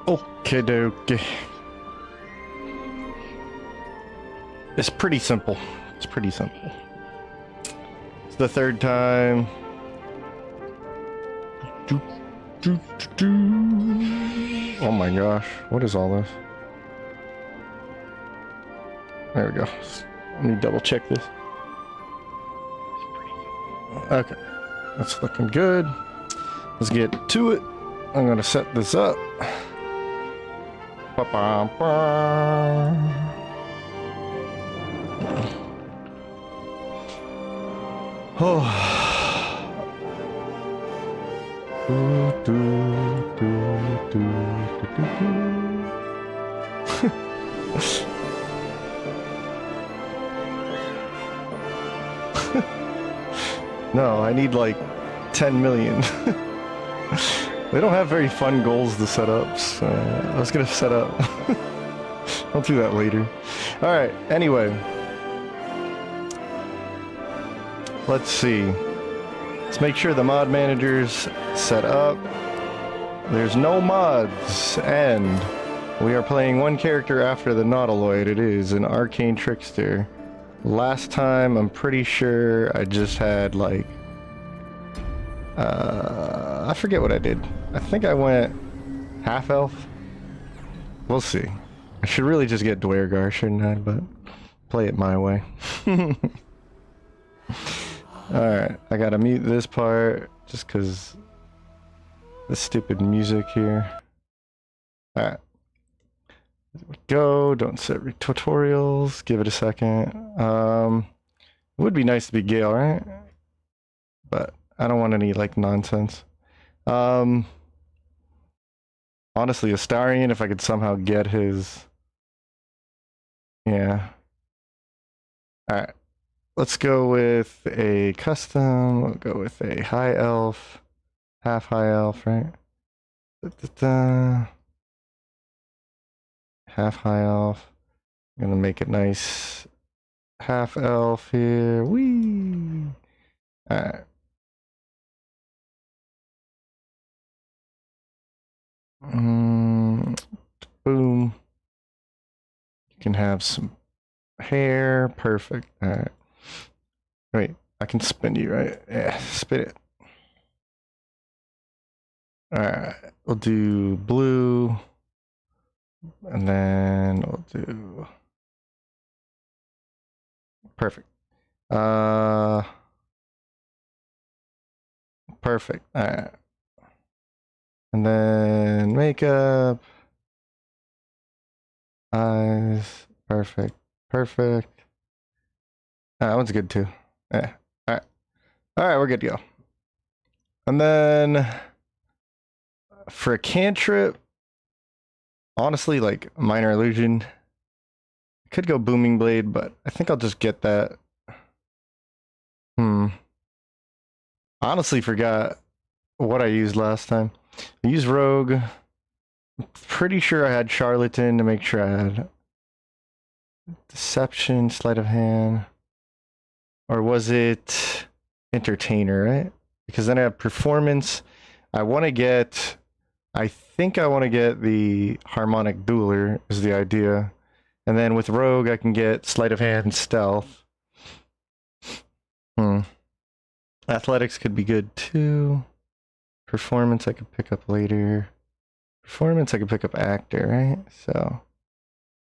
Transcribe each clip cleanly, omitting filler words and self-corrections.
Okay, dokie. It's pretty simple. It's pretty simple. It's the third time. Oh my gosh, what is all this? There we go. Let me double check this. Okay, that's looking good. Let's get to it. I'm gonna set this up. Ba-ba-ba. Oh. No, I need like 10 million. They don't have very fun goals to set up, so I was gonna set up. I'll do that later. Alright, anyway. Let's see. Let's make sure the mod manager's set up. There's no mods, and we are playing one character after the Nautiloid. It is an Arcane Trickster. Last time, I'm pretty sure I just had like... I forget what I did. I think I went half-elf. We'll see. I should really just get Dwergar, shouldn't I? But play it my way. Alright, I gotta mute this part just because the stupid music here. Alright. There we go. Don't set tutorials. Give it a second. It would be nice to be Gale, right? But I don't want any like nonsense. Honestly, Astarion, if I could somehow get his... Yeah. Alright. Let's go with a custom. We'll go with a high elf. Half high elf, right? Half high elf. I'm gonna make it nice. Half elf here. Whee! Alright. Boom. You can have some hair. Perfect. Alright. Wait, I can spin you, right? Yeah, spin it. Alright, we'll do blue. And then we'll do... Perfect. Perfect. Alright. And then makeup. Eyes. Perfect. Perfect. That one's good too. Yeah. Alright. Alright, we're good to go. And then for a cantrip, honestly, like minor illusion. I could go booming blade, but I think I'll just get that. Honestly forgot what I used last time. I used rogue. I'm pretty sure I had charlatan to make sure I had deception, sleight of hand. Or was it entertainer, right? Because then I have performance. I want to get... I think I want to get the harmonic dueler is the idea. And then with rogue, I can get sleight of hand and stealth. Athletics could be good too. Performance I could pick up later. Performance I could pick up actor, right? So,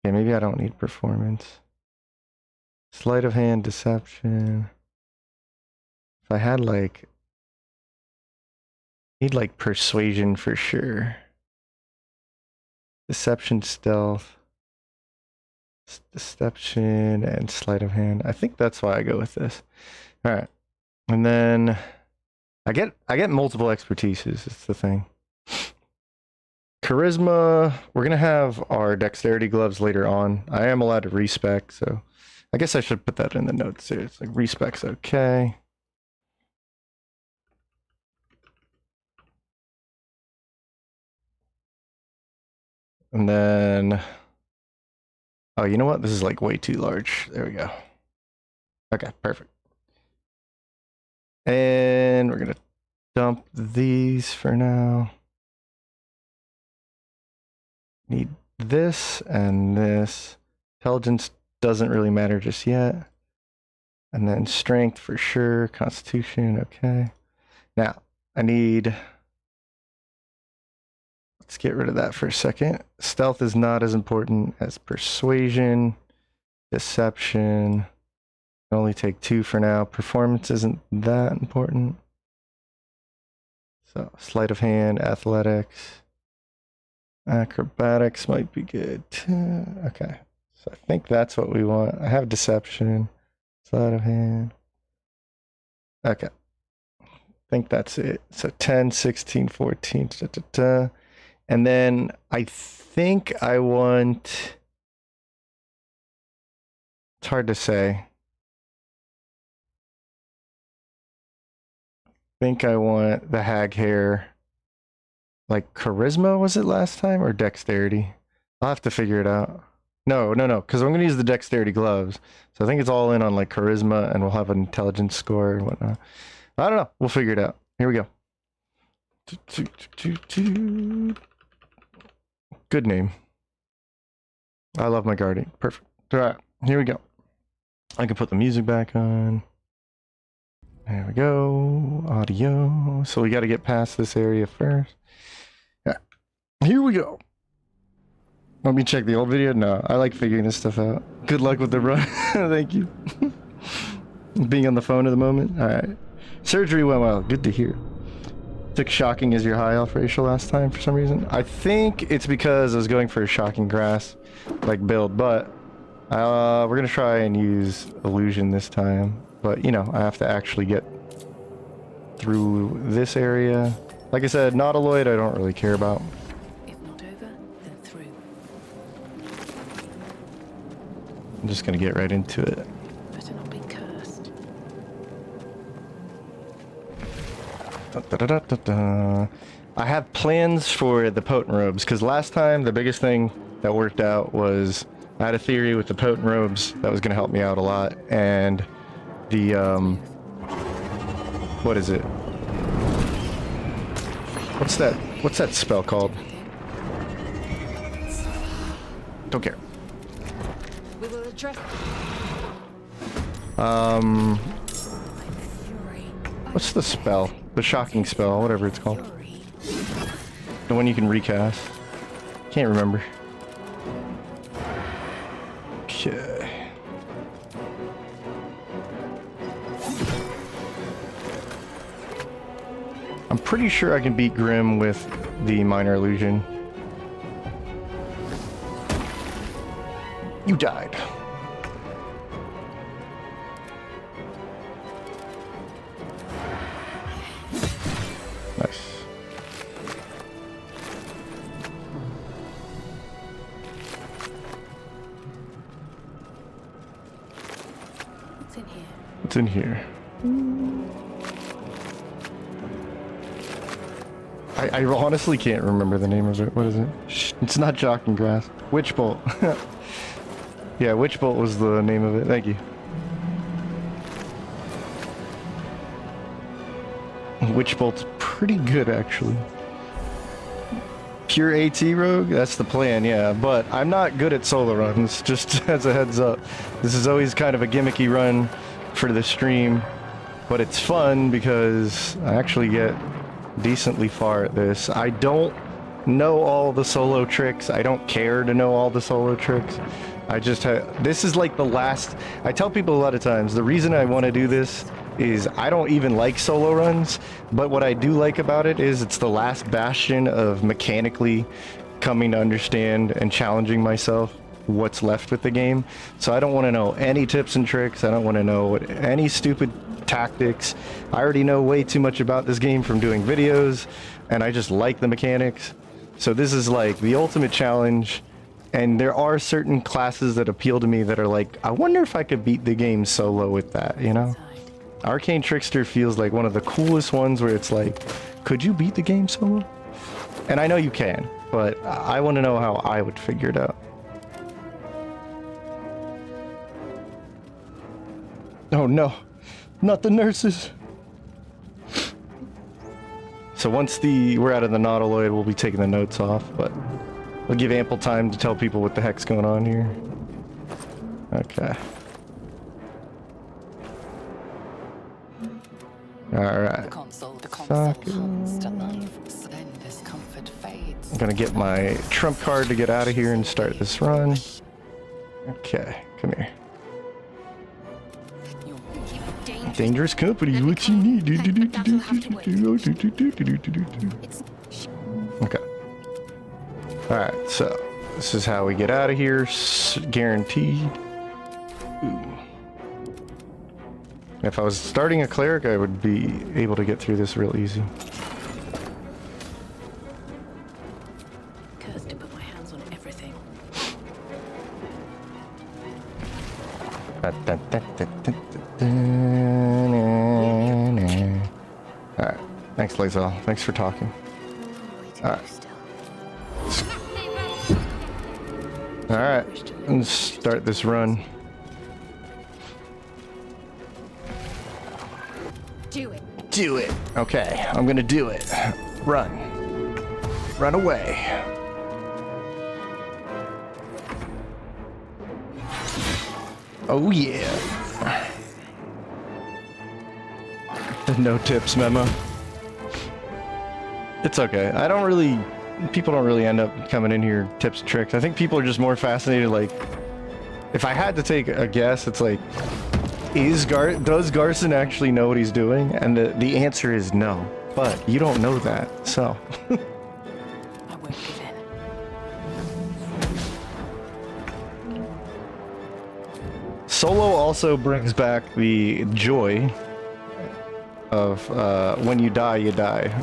okay, maybe I don't need performance. Sleight of hand, deception. If I had like... Need like persuasion for sure. Deception, stealth. Deception and sleight of hand. I think that's why I go with this. Alright. And then I get multiple expertises, it's the thing. Charisma, we're gonna have our dexterity gloves later on. I am allowed to respec, so I guess I should put that in the notes here. It's like respec's okay. And then, oh, you know what? This is like way too large. There we go. Okay, perfect. And we're gonna dump these for now. Need this and this. Intelligence doesn't really matter just yet. And then strength for sure. Constitution, okay. Now, I need... Let's get rid of that for a second. Stealth is not as important as persuasion. Deception. I only take 2 for now. Performance isn't that important. So, sleight of hand, athletics. Acrobatics might be good too. Okay. So I think that's what we want. I have deception. Sleight of hand. Okay. I think that's it. So 10, 16, 14. Da, da, da. And then I think I want... It's hard to say. I think I want the hag hair. Like charisma, was it last time? Or dexterity? I'll have to figure it out. No, because I'm going to use the dexterity gloves. So I think it's all in on like charisma, and we'll have an intelligence score and whatnot. I don't know. We'll figure it out. Here we go. Good name. I love my guardian. Perfect. All right, here we go. I can put the music back on. There we go. Audio. So we got to get past this area first. Yeah. Here we go. Want me to check the old video? No, I like figuring this stuff out. Good luck with the run. Thank you. Being on the phone at the moment. All right. Surgery went well. Good to hear. Took shocking as your high elf racial last time for some reason. I think it's because I was going for a shocking grass like build, but we're gonna try and use illusion this time. But you know, I have to actually get through this area. Like I said, Nautiloid I don't really care about. If not over, then through. I'm just gonna get right into it. Better not be cursed. I have plans for the potent robes, because last time the biggest thing that worked out was I had a theory with the potent robes that was going to help me out a lot, and the what is it? What's that spell called? Don't care. We will address What's the spell? The shocking spell, whatever it's called. The one you can recast. Can't remember. Okay. I'm pretty sure I can beat Grim with the minor illusion. You died. Nice. what's in here. What's in here? I honestly can't remember the name of it. What is it? Shh, it's not Shocking Grass. Witch Bolt. Yeah, Witch Bolt was the name of it. Thank you. Witch Bolt's pretty good, actually. Pure AT rogue? That's the plan, yeah. But I'm not good at solo runs, just as a heads up. This is always kind of a gimmicky run for the stream. But it's fun because I actually get decently far at this. I don't know all the solo tricks. I don't care to know all the solo tricks. I just have... This is like the last... I tell people a lot of times, the reason I want to do this is I don't even like solo runs, but what I do like about it is it's the last bastion of mechanically coming to understand and challenging myself what's left with the game. So I don't want to know any tips and tricks. I don't want to know any stupid tactics. I already know way too much about this game from doing videos, and I just like the mechanics. So this is like the ultimate challenge, and there are certain classes that appeal to me that are like, I wonder if I could beat the game solo with that, you know? Arcane Trickster feels like one of the coolest ones where it's like, could you beat the game solo? And I know you can, but I want to know how I would figure it out. Oh no, not the nurses. So once we're out of the Nautiloid, we'll be taking the notes off, but We'll give ample time to tell people what the heck's going on here. Okay. Alright. The console hums to life, then discomfort fades. I'm gonna get my trump card to get out of here and start this run. Okay, come here. Dangerous company, what you need? Okay. Alright, so this is how we get out of here, guaranteed. Ooh. If I was starting a cleric, I would be able to get through this real easy. Cursed to put my hands on everything. Alright, thanks Lazal. Thanks for talking. Alright. Alright, let's start this run. Do it. Do it. Okay, I'm gonna do it. Run. Run away. Oh yeah. The no tips memo. It's okay. People don't really end up coming in here tips and tricks. I think people are just more fascinated, like, if I had to take a guess, it's like, does Garson actually know what he's doing? And the answer is no. But you don't know that, so. I won't give in. Solo also brings back the joy of when you die, you die.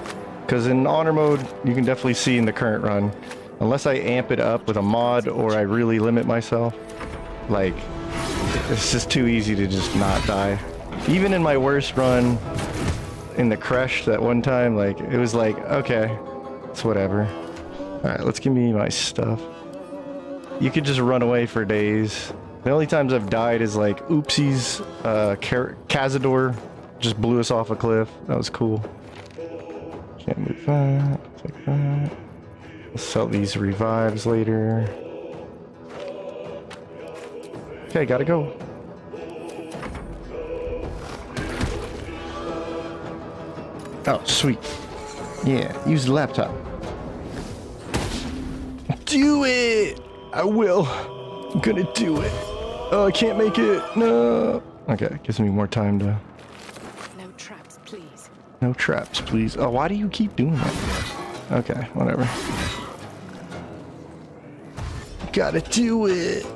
Because in honor mode, you can definitely see in the current run, unless I amp it up with a mod or I really limit myself, like, it's just too easy to just not die. Even in my worst run, in the crash that one time, like, it was like, okay, it's whatever. Alright, let's give me my stuff. You could just run away for days. The only times I've died is like, oopsies, Cazador just blew us off a cliff. That was cool. Can't move that, take that. We'll sell these revives later. Okay, gotta go. Oh, sweet. Yeah, use the laptop. Do it! I will. I'm gonna do it. Oh, I can't make it. No. Okay, gives me more time to... No traps, please. No traps, please. Oh, why do you keep doing that? Okay, whatever. Gotta do it.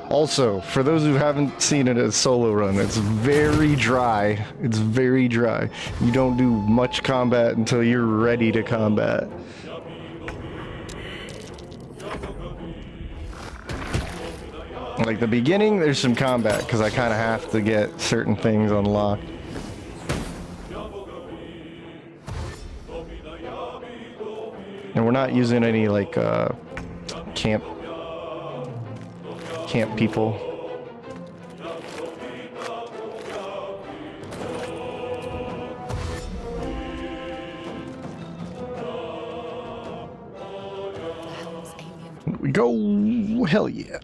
Also, for those who haven't seen it as solo run, it's very dry. It's very dry. You don't do much combat until you're ready to combat. Like the beginning, there's some combat because I kind of have to get certain things unlocked. And we're not using any like camp people. Here we go. Hell yeah.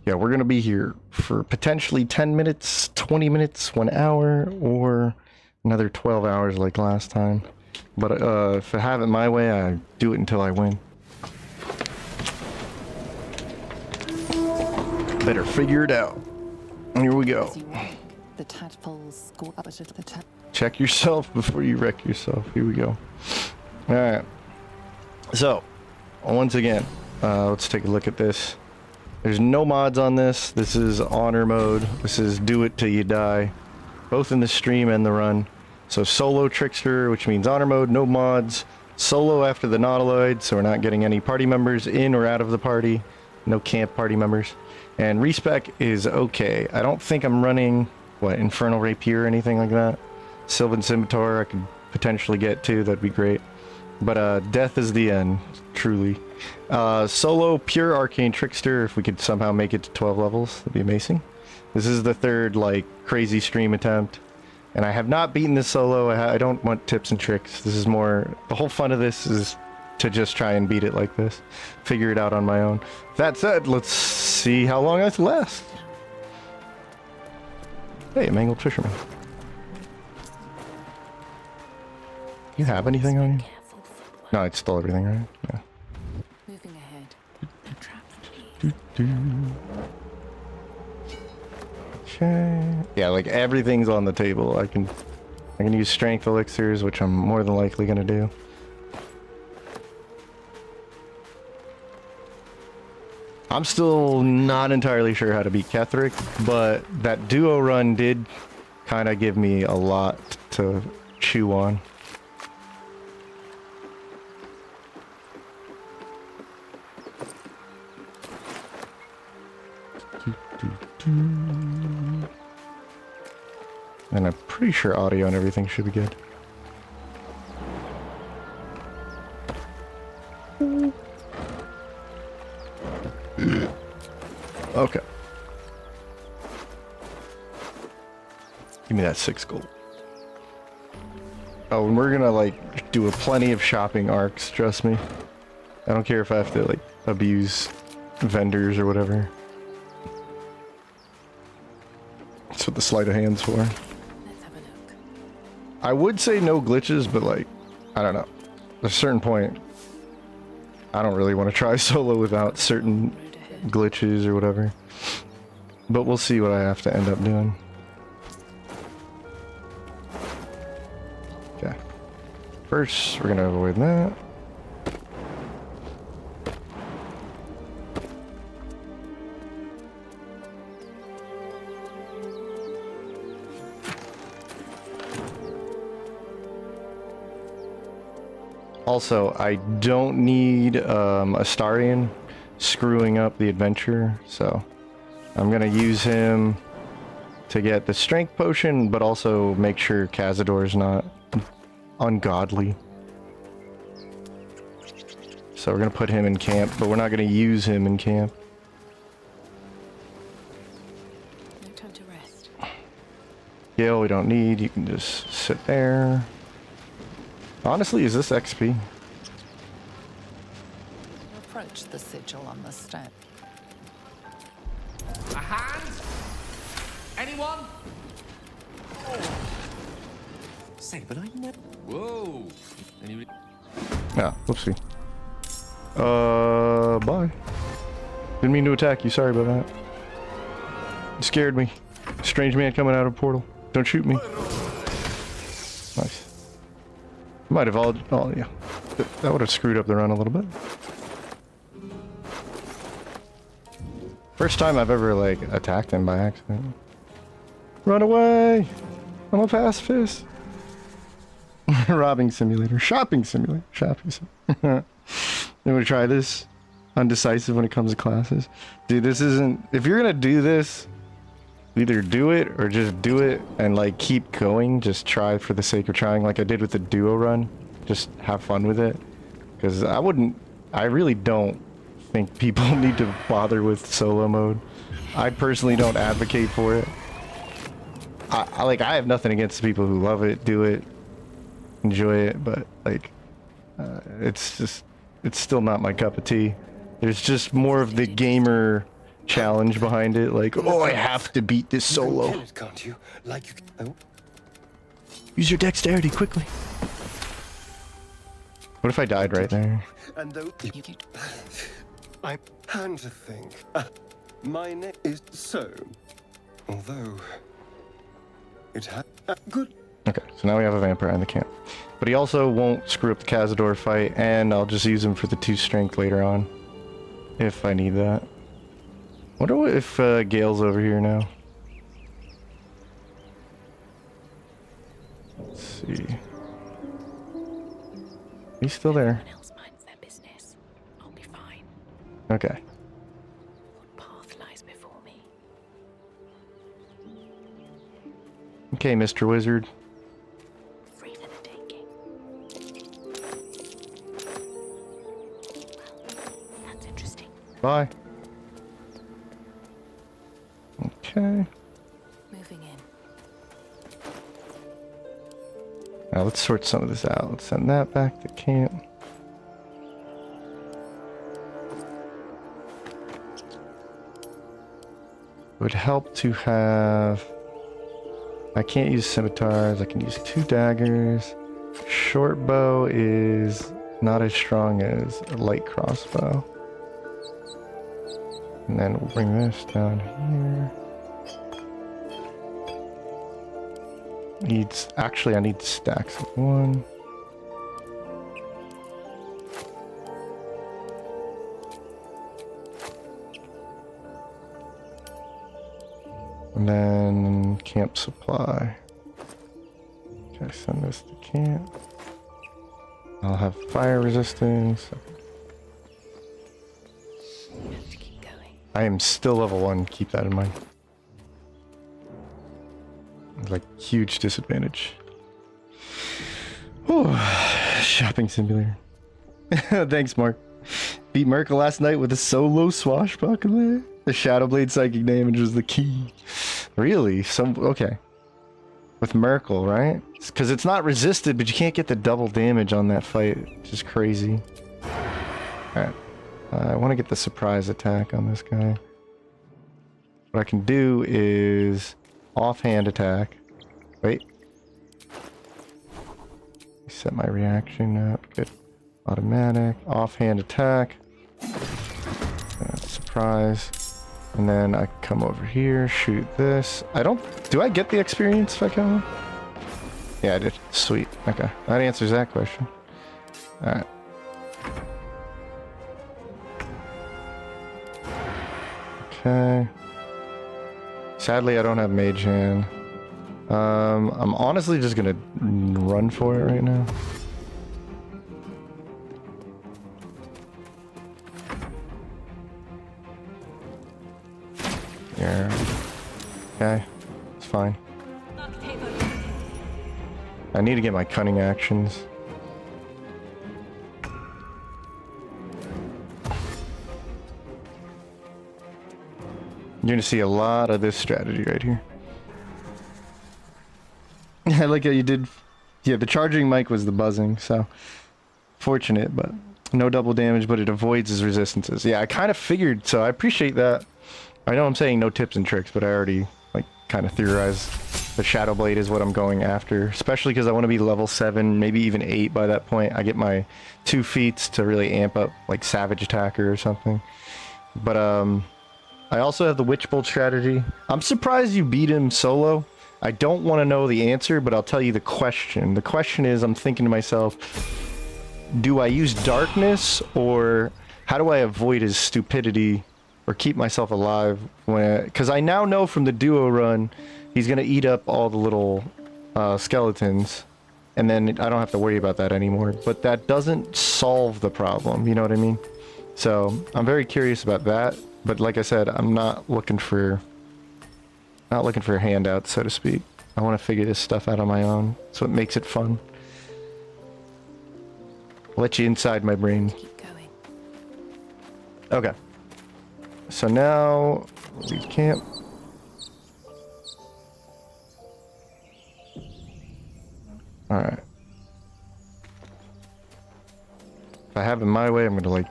Yeah, we're gonna be here for potentially 10 minutes, 20 minutes, 1 hour, or another 12 hours like last time. But if I have it my way, I do it until I win. Better figure it out. Here we go. The tadpoles go up to the top. Check yourself before you wreck yourself. Here we go. Alright. So, once again, let's take a look at this. There's no mods on this. This is honor mode. This is do it till you die. Both in the stream and the run. So solo Trickster, which means honor mode, no mods. Solo after the Nautiloid, so we're not getting any party members in or out of the party. No camp party members. And respec is okay. I don't think I'm running, what, Infernal Rapier or anything like that. Sylvan Scimitar I could potentially get to, that'd be great. But death is the end, truly. Solo pure Arcane Trickster, if we could somehow make it to 12 levels, that'd be amazing. This is the third, like, crazy stream attempt. And I have not beaten this solo. I don't want tips and tricks. This is more... The whole fun of this is to just try and beat it like this. Figure it out on my own. That said, let's see how long this lasts. Hey, a mangled fisherman. You have anything on you? Careful footwork. No, it stole everything, right? Yeah. Moving ahead. No traps, please. Okay. Yeah, like everything's on the table. I can use strength elixirs, which I'm more than likely gonna do. I'm still not entirely sure how to beat Ketheric, but that duo run did kind of give me a lot to chew on. And I'm pretty sure audio and everything should be good. Okay. Give me that 6 gold. Oh, and we're gonna like do plenty of shopping arcs, trust me. I don't care if I have to like abuse vendors or whatever. That's what the sleight of hand's for. Let's have a look. I would say no glitches, but like, I don't know. At a certain point, I don't really want to try solo without certain Road ahead. glitches or whatever. But we'll see what I have to end up doing. Okay. First, we're gonna avoid that. Also, I don't need Astarion screwing up the adventure, so I'm gonna use him to get the strength potion, but also make sure Cazador's not ungodly. So we're gonna put him in camp, but we're not gonna use him in camp. No time to rest. Gale we don't need, you can just sit there. Honestly, is this XP? Approach the sigil on the step. A hand? Anyone? Say, but I never. Whoa. Any... Yeah, whoopsie. Bye. Didn't mean to attack you, sorry about that. You scared me. Strange man coming out of a portal. Don't shoot me. Nice. Might have all... Oh, yeah. That would have screwed up the run a little bit. First time I've ever, like, attacked him by accident. Run away! I'm a pacifist! Robbing simulator. Shopping simulator. Shopping simulator. You want to try this? Undecisive when it comes to classes. Dude, this isn't... If you're gonna do this, either do it or just do it and like keep going. Just try for the sake of trying, like I did with the duo run. Just have fun with it. Because I really don't think people need to bother with solo mode. I personally don't advocate for it. I have nothing against the people who love it, do it, enjoy it, but like it's still not my cup of tea. There's just more of the gamer challenge behind it, like, oh, I have to beat this solo. You can kill it, can't you? Like you can... Oh. Use your dexterity quickly. What if I died right there? And though I had to think, my name is so. Although it had good. Okay, so now we have a vampire in the camp, but he also won't screw up the Cazador fight, and I'll just use him for the 2 strength later on, if I need that. Wonder what if Gale's over here now. Let's see. He's still there. Everyone else minds their business. I'll be fine. Okay. What path lies before me? Okay, Mr. Wizard. Free for the taking. Well, that's interesting. Bye. Okay. Moving in. Now let's sort some of this out. Let's send that back to camp. It would help to have... I can't use scimitars. I can use 2 daggers. Short bow is not as strong as a light crossbow. And then we'll bring this down here. Actually, I need stacks of 1. And then camp supply. Okay, send this to camp. I'll have fire resistance. You have to keep going. I am still level 1, keep that in mind. Like, huge disadvantage. Whew. Shopping simulator. Thanks, Mark. Beat Merkel last night with a solo swashbuckler. The Shadowblade psychic damage was the key. Really? Okay. With Merkel, right? Because it's not resisted, but you can't get the double damage on that fight, which is crazy. Alright. I want to get the surprise attack on this guy. What I can do is offhand attack. Wait. Set my reaction up. Good. Automatic. Offhand attack. Surprise. And then I come over here, shoot this. Do I get the experience if I kill him? Yeah, I did. Sweet. Okay. That answers that question. Alright. Okay. Sadly, I don't have Mage Hand. I'm honestly just gonna run for it right now. Yeah. Okay. It's fine. I need to get my cunning actions. You're gonna see a lot of this strategy right here. I like how you did. Yeah, the charging mic was the buzzing, so fortunate, but no double damage, but it avoids his resistances. Yeah, I kind of figured, so I appreciate that. I know I'm saying no tips and tricks, but I already like kind of theorized the Shadowblade is what I'm going after, especially because I want to be level 7, maybe even 8 by that point. I get my 2 feats to really amp up like Savage Attacker or something. But I also have the Witch Bolt strategy. I'm surprised you beat him solo. I don't want to know the answer, but I'll tell you the question. The question is, I'm thinking to myself, do I use darkness, or how do I avoid his stupidity or keep myself alive? Because I now know from the duo run, he's going to eat up all the little skeletons, and then I don't have to worry about that anymore. But that doesn't solve the problem, you know what I mean? So I'm very curious about that. But like I said, I'm not looking for handouts, so to speak. I want to figure this stuff out on my own. So it makes it fun. I'll let you inside my brain. Keep going. Okay. So now, leave camp. Alright. If I have it my way, I'm gonna like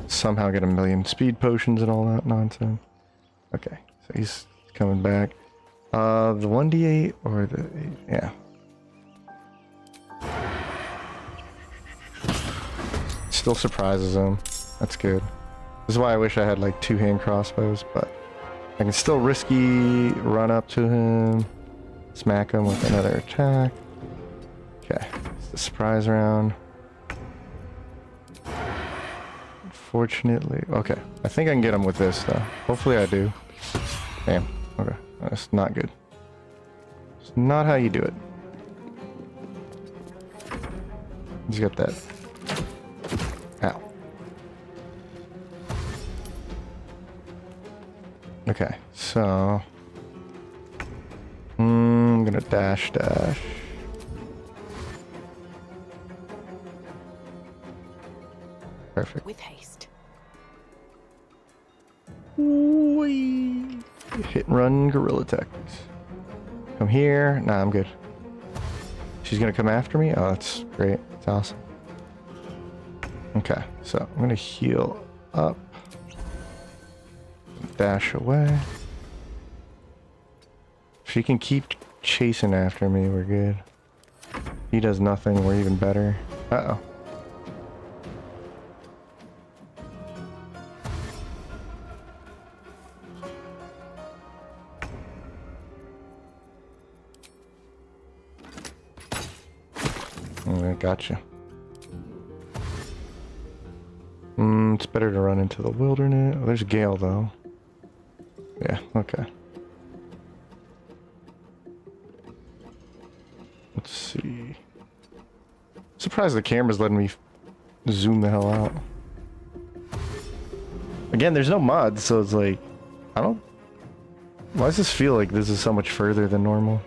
somehow get 1,000,000 speed potions and all that nonsense. Okay, so he's coming back. The 1d8 or the 8? Yeah. Still surprises him. That's good. This is why I wish I had like 2-hand crossbows, but I can still risky run up to him, smack him with another attack. Okay, it's the surprise round. Unfortunately, okay. I think I can get him with this though. Hopefully I do. Damn. Okay, that's not good. It's not how you do it. He's got that. Ow. Okay, so I'm gonna dash. Perfect. With haste. Whee! Hit and run guerrilla tactics. Come here. Nah, I'm good. She's gonna come after me? Oh, that's great. That's awesome. Okay, so I'm gonna heal up. Dash away. If she can keep chasing after me, we're good. He does nothing, we're even better. Uh-oh. I gotcha. It's better to run into the wilderness. Oh, there's Gale, though. Yeah, okay. Let's see. Surprised the camera's letting me zoom the hell out. Again, there's no mods, so it's like, I don't... Why does this feel like this is so much further than normal?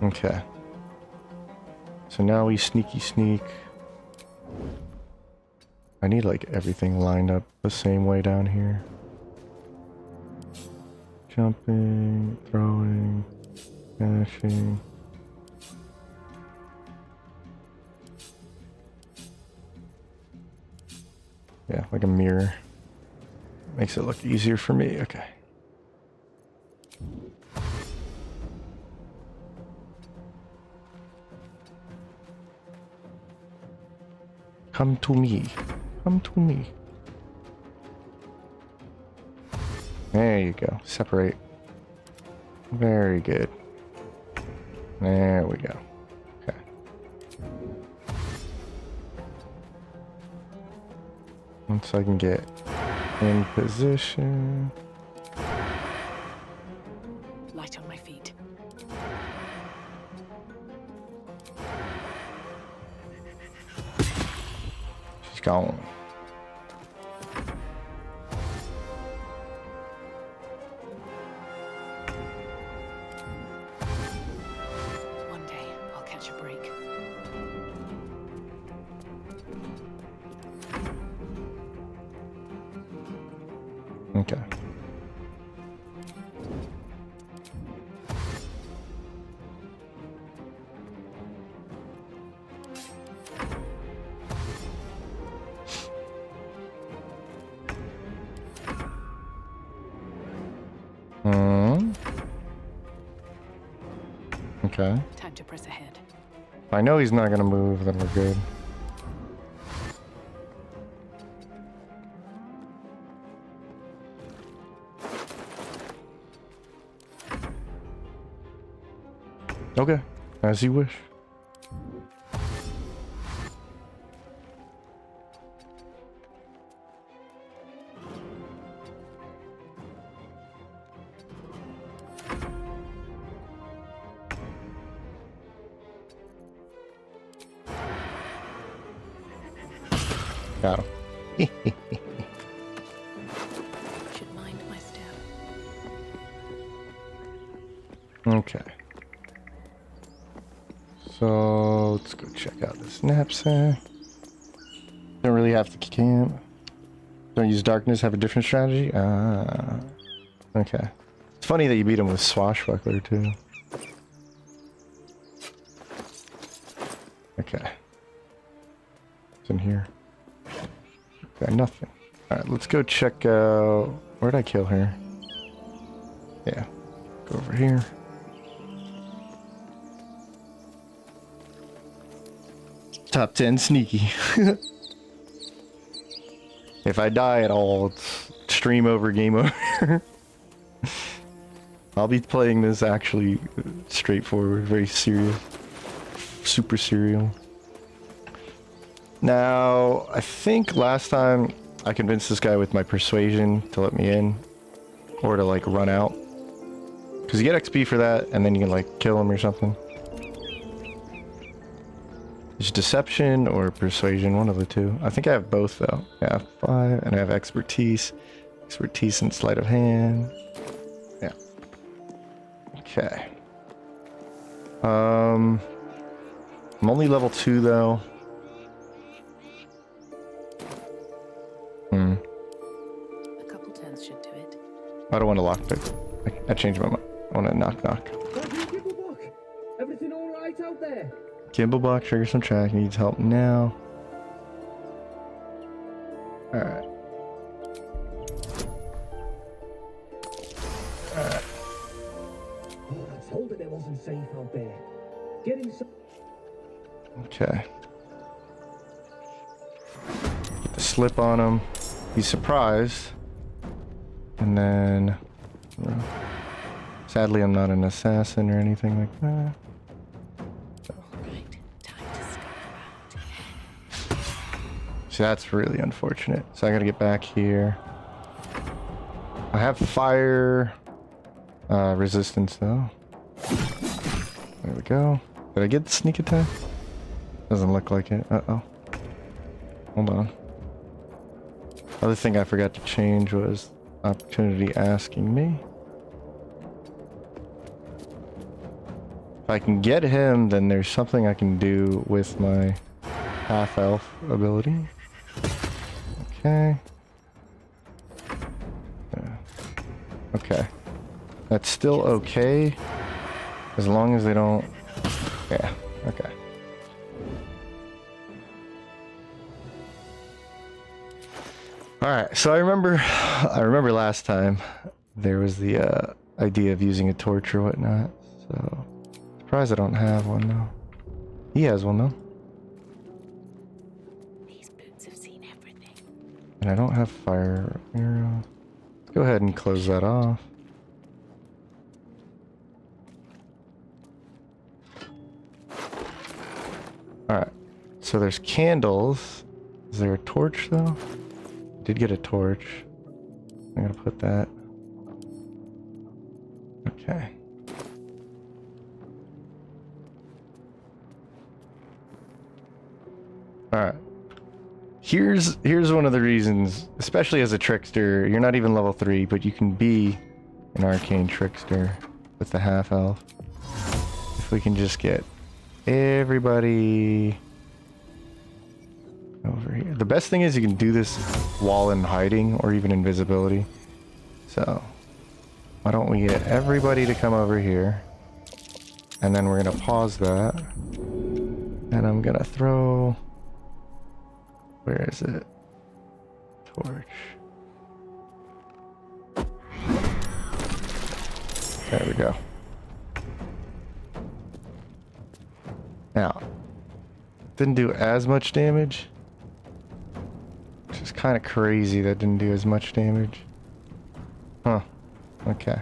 Okay. So now we sneaky sneak. I need like everything lined up the same way down here. Jumping, throwing, dashing. Yeah, like a mirror. Makes it look easier for me. Okay. Come to me. Come to me. There you go. Separate. Very good. There we go. Okay. Once I can get in position. Light on my feet. She's gone. One day, I'll catch a break. Okay. Okay. Time to press ahead. I know he's not gonna move, then we're good. Okay, as you wish. Got him. Should mind my step. Okay. So let's go check out this knapsack. Don't really have to camp. Don't use darkness, have a different strategy? Ah. Okay. It's funny that you beat him with Swashbuckler too. Okay. What's in here? Okay, nothing. Alright, let's go check out... Where'd I kill her? Yeah. Go over here. Top 10 sneaky. If I die at all, it's stream over, game over. I'll be playing this actually straightforward, very serious. Super serial. Now, I think last time I convinced this guy with my persuasion to let me in. Or to like run out. Because you get XP for that, and then you can like kill him or something. It's deception or persuasion, one of the two. I think I have both though. Yeah, 5, and I have expertise. Expertise and sleight of hand. Yeah. Okay. I'm only level 2 though. A couple turns should do it. I don't want to lockpick. I changed my mind. I want to knock. Everything all right out there? Gimbleblock, trigger some track. Needs help now. Alright. Oh, I told it wasn't safe out there. Getting some. Okay. Get the slip on him. He's surprised. And then... sadly, I'm not an assassin or anything like that. Right, time to scout around. So that's really unfortunate. So I gotta get back here. I have fire resistance though. There we go. Did I get the sneak attack? Doesn't look like it. Uh-oh. Hold on. Other thing I forgot to change was opportunity asking me. If I can get him, then there's something I can do with my half-elf ability. Okay. Yeah. Okay. That's still okay. As long as they don't... Yeah, okay. Alright, so I remember last time there was the idea of using a torch or whatnot. So, surprised I don't have one though. He has one though. These boots have seen everything. And I don't have fire arrow. Let's go ahead and close that off. Alright, so there's candles. Is there a torch though? Did get a torch. I'm gonna put that. Okay. Alright. Here's one of the reasons, especially as a trickster, you're not even level 3, but you can be an arcane trickster with the half elf. If we can just get everybody over here. The best thing is you can do this while in hiding or even invisibility. So why don't we get everybody to come over here, and then we're gonna pause that, and I'm gonna throw, where is it? Torch. There we go. Now, didn't do as much damage, which is kind of crazy that didn't do as much damage. Huh. Okay.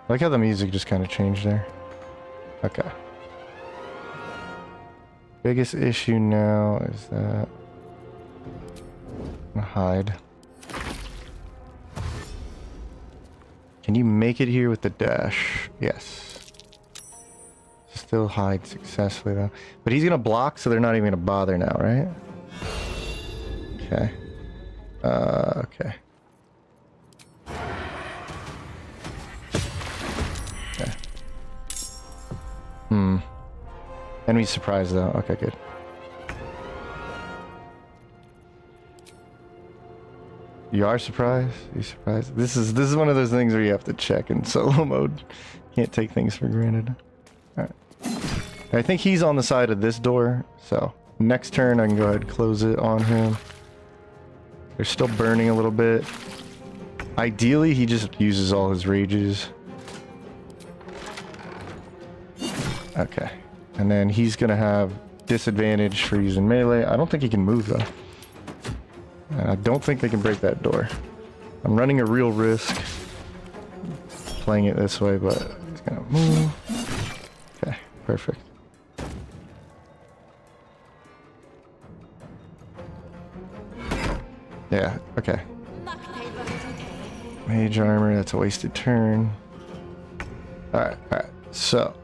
I like how the music just kind of changed there. Okay. Biggest issue now is that I'm gonna hide. Can you make it here with the dash? Yes. Still hide successfully though. But he's gonna block, so they're not even gonna bother now, right? Okay. Okay. Okay. Enemy surprise though. Okay, good. You are surprised? You surprised? This is one of those things where you have to check in solo mode. Can't take things for granted. Alright. I think he's on the side of this door, so next turn I can go ahead and close it on him. They're still burning a little bit. Ideally, he just uses all his rages. Okay. And then he's gonna have disadvantage for using melee. I don't think he can move though. And I don't think they can break that door. I'm running a real risk playing it this way, but he's gonna move. Okay, perfect. Yeah, okay. Mage armor, that's a wasted turn. Alright, so.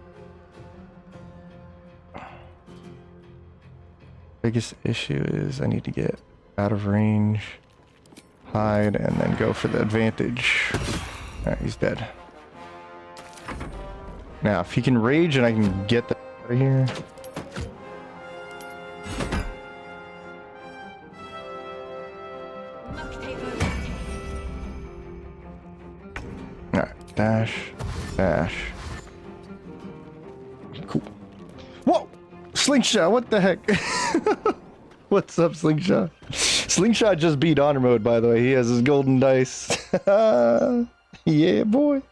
Biggest issue is I need to get out of range, hide, and then go for the advantage. Alright, he's dead. Now, if he can rage and I can get the out of here. Dash. Dash. Cool. Whoa! Slingshot, what the heck? What's up, Slingshot? Slingshot just beat honor mode, by the way. He has his golden dice. Yeah, boy.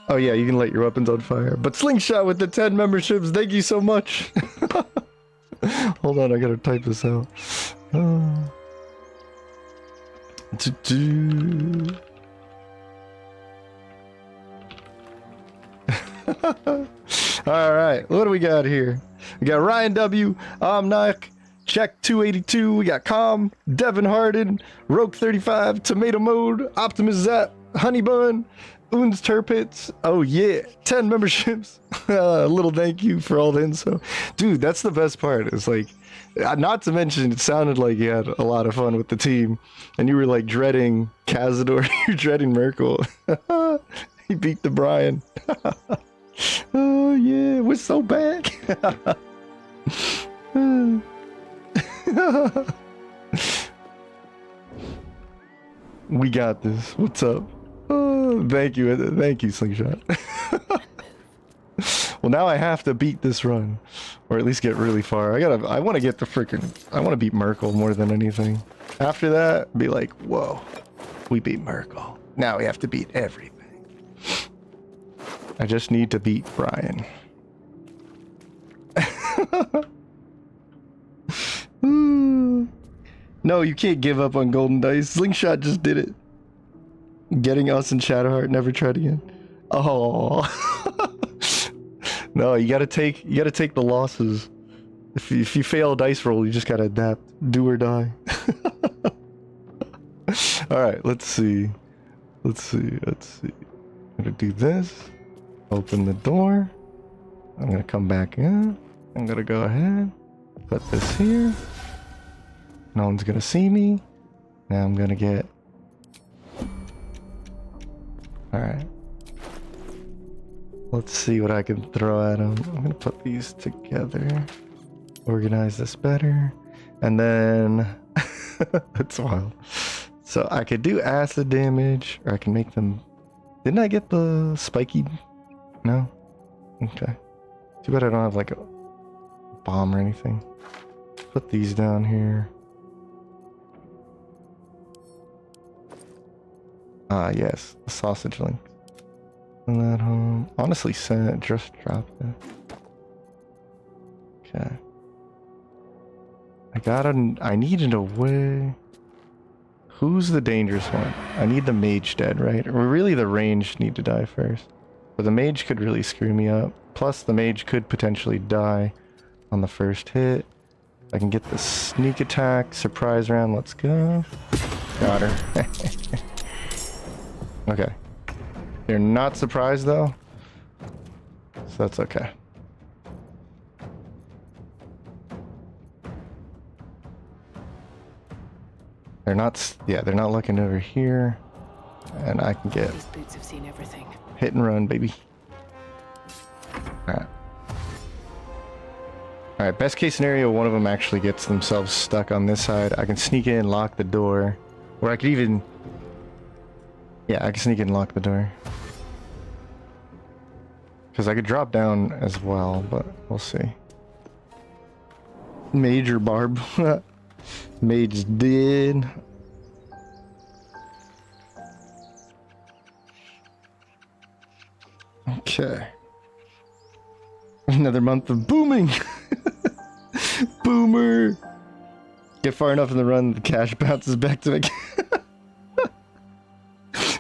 Oh yeah, you can light your weapons on fire. But Slingshot with the 10 memberships, thank you so much. Hold on, I gotta type this out. Alright, what do we got here? We got Ryan W, Omnak, Check 282, we got Calm, Devin Harden, Rogue 35, Tomato Mode, Optimus Zap, Honeybun, Oons Turpits. Oh yeah, 10 memberships. A little thank you for all the info. Dude, that's the best part. It's like, not to mention, it sounded like you had a lot of fun with the team, and you were like dreading Cazador, you're dreading Merkel. He beat the Brian. Oh yeah, we're so bad. We got this. What's up? Oh, thank you, Slingshot. Well, now I have to beat this run, or at least get really far. I want to get the freaking. I want to beat Merkel more than anything. After that, be like, whoa, we beat Merkel. Now we have to beat everything. I just need to beat Brian. No, you can't give up on Golden Dice. Slingshot just did it. Getting us in Shadowheart, never tried again. Oh. No, you gotta take the losses. If you fail a dice roll, you just gotta adapt. Do or die. Alright, let's see. I'm gonna do this. Open the door. I'm gonna come back in. I'm gonna go ahead. Put this here. No one's gonna see me. Now I'm gonna get... Alright. Let's see what I can throw at him. I'm gonna put these together. Organize this better. And then... That's wild. So I could do acid damage, or I can make them... Didn't I get the spiky... No? Okay. Too bad I don't have like a bomb or anything. Put these down here. Ah, yes. The sausage link. Send that home. Honestly, send it. Just drop it. Okay. I needed a way. Who's the dangerous one? I need the mage dead, right? Or really the ranged need to die first. But the mage could really screw me up. Plus the mage could potentially die on the first hit. I can get the sneak attack, surprise round, let's go. Got her. Okay. You're not surprised though? So that's okay. They're not, yeah, they're not looking over here. And I can get... These boots have seen everything. Hit and run, baby. Alright. Alright, best case scenario, one of them actually gets themselves stuck on this side. I can sneak in, lock the door. Or I could even... Yeah, I can sneak in and lock the door. Because I could drop down as well, but we'll see. Major barb. Mage did. Okay. Another month of booming. Boomer. Get far enough in the run, the cash bounces back to me.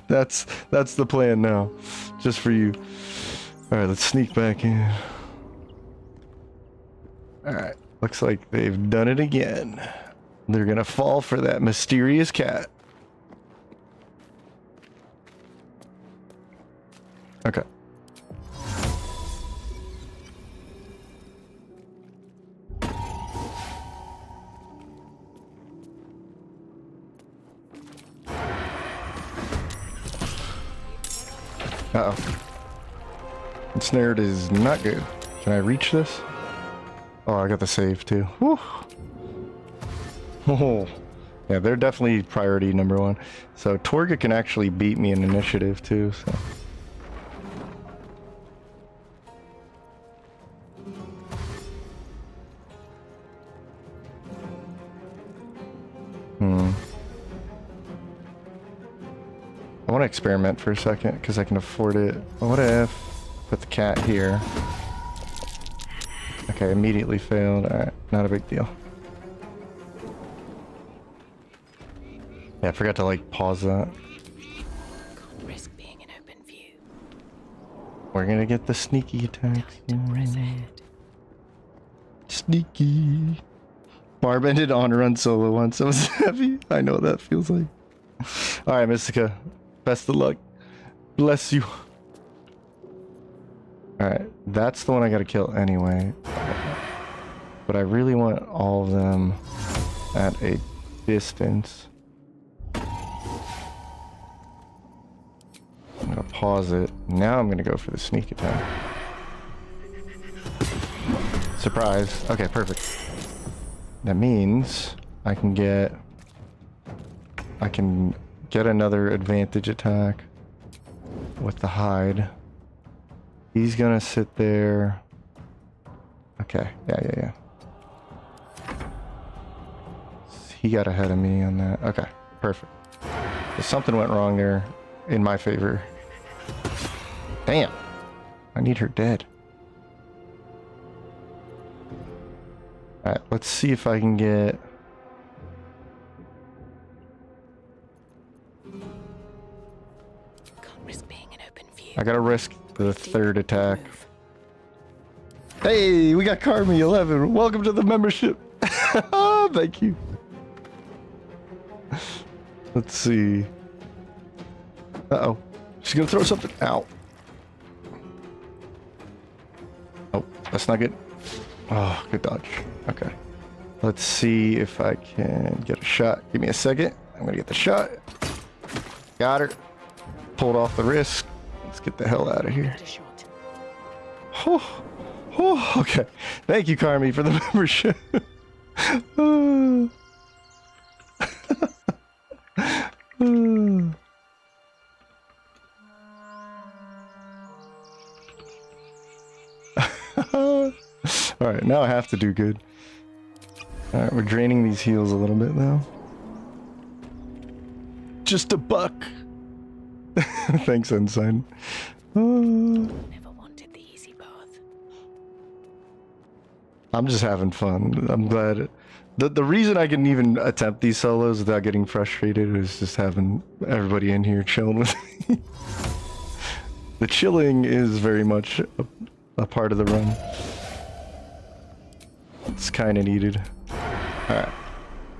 That's the plan now. Just for you. Alright, let's sneak back in. Alright, looks like they've done it again. They're gonna fall for that mysterious cat. Okay. Uh-oh. Ensnared is not good. Can I reach this? Oh, I got the save too. Whew. Oh, Yeah, they're definitely priority number one. So Torga can actually beat me in initiative too, so. I want to experiment for a second because I can afford it. What if put the cat here? Okay, immediately failed. Alright, not a big deal. Yeah, I forgot to like pause that. Can't risk being in open view. We're gonna get the sneaky attack. Time to press ahead. Sneaky. Barb ended on run solo once. I was heavy. I know what that feels like. Alright, Mystica. Best of luck. Bless you. Alright, that's the one I gotta kill anyway. But I really want all of them at a distance. I'm gonna pause it. Now I'm gonna go for the sneak attack. Surprise. Okay, perfect. That means I can get another advantage attack with the hide. He's gonna sit there. Okay, yeah. He got ahead of me on that. Okay, perfect. So something went wrong there in my favor. Damn. I need her dead. Alright, let's see if I can get... Can't risk being in open view. I gotta risk the third attack. Hey, we got Carmi 11. Welcome to the membership. Thank you. Let's see. Uh-oh. She's gonna throw something out. Oh, that's not good. Oh, good dodge. Okay. Let's see if I can get a shot. Give me a second. I'm gonna get the shot. Got her. Pulled off the risk. Let's get the hell out of here. A shot. Oh, okay. Thank you, Carmi, for the membership. Alright, now I have to do good. Alright, we're draining these heals a little bit now. Just a buck. Thanks, Ensign. Never wanted the easy path. I'm just having fun. I'm glad. The reason I can even attempt these solos without getting frustrated is just having everybody in here chilling with me. The chilling is very much a part of the run. It's kind of needed. Alright.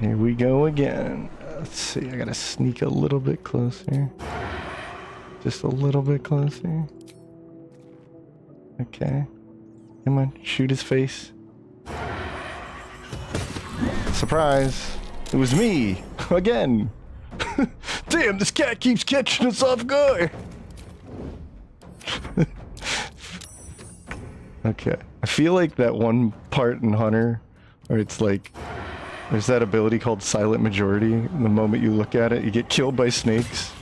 Here we go again. Let's see. I gotta sneak a little bit closer. Just a little bit closer. Okay. Come on. Shoot his face. Surprise. It was me. Again. Damn, this cat keeps catching us off guard. Okay. I feel like that one part in Hunter where it's like there's that ability called Silent Majority. The moment you look at it, you get killed by snakes.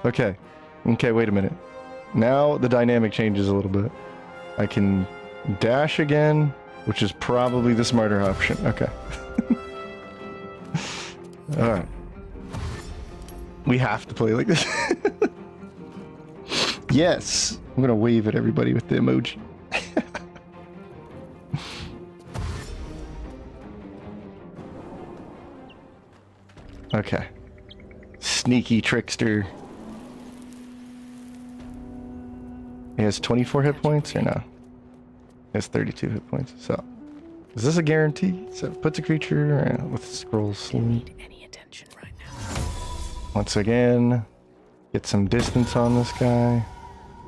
Okay. Okay, wait a minute. Now the dynamic changes a little bit. I can dash again, which is probably the smarter option. Okay. Alright. We have to play like this. Yes! I'm gonna wave at everybody with the emoji. Okay. Sneaky Trickster. He has 24 hit points or no? He has 32 hit points. So, is this a guarantee? So, puts a creature with scroll sleep. Need any attention right now. Once again, get some distance on this guy.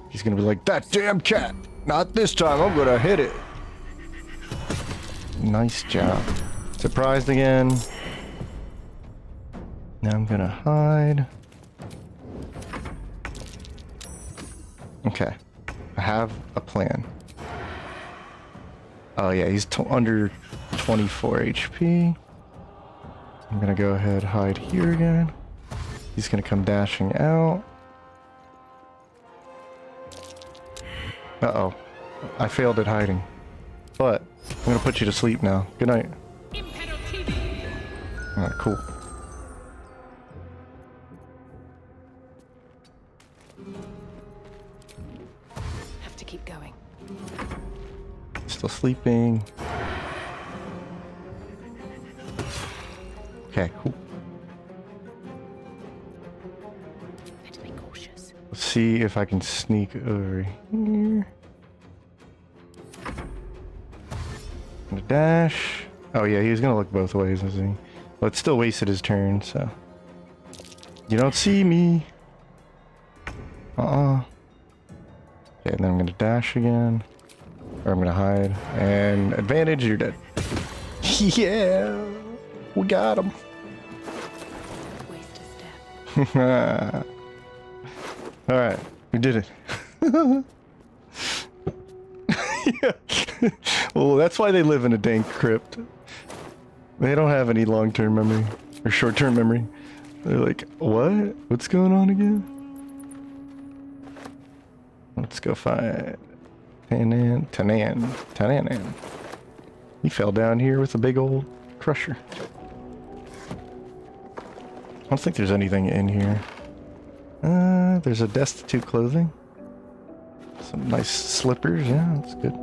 He's gonna be like, that damn cat! Not this time, I'm gonna hit it! Nice job. Surprised again. Now I'm gonna hide. Okay. I have a plan. Oh yeah, he's under 24 HP. I'm gonna go ahead, hide here again. He's gonna come dashing out. Uh-oh. I failed at hiding. But I'm gonna put you to sleep now. Good night. Alright, cool. Have to keep going. Still sleeping. Okay, cool. Better be cautious. Let's see if I can sneak over here. Gonna dash. Oh yeah, he was gonna look both ways, isn't he? But it still wasted his turn, so. You don't see me. Okay, and then I'm gonna dash again. Or I'm gonna hide. And advantage, you're dead. Yeah! We got him. Waste his death. Alright, we did it. Yeah. Well, that's why they live in a dank crypt. They don't have any long-term memory. Or short-term memory. They're like, what? What's going on again? Let's go find Tanan. He fell down here with a big old crusher. I don't think there's anything in here. There's a destitute clothing. Some nice slippers, yeah, that's good.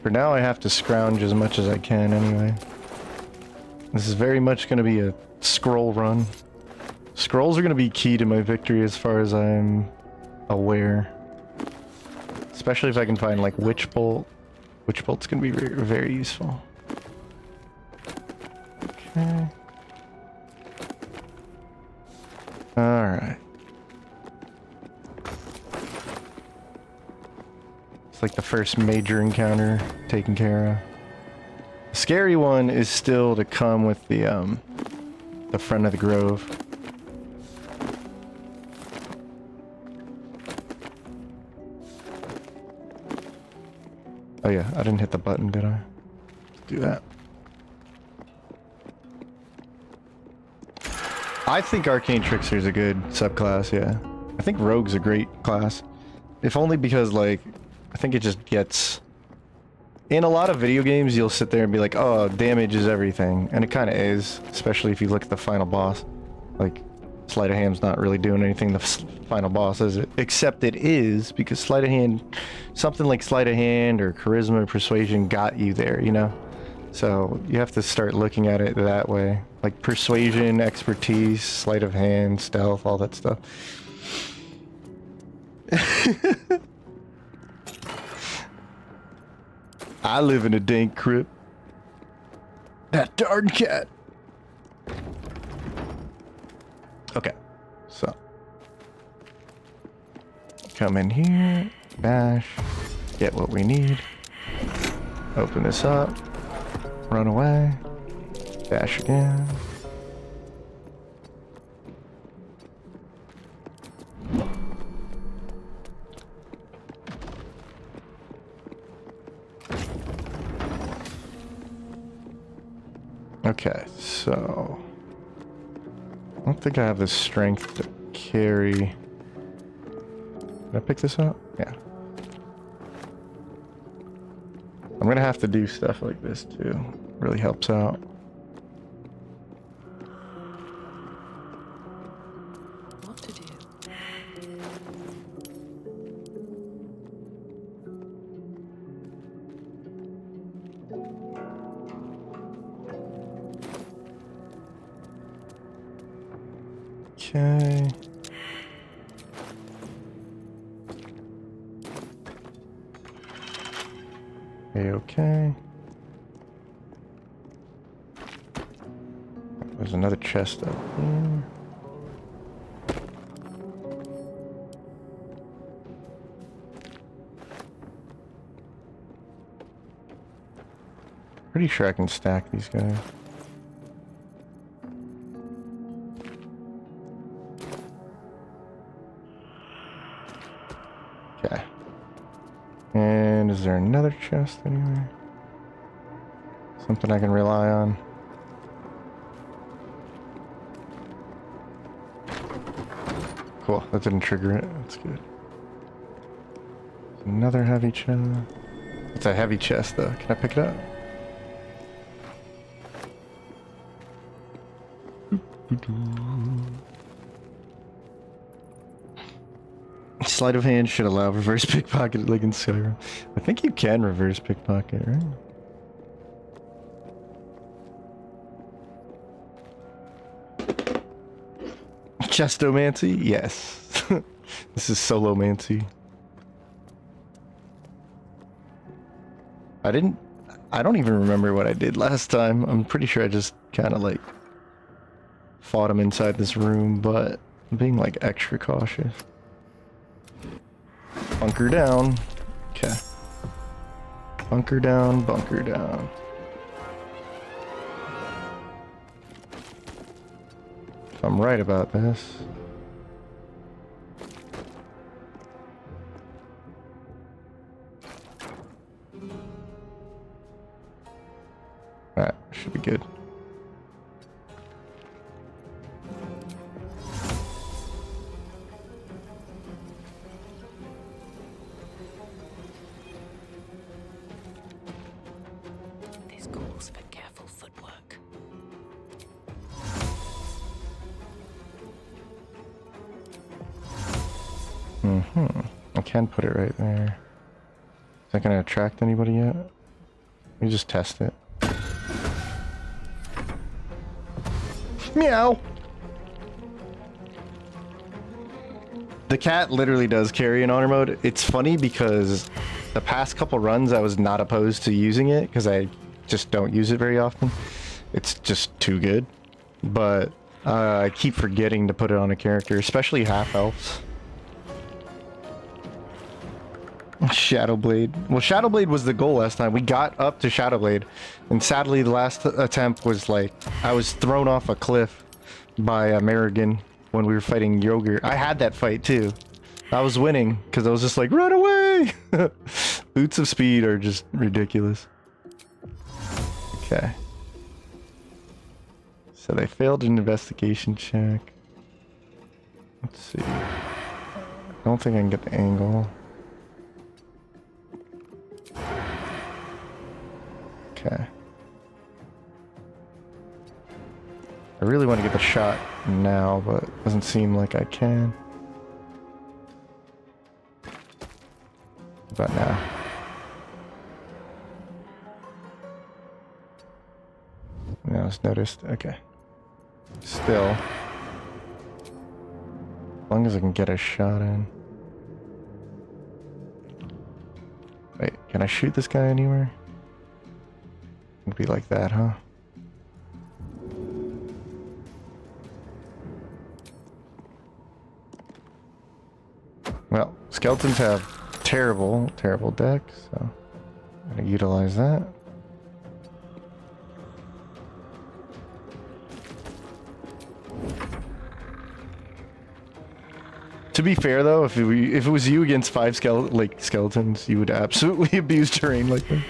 For now, I have to scrounge as much as I can anyway. This is very much going to be a scroll run. Scrolls are going to be key to my victory as far as I'm aware. Especially if I can find like Witch Bolt. Witch Bolt's going to be very, very useful. Okay. Alright. It's like the first major encounter taken care of. The scary one is still to come with the front of the grove. Oh yeah, I didn't hit the button, did I? Do that. I think Arcane Trickster is a good subclass, yeah. I think Rogue's a great class. If only because, like, I think it just gets... In a lot of video games, you'll sit there and be like, oh, damage is everything. And it kind of is, especially if you look at the final boss. Like, Sleight of Hand's not really doing anything the final boss is, except it is, because Sleight of Hand, something like Sleight of Hand or Charisma or Persuasion got you there, you know? So you have to start looking at it that way. Like Persuasion, Expertise, Sleight of Hand, Stealth, all that stuff. I live in a dank crypt. That darn cat. Okay, so come in here, bash, get what we need, open this up, run away, dash again. Okay, so I don't think I have the strength to carry. Did I pick this up? Yeah. I'm gonna have to do stuff like this too. Really helps out. What to do? Okay. Okay. There's another chest up here. Pretty sure I can stack these guys. Okay. And is there another chest anywhere? Something I can rely on. Cool, that didn't trigger it. That's good. Another heavy chest. It's a heavy chest though. Can I pick it up? Sleight of hand should allow reverse pickpocket like in Skyrim. I think you can reverse pickpocket, right? Chestomancy? Yes. This is solomancy. I don't even remember what I did last time. I'm pretty sure I just kind of like fought him inside this room, but I'm being like extra cautious. Bunker down. Okay. Bunker down, bunker down. If I'm right about this. Alright, should be good. This calls for careful footwork. I can put it right there. Is that gonna attract anybody yet? Let me just test it. Meow! The cat literally does carry in honor mode. It's funny because the past couple runs I was not opposed to using it because I just don't use it very often. It's just too good. But I keep forgetting to put it on a character, especially half-elves. Shadowblade. Well, Shadowblade was the goal last time. We got up to Shadowblade, and sadly the last attempt was like, I was thrown off a cliff by Amerigan when we were fighting Yogurt. I had that fight too. I was winning because I was just like, run away! Boots of speed are just ridiculous. Okay. So they failed an investigation check. Let's see. I don't think I can get the angle. Okay. I really want to get the shot now, but it doesn't seem like I can. What about now? Now it's noticed. Okay. Still. As long as I can get a shot in. Wait, can I shoot this guy anywhere? It'd be like that, huh? Well, skeletons have terrible decks, so I'm gonna utilize that. To be fair, though, if it was you against 5 skeletons, you would absolutely abuse terrain like that.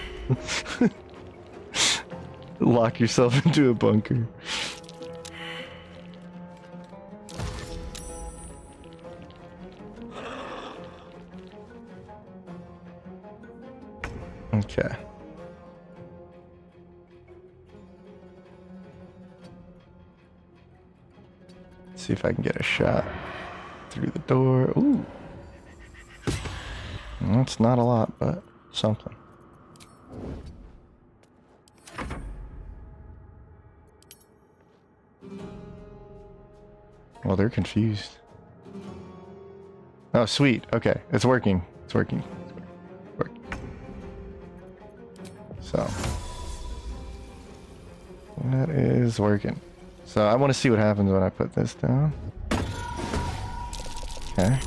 Lock yourself into a bunker. Okay. Let's see if I can get a shot through the door. Ooh. That's not a lot, but something. Well, they're confused. Oh, sweet. Okay, it's working. It's working. It's working. So that is working. So I want to see what happens when I put this down. Okay.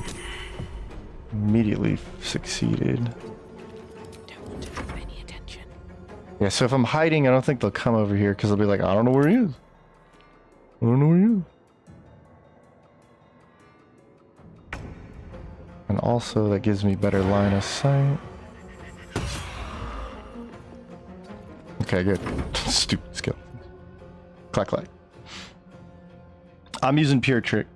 Immediately succeeded. Don't want to draw any attention. Yeah, so if I'm hiding, I don't think they'll come over here because they'll be like, I don't know where he is. I don't know where he is. And also, that gives me better line of sight. Okay, good. Stupid skill. Clack clack. I'm using pure trick.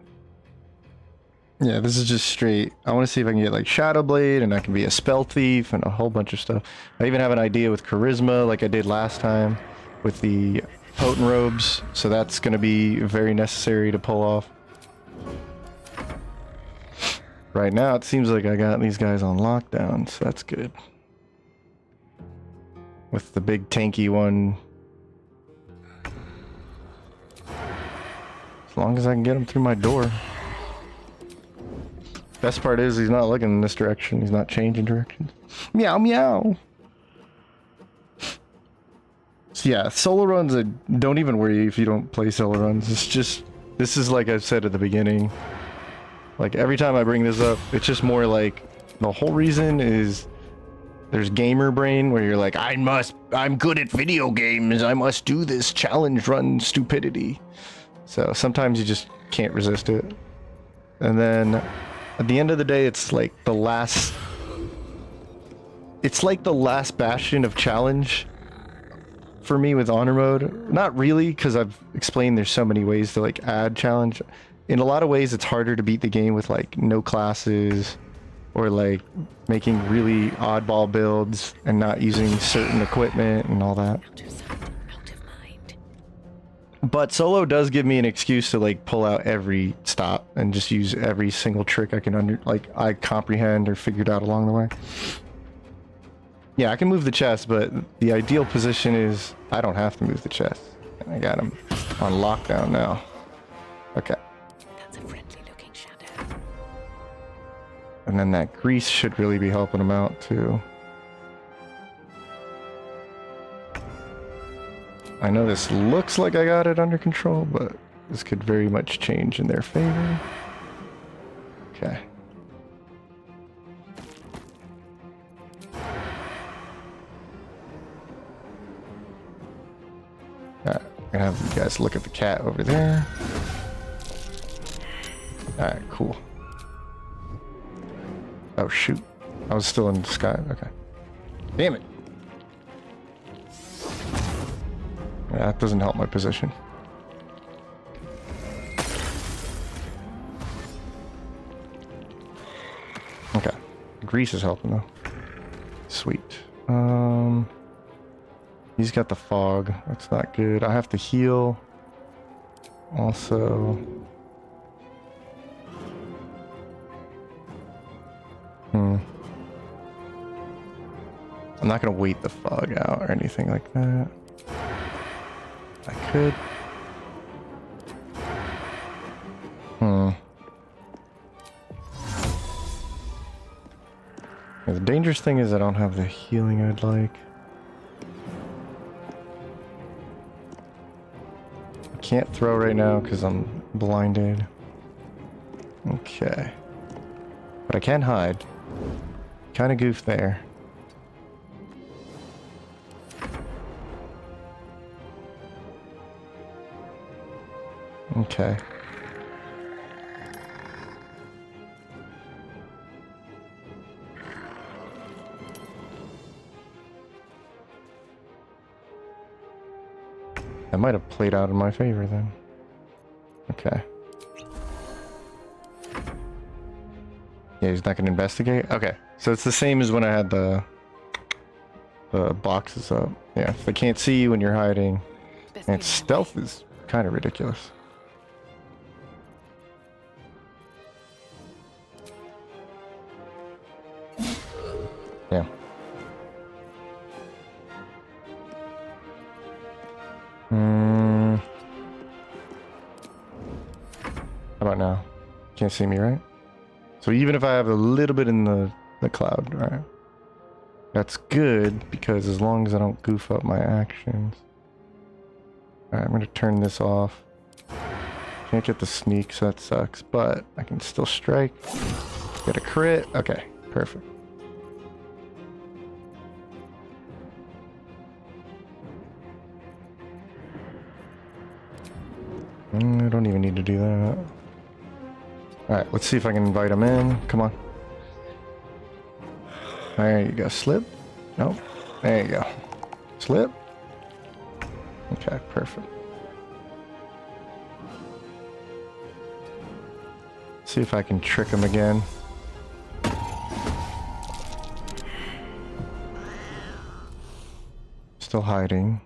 Yeah, this is just straight. I want to see if I can get like Shadow Blade, and I can be a spell thief and a whole bunch of stuff. I even have an idea with charisma, like I did last time with the potent robes. So that's going to be very necessary to pull off. Right now, it seems like I got these guys on lockdown, so that's good. With the big tanky one. As long as I can get him through my door. Best part is he's not looking in this direction. He's not changing directions. Meow meow. So yeah, solo runs, don't even worry if you don't play solo runs. It's just, this is like I said at the beginning. Like every time I bring this up, it's just more like the whole reason is there's gamer brain where you're like, I'm good at video games. I must do this challenge run stupidity. So sometimes you just can't resist it. And then at the end of the day, it's like the last bastion of challenge for me with honor mode. Not really, because I've explained there's so many ways to like add challenge. In a lot of ways, it's harder to beat the game with like no classes or like making really oddball builds and not using certain equipment and all that. But solo does give me an excuse to like pull out every stop and just use every single trick I can I comprehend or figured out along the way. Yeah, I can move the chest, but the ideal position is I don't have to move the chest. I got him on lockdown now. Okay. That's a friendly looking shadow. And then that grease should really be helping him out too. I know this looks like I got it under control, but this could very much change in their favor. Okay. Alright, I'm gonna have you guys look at the cat over there. Alright, cool. Oh shoot. I was still in the sky. Okay. Damn it. Yeah, that doesn't help my position. Okay. Grease is helping though. Sweet. He's got the fog. That's not good. I have to heal. Also. I'm not gonna wait the fog out or anything like that. I could. Yeah, the dangerous thing is I don't have the healing I'd like. I can't throw right now because I'm blinded. Okay. But I can hide. Kind of goof there. Okay. That might have played out in my favor then. Okay. Yeah, he's not gonna investigate? Okay. So it's the same as when I had the boxes up. Yeah, if they can't see you when you're hiding. And stealth is kind of ridiculous. Yeah. How about now? Can't see me, right? So even if I have a little bit in the cloud, right? That's good, because as long as I don't goof up my actions. Alright, I'm gonna turn this off. Can't get the sneak, so that sucks, but I can still strike. Get a crit. Okay, perfect. I don't even need to do that. Alright, let's see if I can invite him in. Come on. There you go. Slip. Nope. There you go. Slip. Okay, perfect. See if I can trick him again. Still hiding.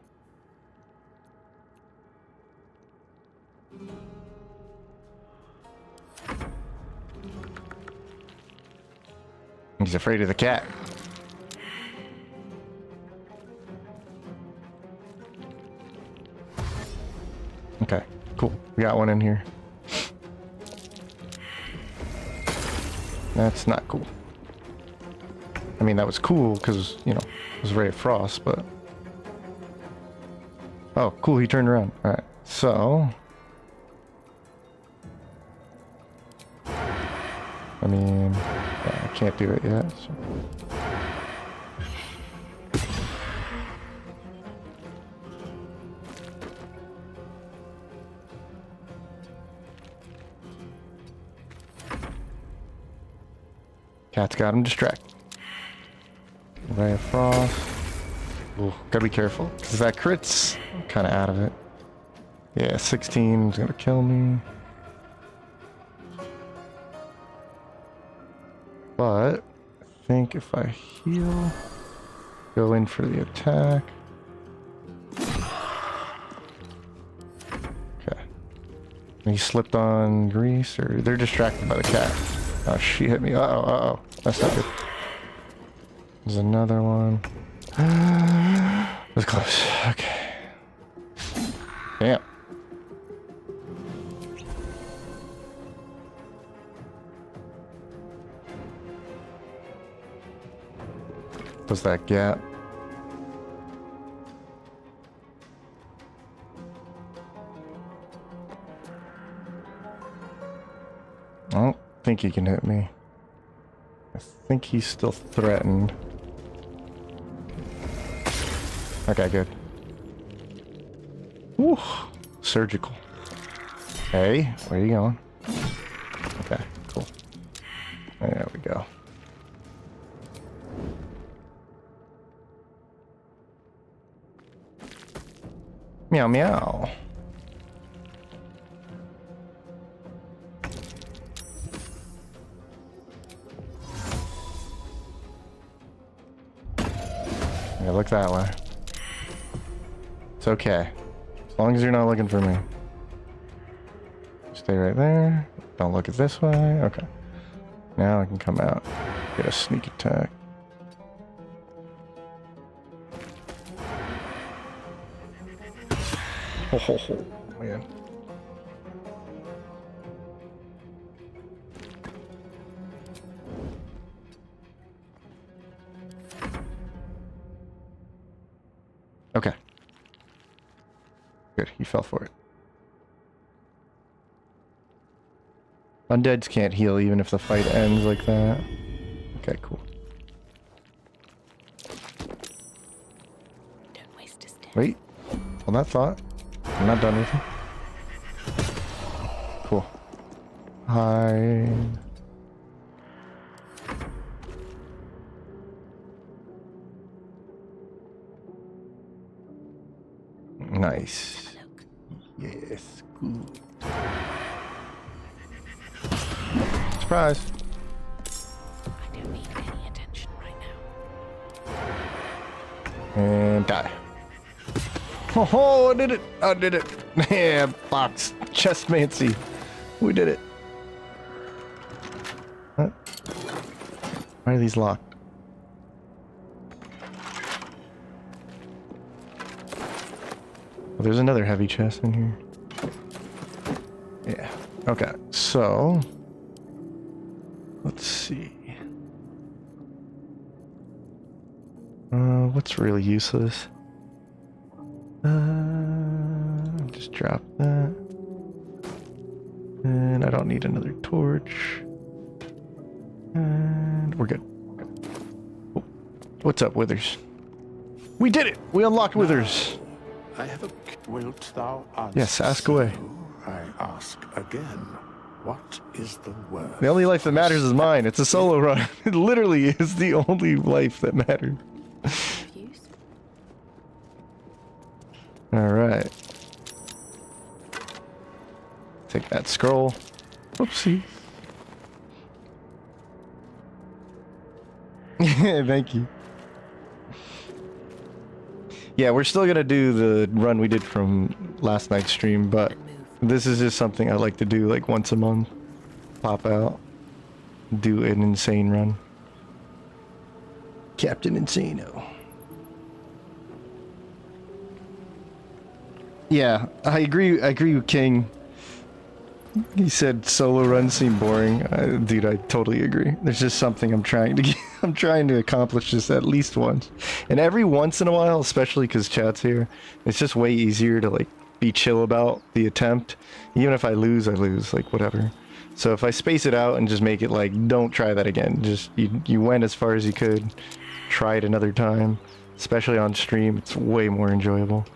He's afraid of the cat. Okay, cool. We got one in here. That's not cool. I mean, that was cool because, you know, it was Ray of Frost, but... Oh, cool, he turned around. Alright, so... I mean, yeah, I can't do it yet, so... Cat's got him distracted. Ray of Frost. Ooh, gotta be careful. If that crits, I'm kinda out of it. Yeah, 16 is gonna kill me. But I think if I heal, go in for the attack. Okay. He slipped on grease, or they're distracted by the cat. Oh, she hit me. Uh-oh, uh-oh. That's not good. There's another one. It was close. Okay. Damn. Was that gap? I don't think he can hit me. I think he's still threatened. Okay, good. Woo! Surgical. Hey, where are you going? Okay, cool. There we go. Meow meow. Yeah, look that way. It's okay. As long as you're not looking for me. Stay right there. Don't look at this way. Okay. Now I can come out. Get a sneak attack. Oh, man. Okay. Good, he fell for it. Undeads can't heal even if the fight ends like that. Okay, cool. Don't waste his death. Wait. Hold that thought. I'm not done with him. Cool. Hide. Nice. Yes, good. Surprise. I don't need any attention right now. And die. Oh, I did it! I did it! Yeah, box. Chestmancy. We did it. Huh? Why are these locked? Oh, there's another heavy chest in here. Yeah. Okay, so... let's see. What's really useless? Just drop that. And I don't need another torch. And we're good. Oh, what's up, Withers? We did it! We unlocked Withers! I have a... Wilt thou answer? Yes, ask away. I ask again. What is the word? The only life that matters is mine. It's a solo run. It literally is the only life that matters. Use? Alright. Alright. Take that scroll. Oopsie. Thank you. Yeah, we're still gonna do the run we did from last night's stream, but this is just something I like to do like once a month. Pop out. Do an insane run. Captain Insano. Yeah, I agree with King. He said solo runs seem boring. Dude, I totally agree. There's just something I'm trying to I'm trying to accomplish this at least once. And every once in a while, especially because chat's here, it's just way easier to like be chill about the attempt. Even if I lose, like whatever. So if I space it out and just make it like, don't try that again. Just, you went as far as you could. Try it another time. Especially on stream, it's way more enjoyable.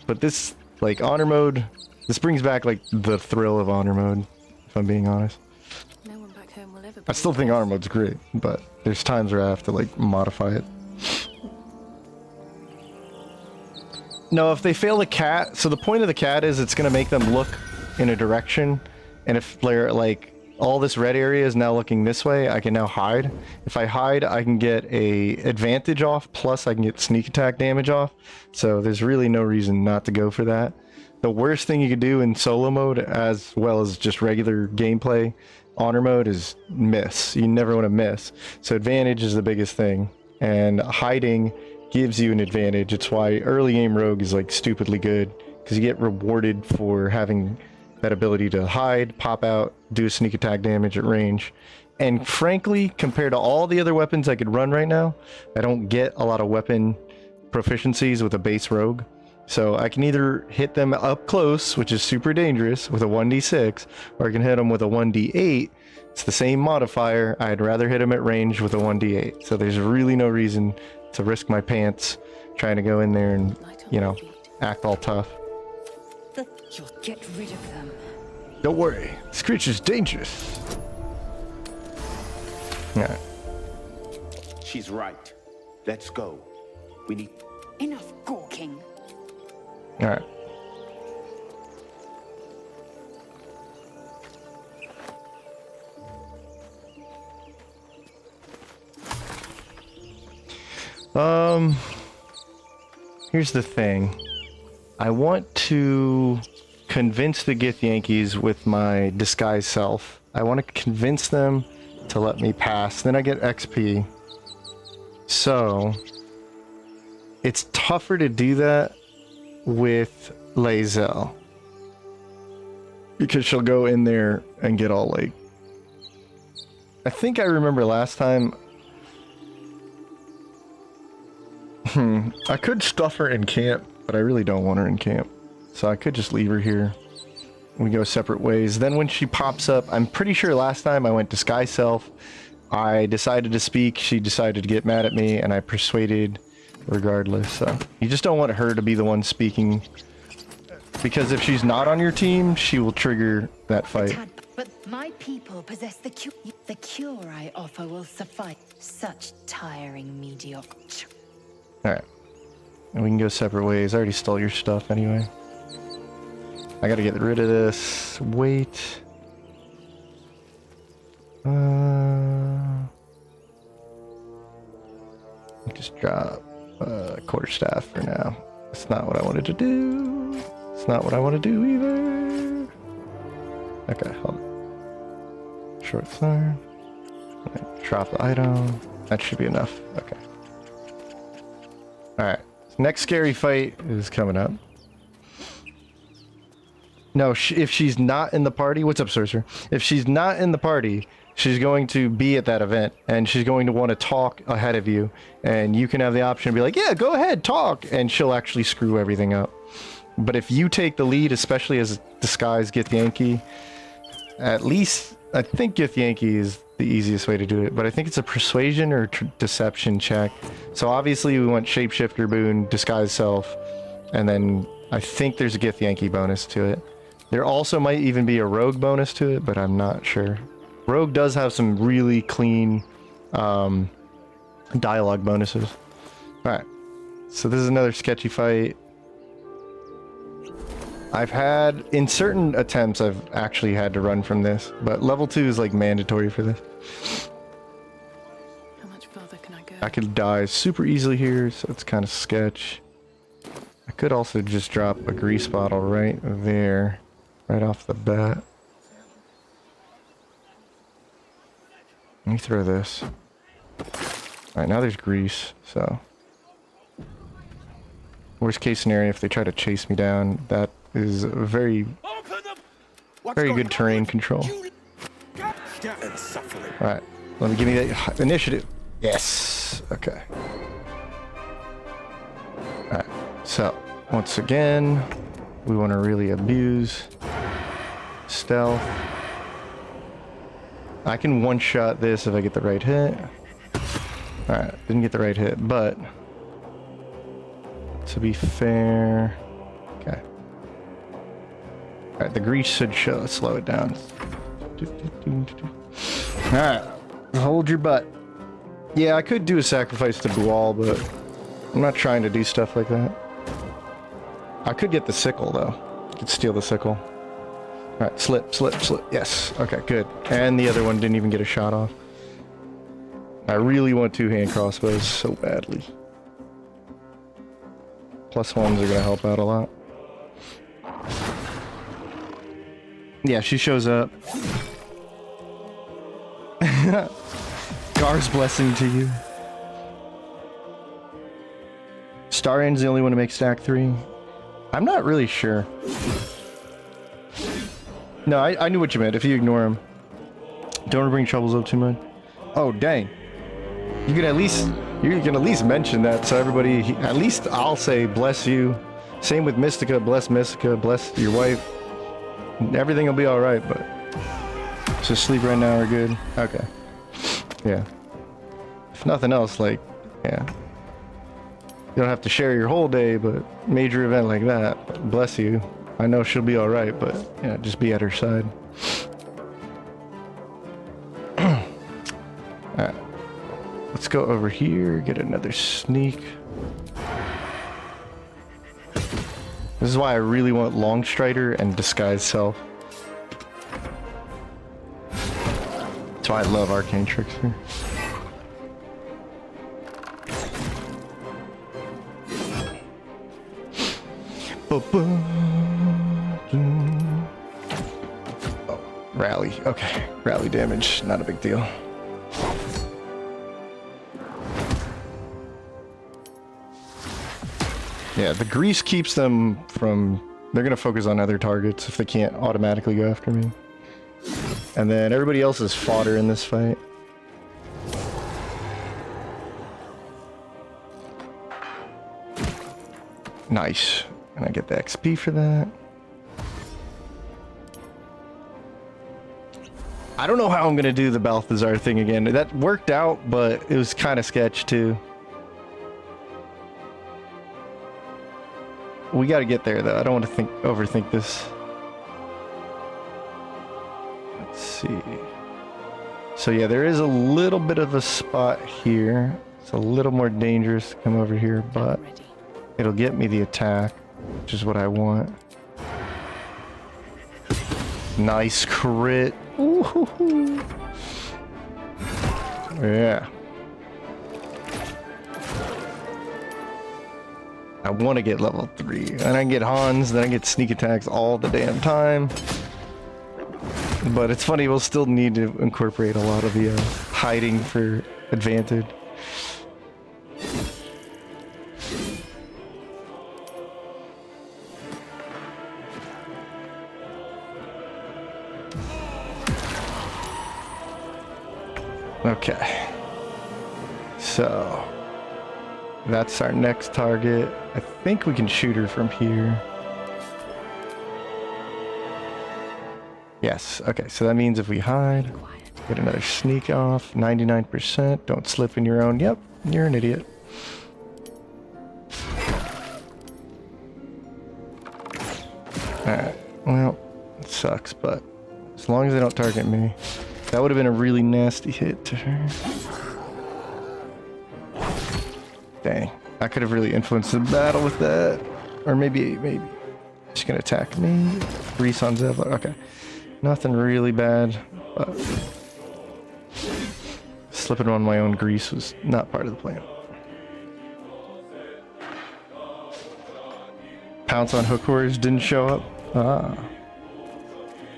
But this, like, honor mode, this brings back, like, the thrill of honor mode, if I'm being honest. No one back home will ever I still think honor mode's great, but there's times where I have to, like, modify it. No, if they fail the cat, so the point of the cat is it's going to make them look in a direction, and if they're, like, all this red area is now looking this way, I can now hide. If I hide, I can get a advantage off, plus I can get sneak attack damage off. So there's really no reason not to go for that. The worst thing you could do in solo mode, as well as just regular gameplay, honor mode, is miss. You never want to miss. So advantage is the biggest thing. And hiding gives you an advantage. It's why early game rogue is like stupidly good, because you get rewarded for having that ability to hide, pop out, do a sneak attack damage at range. And frankly, compared to all the other weapons I could run right now, I don't get a lot of weapon proficiencies with a base rogue. So I can either hit them up close, which is super dangerous, with a 1d6, or I can hit them with a 1d8. It's the same modifier. I'd rather hit them at range with a 1d8. So there's really no reason to risk my pants trying to go in there and, you know, act all tough. You'll get rid of them. Don't worry, this creature's dangerous. Alright. She's right. Let's go. We need... Enough gawking. Alright. Here's the thing. I want to convince the Githyankis with my disguise self. I want to convince them to let me pass. Then I get XP. So it's tougher to do that with Lae'zel, because she'll go in there and get all like... I think I remember last time... I could stuff her in camp, but I really don't want her in camp. So I could just leave her here. We go separate ways. Then when she pops up, I'm pretty sure last time I went disguise self, I decided to speak, she decided to get mad at me, and I persuaded regardless. So you just don't want her to be the one speaking, because if she's not on your team, she will trigger that fight. But my people possess the cure. The cure I offer will suffice. Such tiring mediocrity. Alright. And we can go separate ways. I already stole your stuff anyway. I gotta get rid of this. Wait. Just drop quarterstaff for now. That's not what I wanted to do. It's not what I want to do either. Okay, hold on. Short sword. Drop the item. That should be enough. Okay. Alright. Next scary fight is coming up. No, if she's not in the party... What's up, Sorcerer? If she's not in the party, she's going to be at that event, and she's going to want to talk ahead of you, and you can have the option to be like, yeah, go ahead, talk, and she'll actually screw everything up. But if you take the lead, especially as disguised Githyanki, at least... I think Githyanki is the easiest way to do it, but I think it's a persuasion or deception check. So obviously we want shapeshifter boon, disguise self, and then I think there's a Githyanki bonus to it. There also might even be a rogue bonus to it, but I'm not sure. Rogue does have some really clean dialogue bonuses. Alright. So this is another sketchy fight. I've had, in certain attempts, I've actually had to run from this, but level 2 is like mandatory for this. How much further can I go? I could die super easily here, so it's kind of sketch. I could also just drop a grease bottle right there, right off the bat. Let me throw this. Alright, now there's grease, so... Worst case scenario, if they try to chase me down, that is a very good terrain control. Alright, let me give me that initiative. Yes! Okay. Alright, so, once again, we want to really abuse stealth. I can one-shot this if I get the right hit. Alright, didn't get the right hit, but... to be fair... Okay. Alright, the grease should slow it down. Alright, hold your butt. Yeah, I could do a sacrifice to Bual, but I'm not trying to do stuff like that. I could get the sickle, though. I could steal the sickle. Alright, slip. Yes. Okay, good. And the other one didn't even get a shot off. I really want two-hand crossbows so badly. +1s are gonna help out a lot. Yeah, she shows up. Gar's blessing to you. Starian's the only one to make stack 3. I'm not really sure. No, I knew what you meant. If you ignore him. Don't bring troubles up too much. Oh, dang. You can at least mention that so everybody, at least I'll say bless you. Same with Mystica, bless your wife. Everything will be alright, but just sleep right now, we're good. Okay. Yeah. If nothing else, like, yeah. You don't have to share your whole day, but major event like that, bless you. I know she'll be alright, but yeah, just be at her side. Alright. Let's go over here, get another sneak. This is why I really want Longstrider and Disguise Self. That's why I love Arcane Trickster. Oh, rally. Okay, rally damage, not a big deal. Yeah, the grease keeps them from... They're going to focus on other targets if they can't automatically go after me. And then everybody else is fodder in this fight. Nice. And I get the XP for that. I don't know how I'm going to do the Balthazar thing again. That worked out, but it was kind of sketch too. We got to get there, though. I don't want to overthink this. Let's see. So yeah, there is a little bit of a spot here. It's a little more dangerous to come over here, but it'll get me the attack, which is what I want. Nice crit. Ooh-hoo-hoo. Yeah. I want to get level 3. And I can get Hans, then I get sneak attacks all the damn time. But it's funny, we'll still need to incorporate a lot of the hiding for advantage. Okay. So... that's our next target. I think we can shoot her from here. Yes, okay, so that means if we hide, get another sneak off, 99%, don't slip in your own. Yep, you're an idiot. Alright, well, it sucks, but as long as they don't target me. That would have been a really nasty hit to her. Dang. I could have really influenced the battle with that. Or maybe. She's gonna attack me. Grease on Zevlor. Okay. Nothing really bad, but slipping on my own grease was not part of the plan. Pounce on hook horrors didn't show up. Ah.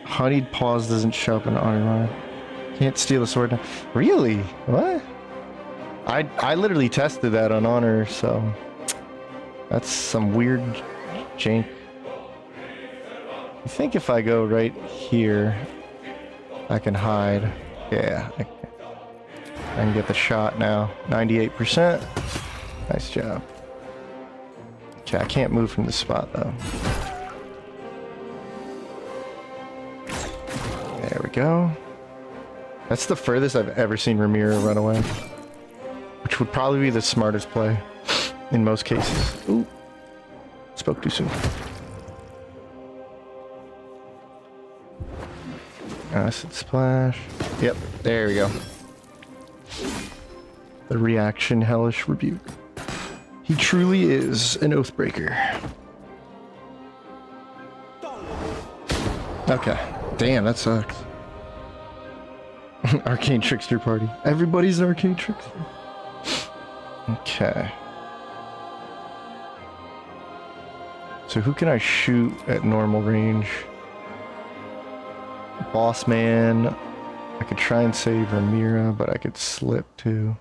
Honeyed paws doesn't show up in honor line. Can't steal a sword now. Really? What? I literally tested that on honor, so that's some weird jank. I think if I go right here, I can hide. Yeah, I can get the shot now. 98%. Nice job. Okay, I can't move from this spot though. There we go. That's the furthest I've ever seen Ramiro run away. Which would probably be the smartest play in most cases. Ooh. Spoke too soon. Acid splash. Yep, there we go. The reaction hellish rebuke. He truly is an oathbreaker. Okay. Damn, that sucks. Arcane Trickster party. Everybody's an Arcane Trickster. Okay. So who can I shoot at normal range? Boss man. I could try and save Ramira, but I could slip too.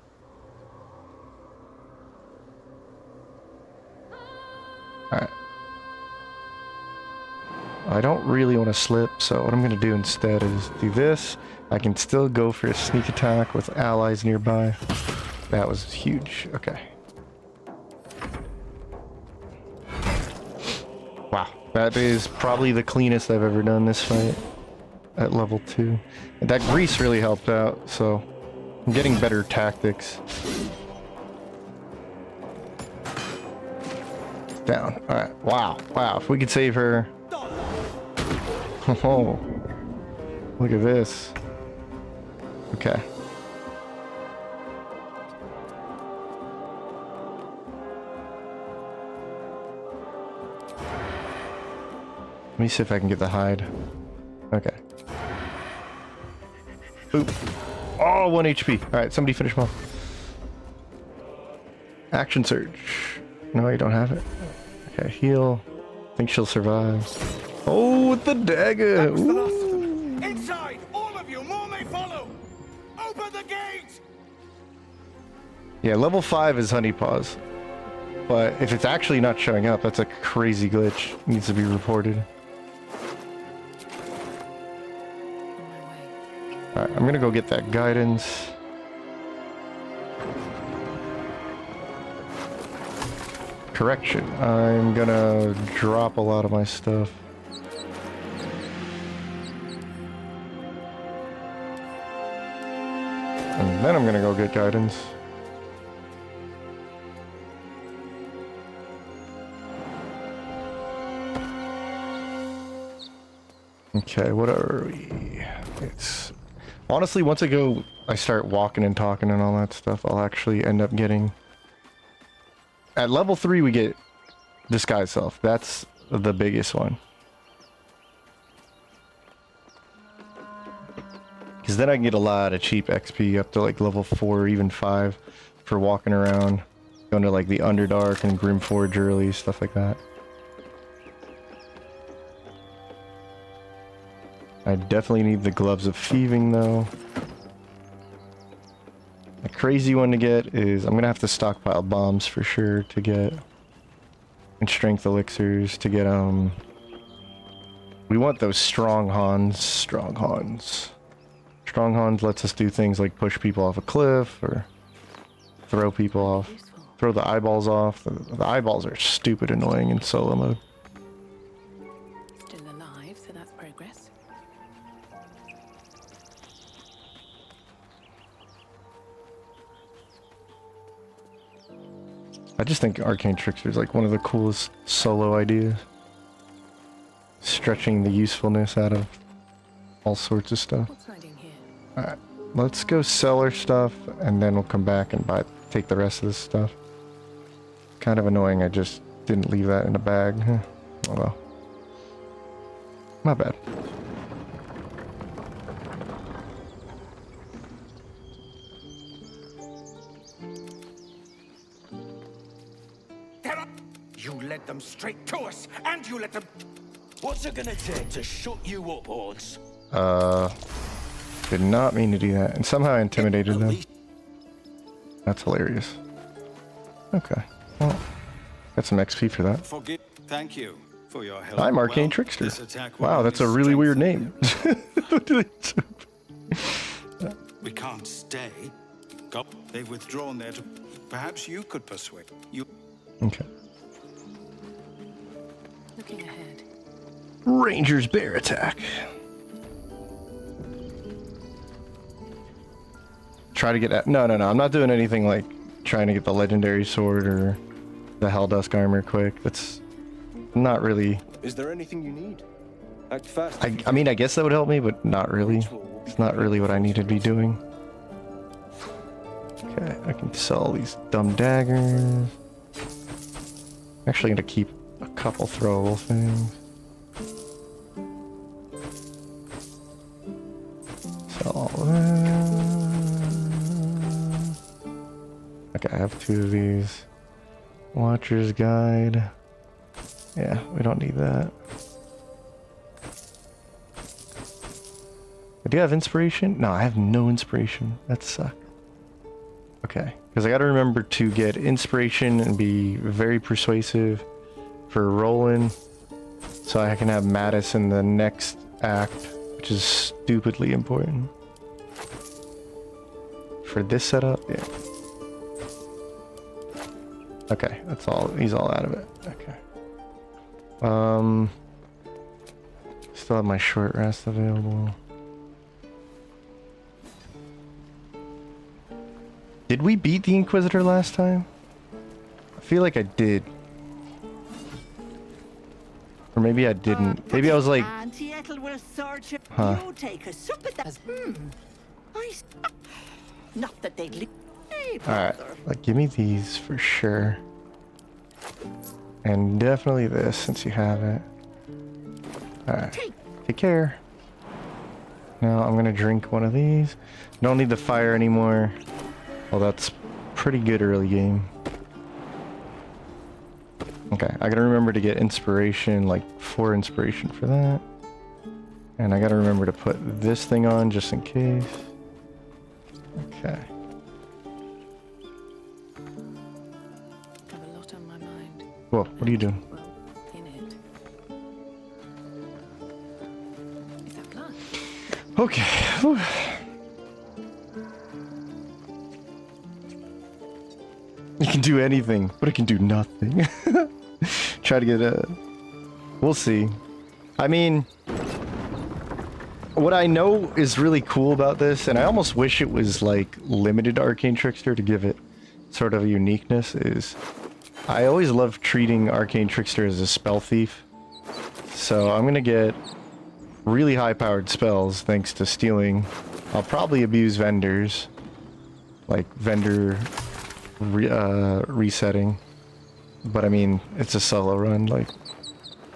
Alright. I don't really want to slip, so what I'm going to do instead is do this. I can still go for a sneak attack with allies nearby. That was huge. Okay. Wow. That is probably the cleanest I've ever done this fight at level 2. And that grease really helped out, so I'm getting better tactics. Down. Alright. Wow. Wow. If we could save her. Oh. Look at this. Okay. Let me see if I can get the hide. Okay. Oop. Oh, 1 HP. Alright, somebody finish him off. Action surge. No, you don't have it. Okay, heal. Think she'll survive. Oh, with the dagger. That's the last of them. Inside! All of you! More may follow! Open the gate! Yeah, level 5 is Honey Paws. But if it's actually not showing up, that's a crazy glitch. It needs to be reported. Alright, I'm gonna go get that guidance. Correction. I'm gonna drop a lot of my stuff. And then I'm gonna go get guidance. Okay, what are we? It's honestly, once I start walking and talking and all that stuff, I'll actually end up getting. At level 3, we get Disguise Self. That's the biggest one. Because then I can get a lot of cheap XP up to like level 4 or even 5 for walking around. Going to like the Underdark and Grimforge early, stuff like that. I definitely need the Gloves of Thieving though. A crazy one to get is I'm gonna have to stockpile bombs for sure to get, and strength elixirs to get we want those Stronghorns. Stronghorns lets us do things like push people off a cliff or throw people off. Throw the eyeballs off. The eyeballs are stupid annoying in solo mode. Still alive, so that's progress. I just think Arcane Trickster is like one of the coolest solo ideas. Stretching the usefulness out of all sorts of stuff. What's hiding here? Alright, let's go sell our stuff and then we'll come back and take the rest of this stuff. kind of annoying. I just didn't leave that in a bag. Huh. Oh well. My bad. You led them straight to us, and you let them... What's it gonna take to shut you up, Horns? Did not mean to do that. And somehow I intimidated At them. least- That's hilarious. Okay. Well, got some XP for that. Thank you for your help. I'm Arcane Well, Trickster. this attack will Wow, that's a only really weird strengthen name. you. We can't stay. They've withdrawn there to... Perhaps you could persuade... You... Okay. Looking ahead. Ranger's bear attack. Try to get at... No, I'm not doing anything like trying to get the legendary sword or the Helldusk armor quick. That's not really... Is there anything you need? Act fast. I mean, I guess that would help me, but not really. It's not really what I need to be doing. Okay, I can sell these dumb daggers. I'm actually gonna keep a couple throwable things. Sell all that. Okay, I have 2 of these. Watcher's Guide. Yeah, we don't need that. Do you have inspiration? No, I have no inspiration. That sucks. Okay, because I gotta remember to get inspiration and be very persuasive for rolling, so I can have Mattis in the next act, which is stupidly important. For this setup, yeah. Okay, that's all. He's all out of it. Okay. Still have my short rest available. Did we beat the Inquisitor last time? I feel like I did. Or maybe I didn't. Maybe I was like... Huh. Not that they'd leave. Alright, like give me these for sure. And definitely this since you have it. Alright, take care. Now I'm gonna drink one of these. Don't need the fire anymore. Well, that's pretty good early game. Okay, I gotta remember to get inspiration, like 4 inspiration for that. And I gotta remember to put this thing on just in case. Okay. Have a lot on my mind. Whoa, what are you doing? Well, in it. Is that blood? Okay. Whew. You can do anything, but it can do nothing. Try to get a... We'll see. I mean... What I know is really cool about this, and I almost wish it was like limited to Arcane Trickster to give it sort of a uniqueness, is... I always love treating Arcane Trickster as a spell thief. So I'm gonna get really high-powered spells thanks to stealing. I'll probably abuse vendors. Like vendor... resetting, but I mean it's a solo run. Like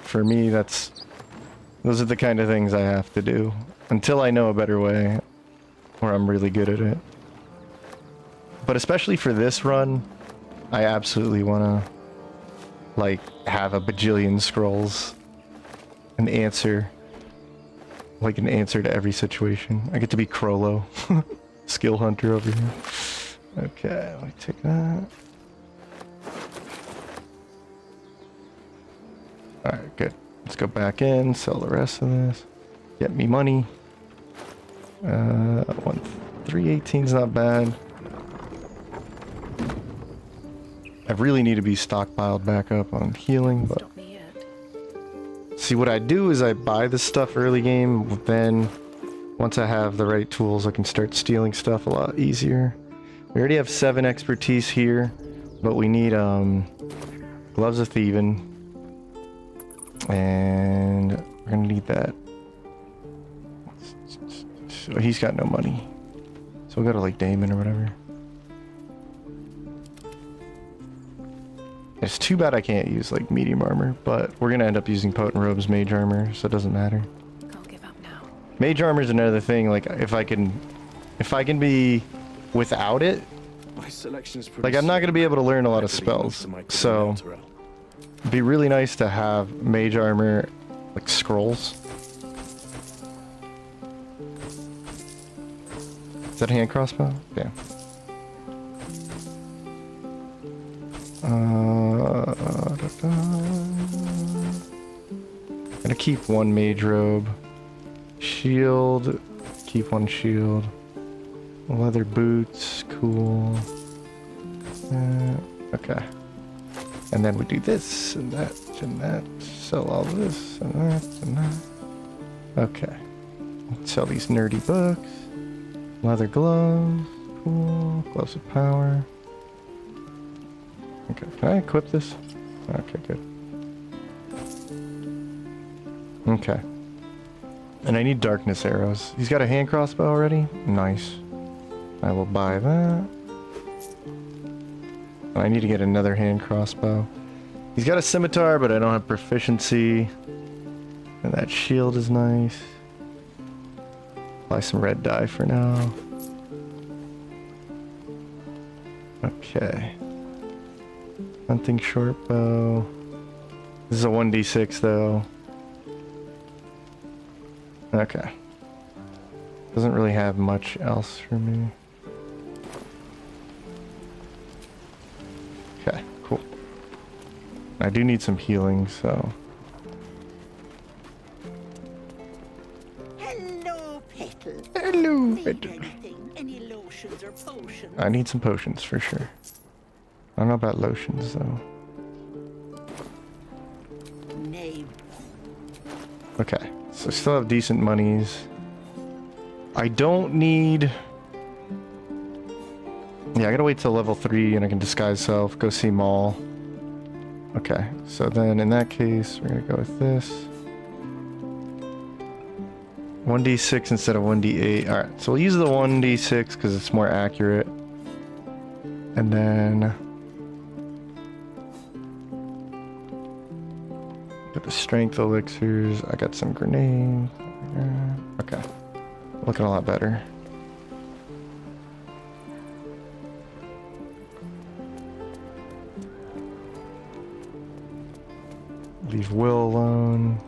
for me, those are the kind of things I have to do until I know a better way or I'm really good at it. But especially for this run, I absolutely want to like have a bajillion scrolls, an answer to every situation. I get to be Crollo, skill hunter over here. Okay, let me take that. Alright, good. Let's go back in, sell the rest of this. Get me money. 318's not bad. I really need to be stockpiled back up on healing, but... Stop me yet. See, what I do is I buy this stuff early game, then once I have the right tools, I can start stealing stuff a lot easier. We already have 7 expertise here, but we need gloves of thieving, and we're gonna need that. So he's got no money, so we'll go to like Damon or whatever. It's too bad I can't use like medium armor, but we're gonna end up using potent robes mage armor, so it doesn't matter. Can't give up now. Mage armor is another thing. Like if I can be without it, My selection's pretty like I'm not gonna be able to learn a lot of Heavily spells. used to my So Terrell. it'd be really nice to have mage armor, like scrolls. Is that a hand crossbow? Yeah. Gonna keep one mage robe. Shield. Keep one shield. Leather boots. Cool. Okay. And then we do this and that and that. Sell all this and that and that. Okay. Sell these nerdy books. Leather gloves. Cool. Gloves of power. Okay. Can I equip this? Okay, good. Okay. And I need darkness arrows. He's got a hand crossbow already? Nice. I will buy that. I need to get another hand crossbow. He's got a scimitar, but I don't have proficiency. And that shield is nice. Buy some red dye for now. Okay. Hunting short bow. This is a 1d6 though. Okay. Doesn't really have much else for me. Okay, cool. I do need some healing, so. Hello, Petal. Hello, Need Petal. anything? Any lotions or potions? I need some potions for sure. I don't know about lotions though. Nay. Okay, so I still have decent monies. I don't need... Yeah, I gotta wait till level 3 and I can disguise self, go see Maul. Okay, so then in that case, we're gonna go with this. 1d6 instead of 1d8. Alright, so we'll use the 1d6 because it's more accurate. And then... Got the strength elixirs. I got some grenades. Okay. Looking a lot better. Leave Will alone.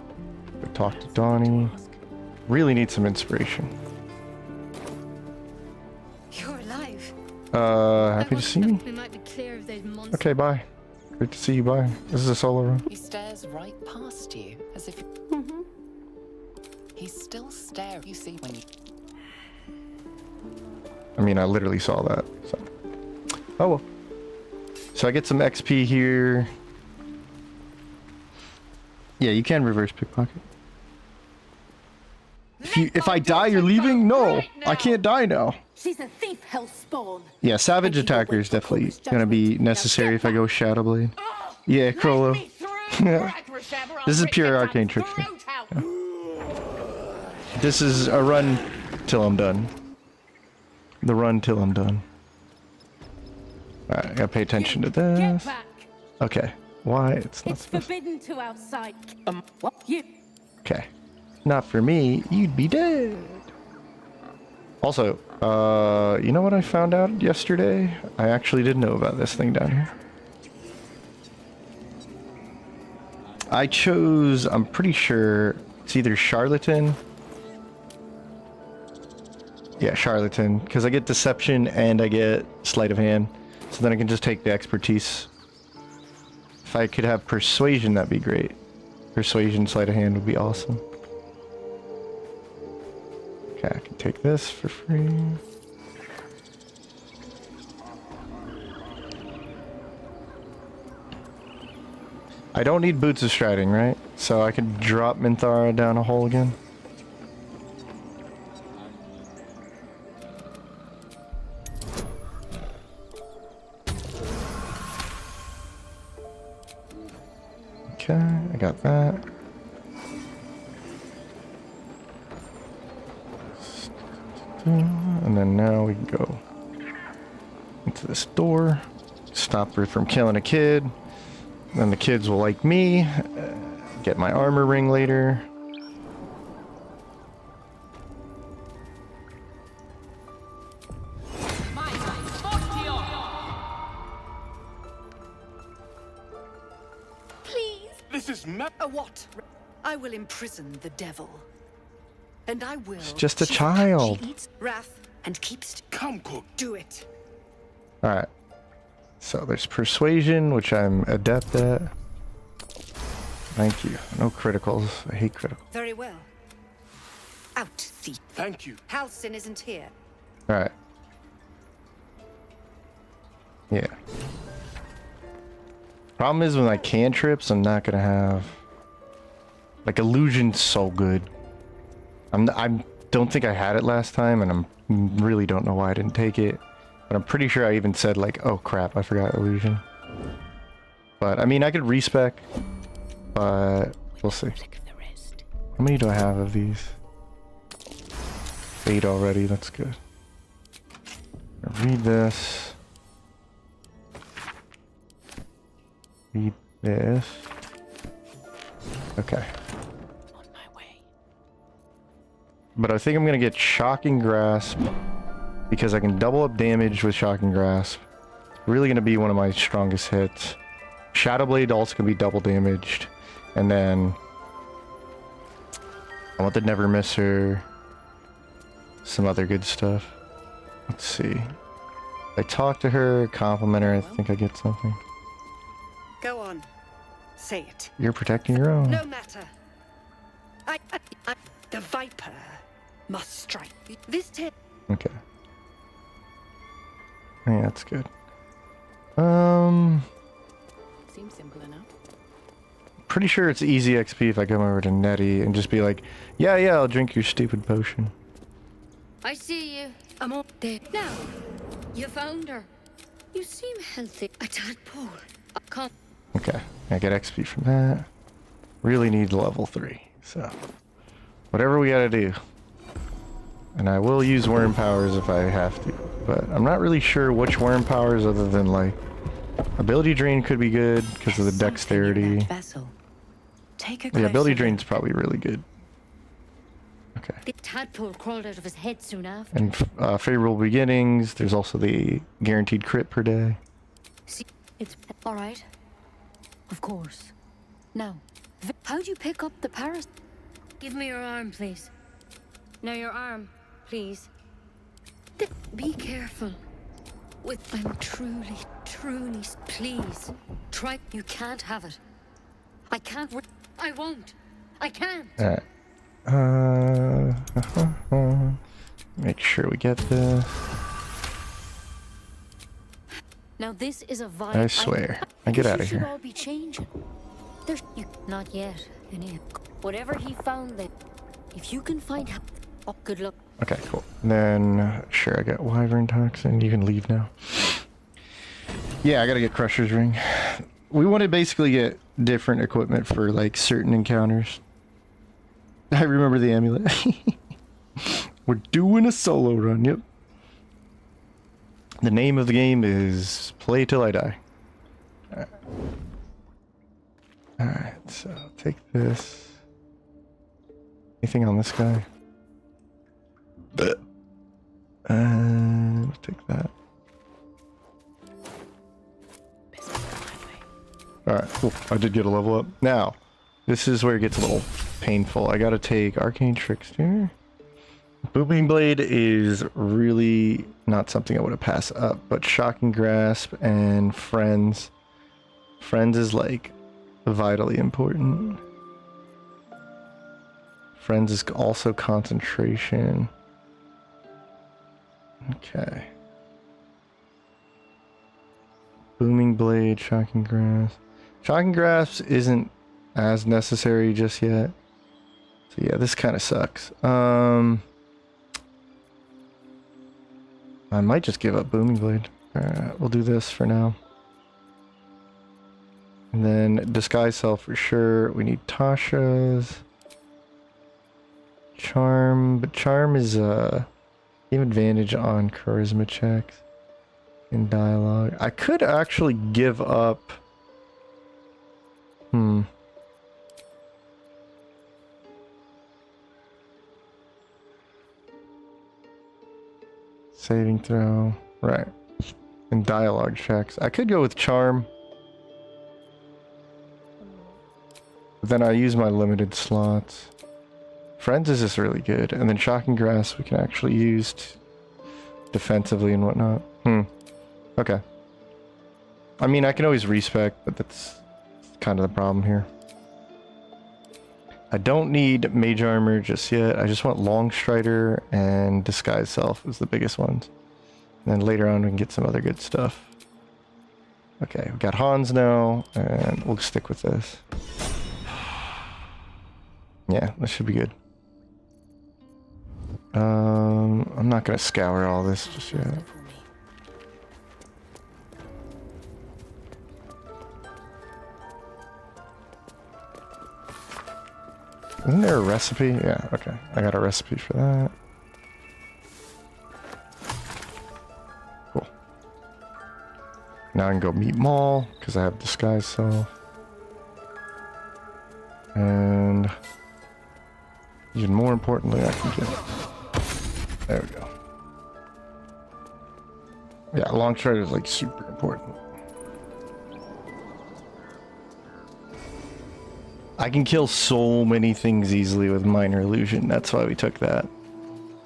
Go talk to Donnie. Really need some inspiration. You're alive. Happy to see you. We might be clear of those monsters. Okay, bye. Great to see you, bye. This is a solo run. He stares right past you, as if he's still staring. You see when you... I mean, I literally saw that, so. Oh well. So I get some XP here. Yeah, you can reverse pickpocket. If I die, you're leaving? No, I can't die now. She's a thief, hellspawn. Yeah, savage attacker is definitely gonna be necessary if I go Shadowblade. Yeah, Crollo. This is pure Arcane Trickster. Yeah. This is a run till I'm done. The run till I'm done. Alright, I gotta pay attention to Get this. back. Okay, why? It's not It's supposed to. forbidden to outside. What? You. Okay. Not for me, you'd be dead. Also, you know what I found out yesterday? I actually didn't know about this thing down here. I chose, I'm pretty sure, it's either Charlatan. Yeah, Charlatan, because I get Deception and I get Sleight of Hand. So then I can just take the expertise. If I could have Persuasion, that'd be great. Persuasion, Sleight of Hand would be awesome. Okay, I can take this for free. I don't need Boots of Striding, right? So I can drop Minthara down a hole again. Okay, I got that. And then now we can go into this door. Stop her from killing a kid. Then the kids will like me. Get my armor ring later. Please. This is A what? I will imprison the devil. And I will. It's just a child. She eats wrath and keeps. Come, cook. Do it. Alright. So there's persuasion, which I'm adept at. Thank you. No criticals. I hate criticals. Very well. Out, thief. Thank you. Halcyon isn't here. Alright. Yeah. Problem is with my cantrips, I'm not gonna have... Like, illusion's so good. I don't think I had it last time, and I really don't know why I didn't take it. But I'm pretty sure I even said, like, oh crap, I forgot illusion. But, I mean, I could respec, but we'll see. How many do I have of these? 8 already, that's good. I'll read this. Read this. Okay. On my way. But I think I'm gonna get Shocking Grasp because I can double up damage with Shocking Grasp. Really gonna be one of my strongest hits. Shadow Blade also can be double damaged. And then I want the Never Misser. Some other good stuff. Let's see. I talk to her, compliment her, I think I get something. Go on. Say it. You're protecting your own. No matter. The Viper must strike. This tip. Okay. Yeah, that's good. Seems simple enough. Pretty sure it's easy XP if I come over to Nettie and just be like, yeah, I'll drink your stupid potion. I see you. I'm up there. Now, you found her. You seem healthy. A tadpole. Come. Okay, I get XP from that. Really need level 3, so whatever we gotta do. And I will use worm powers if I have to, but I'm not really sure which worm powers other than like ability drain could be good because of the dexterity. Take a Yeah, ability closer drain's probably really good. Okay. The tadpole crawled out of his head soon after. And favorable beginnings. There's also the guaranteed crit per day. See, it's all right. Of course. Now, how'd you pick up the parasite? Give me your arm, please. Now your arm, please. Be careful. I'm truly, please. Try. You can't have it. I can't. I won't. I can't. Alright. Make sure we get this. Now this is a vibe. I swear. I get out of should here. all be changing. There's not yet. Whatever he found there. If you can find him, oh, good luck. Okay, cool. Then, sure, I got Wyvern Toxin. You can leave now. Yeah, I gotta get Crusher's Ring. We want to basically get different equipment for, like, certain encounters. I remember the amulet. We're doing a solo run, yep. The name of the game is Play Till I Die. Alright, so I'll take this. Anything on this guy? Let's take that. Alright, cool. I did get a level up. Now, this is where it gets a little painful. I gotta take Arcane Trickster. Booming Blade is really not something I want to pass up, but Shocking Grasp and Friends. Friends is like vitally important. Friends is also concentration. Okay. Booming Blade, Shocking Grasp. Shocking Grasp isn't as necessary just yet. So yeah, this kind of sucks. I might just give up Booming Blade. We'll do this for now. And then Disguise Self for sure. We need Tasha's. Charm, but Charm is give advantage on charisma checks in dialogue. I could actually give up Saving throw. Right. And dialogue checks. I could go with charm. But then I use my limited slots. Friends is just really good. And then shocking grass we can actually use defensively and whatnot. Okay. I mean, I can always respec, but that's kind of the problem here. I don't need mage armor just yet. I just want long strider and disguise self is the biggest ones. And then later on we can get some other good stuff. Okay, we got Hans now, and we'll stick with this. Yeah, this should be good. I'm not gonna scour all this just yet. Isn't there a recipe? Yeah, okay. I got a recipe for that. Cool. Now I can go meet Maul, because I have disguise self. And even more importantly, I can get... There we go. Yeah, long strider is like super important. I can kill so many things easily with minor illusion. That's why we took that.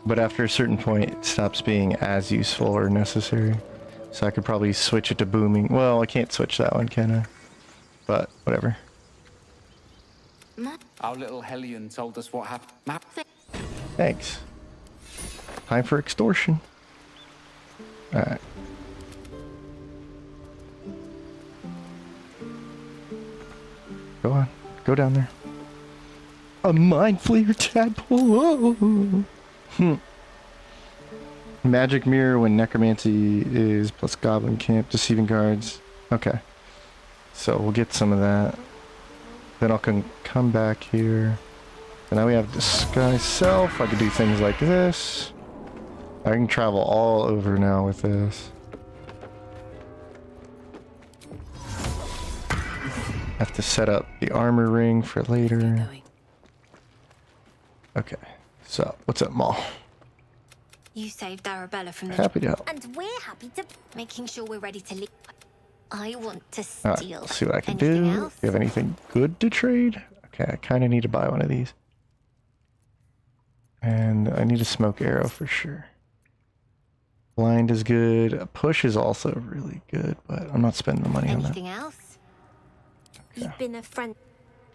But after a certain point, it stops being as useful or necessary. So I could probably switch it to booming. Well, I can't switch that one, can I? But whatever. Our little Hellion told us what happened. Thanks. Time for extortion. Alright. Go on. Go down there. A mind flayer tadpole. Magic mirror when necromancy is plus goblin camp, deceiving guards. Okay. So we'll get some of that. Then I can come back here. And now we have disguise self. I can do things like this. I can travel all over now with this. Have to set up the armor ring for later. Okay, so what's up, Maul? You saved Arabella from the... Happy to help. And we're happy to... Making sure we're ready to leave. I want to steal. Alright, let's see what I can do. Do you have anything good to trade? Okay, I kind of need to buy one of these. And I need a smoke arrow for sure. Blind is good. A push is also really good, but I'm not spending the money on that. Anything else? Okay. You've been a friend.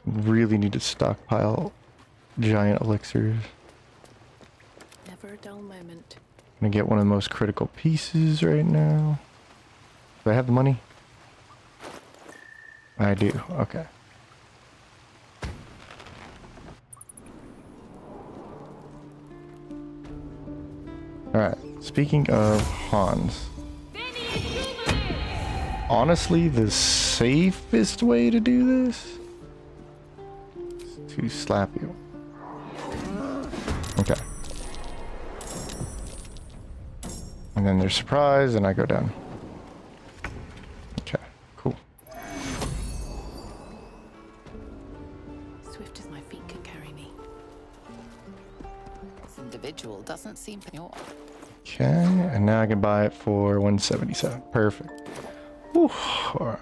Really need to stockpile giant elixirs. Never a dull moment. I'm gonna get one of the most critical pieces right now. Do I have the money? I do. Okay. Alright, speaking of Hans. Honestly, the safest way to do this is to slap you. Okay. And then there's surprise, and I go down. Okay, cool. Swift as my feet could carry me. This individual doesn't seem... Okay, and now I can buy it for 177. Perfect. Whew. All right.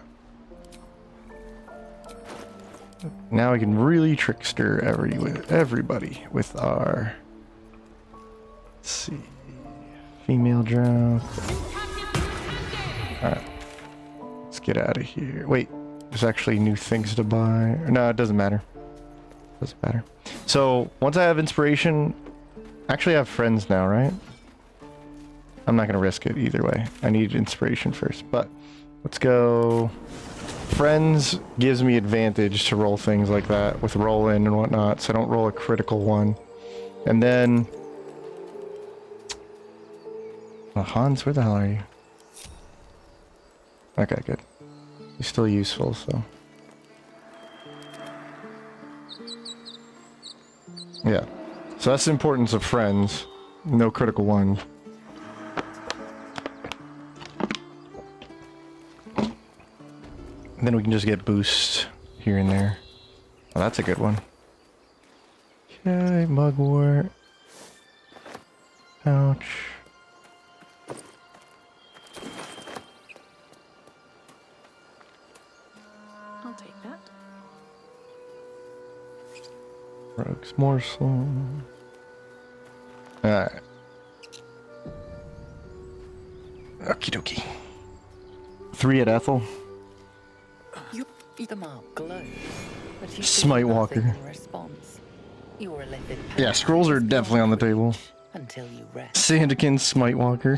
Now we can really trickster everybody with our... Let's see... Female drow. Alright. Let's get out of here. Wait, there's actually new things to buy. No, it doesn't matter. Doesn't matter. So, once I have inspiration... Actually, I have friends now, right? I'm not going to risk it either way. I need inspiration first, but... Let's go... Friends gives me advantage to roll things like that with roll in and whatnot, so I don't roll a critical one. And then... Oh, Hans, where the hell are you? Okay, good. He's still useful, so... Yeah. So that's the importance of friends. No critical one. And then we can just get boosts here and there. Oh, that's a good one. Okay, mugwort. Pouch. I'll take that. Rogue's morsel. Alright. Okie dokie. 3 at Ethel. You eat them out glow. But you Smite Walker. Your livid Yeah, scrolls are definitely on the table. until you rest. Sandikin Smite Walker.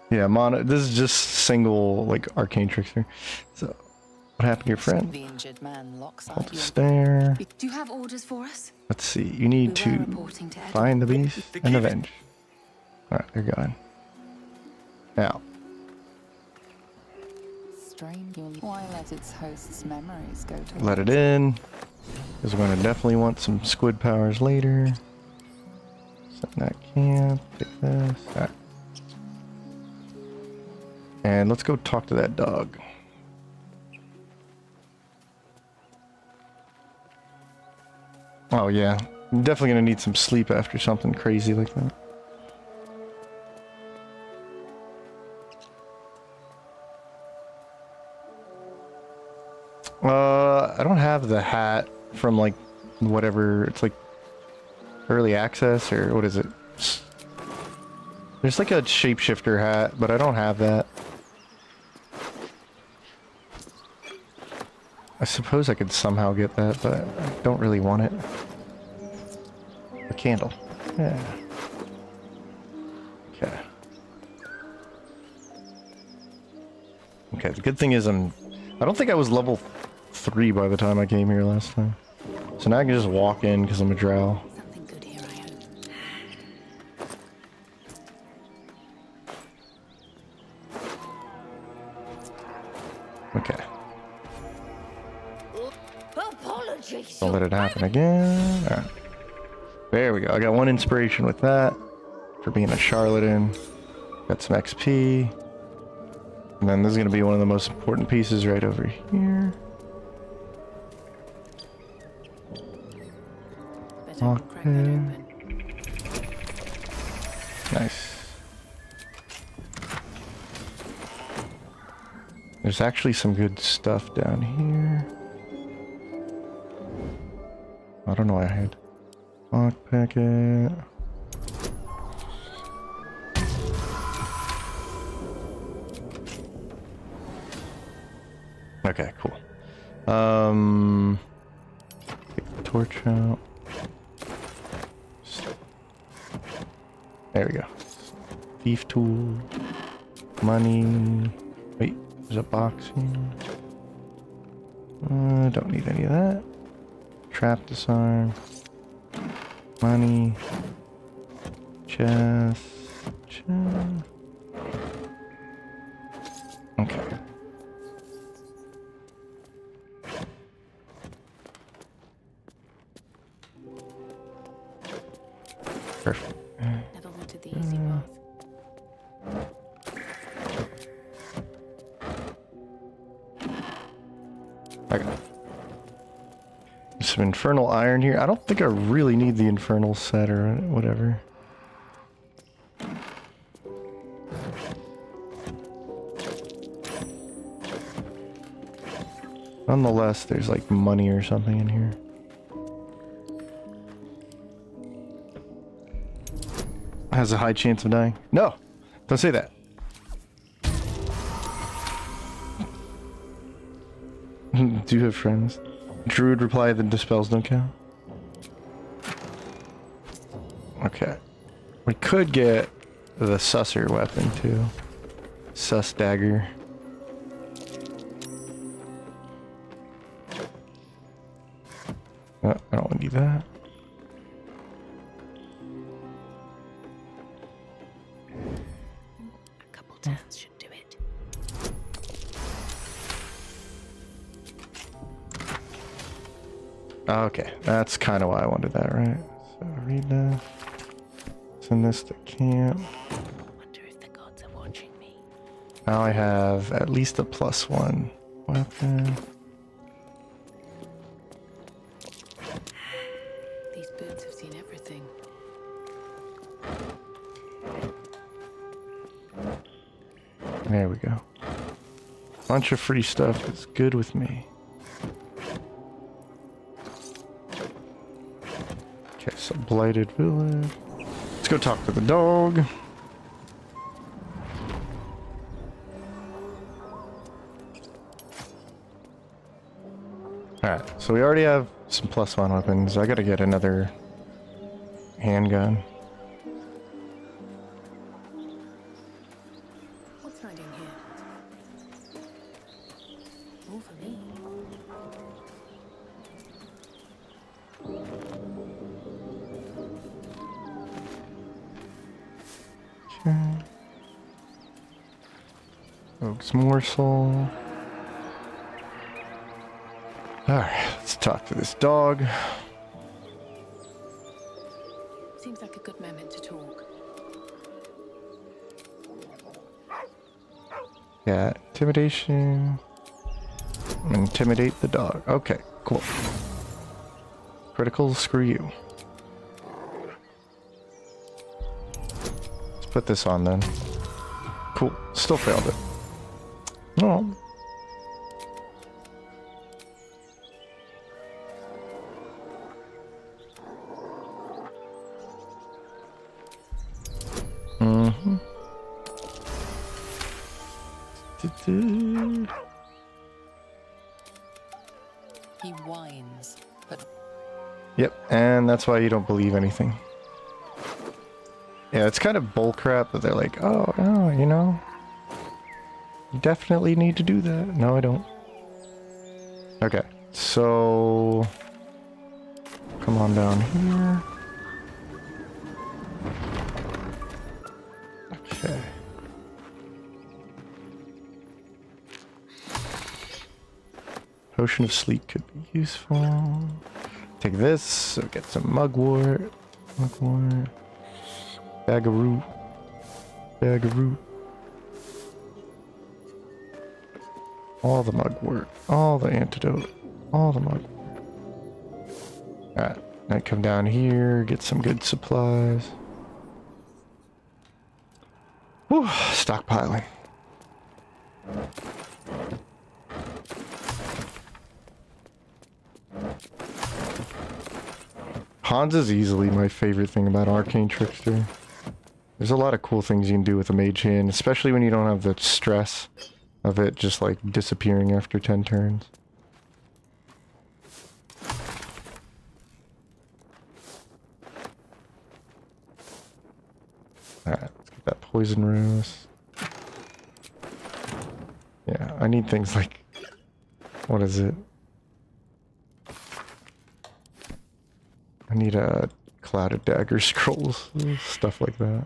Yeah, mono. This is just single, like, Arcane Trickster. So, what happened to your friend? The injured man locks Hold out to stare. Do you have orders for us? Let's see. You need We were to reporting to Ed. find the beast and avenge. Alright, they're gone. Now. Strain your why let its host's memories go to Let it in. Because we're going to definitely want some squid powers later. Set that camp. Take this. Alright. And let's go talk to that dog. Oh yeah. I'm definitely going to need some sleep after something crazy like that. I don't have the hat from like whatever, it's like early access or what is it? There's like a shapeshifter hat, but I don't have that. I suppose I could somehow get that, but I don't really want it. A candle. Yeah. Okay. Okay, the good thing is I don't think I was level 3 by the time I came here last time. So now I can just walk in because I'm a drow. something good here, I hope. Okay. Apologies. Don't let it happen again. Alright. There we go. I got 1 inspiration with that for being a charlatan. Got some XP. And then this is going to be one of the most important pieces right over here. Better crack that open. Nice. There's actually some good stuff down here. I don't know why I had lock packet. Okay, cool. Take the torch out. There we go. Thief tool. Money. Wait, there's a box here. Don't need any of that. Trap disarm. Money. Chest. Okay. Perfect. Never wanted the easy path. Okay. Some infernal iron here. I don't think I really need the infernal set or whatever. Nonetheless, there's like money or something in here. Has a high chance of dying. No! Don't say that. Do you have friends? Druid replied that dispels don't count. Okay. We could get the susser weapon too. Sus dagger. Oh, I don't need that. A couple deaths should do it. Okay, that's kind of why I wanted that, right? So read that. Send this to camp. Wonder if the gods are watching me. Now I have at least a +1 weapon. These boots have seen everything. There we go. Bunch of free stuff is good with me. Okay, so blighted village. Let's go talk to the dog. Alright, so we already have some +1 weapons. I gotta get another handgun. What's hiding here? All for me. Okay. Rogue's morsel. Alright, let's talk to this dog. Seems like a good moment to talk. Yeah, intimidation. Intimidate the dog. Okay, cool. Critical, screw you. Let's put this on then. Cool, still failed it. Oh. He whines, but Yep, and that's why you don't believe anything. Yeah, it's kind of bullcrap that they're like, oh, no, you know, you definitely need to do that. No, I don't. Okay, so come on down here. Okay. Potion of sleep could be useful. Take this, so get some mugwort. Mugwort. Bag of root. Bag of root. All the mugwort. All the antidote. All the mugwort. Alright, now come down here, get some good supplies. Whew, stockpiling. Hans is easily my favorite thing about Arcane Trickster. There's a lot of cool things you can do with a mage hand, especially when you don't have the stress of it just like disappearing after 10 turns. Alright, let's get that poison rose. Yeah, I need things like... What is it? I need a clouded dagger scrolls, stuff like that.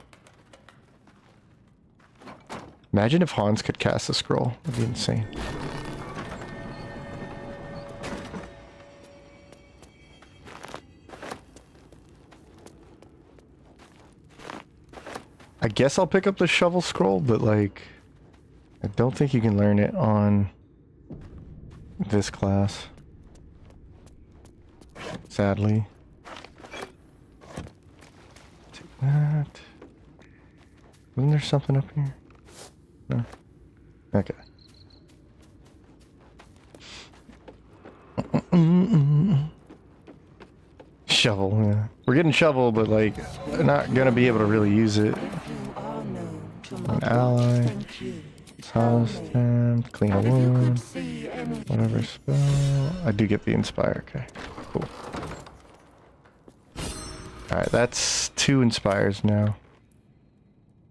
Imagine if Hans could cast a scroll. That'd be insane. I guess I'll pick up the shovel scroll, but like, I don't think you can learn it on this class. Sadly. Take that. Isn't there something up here? No. Okay. Shovel, yeah. We're getting shovel, but like, not gonna be able to really use it. An ally. House temp, clean a wound. Whatever spell. I do get the inspire, okay. Cool. Alright, that's 2 inspires now.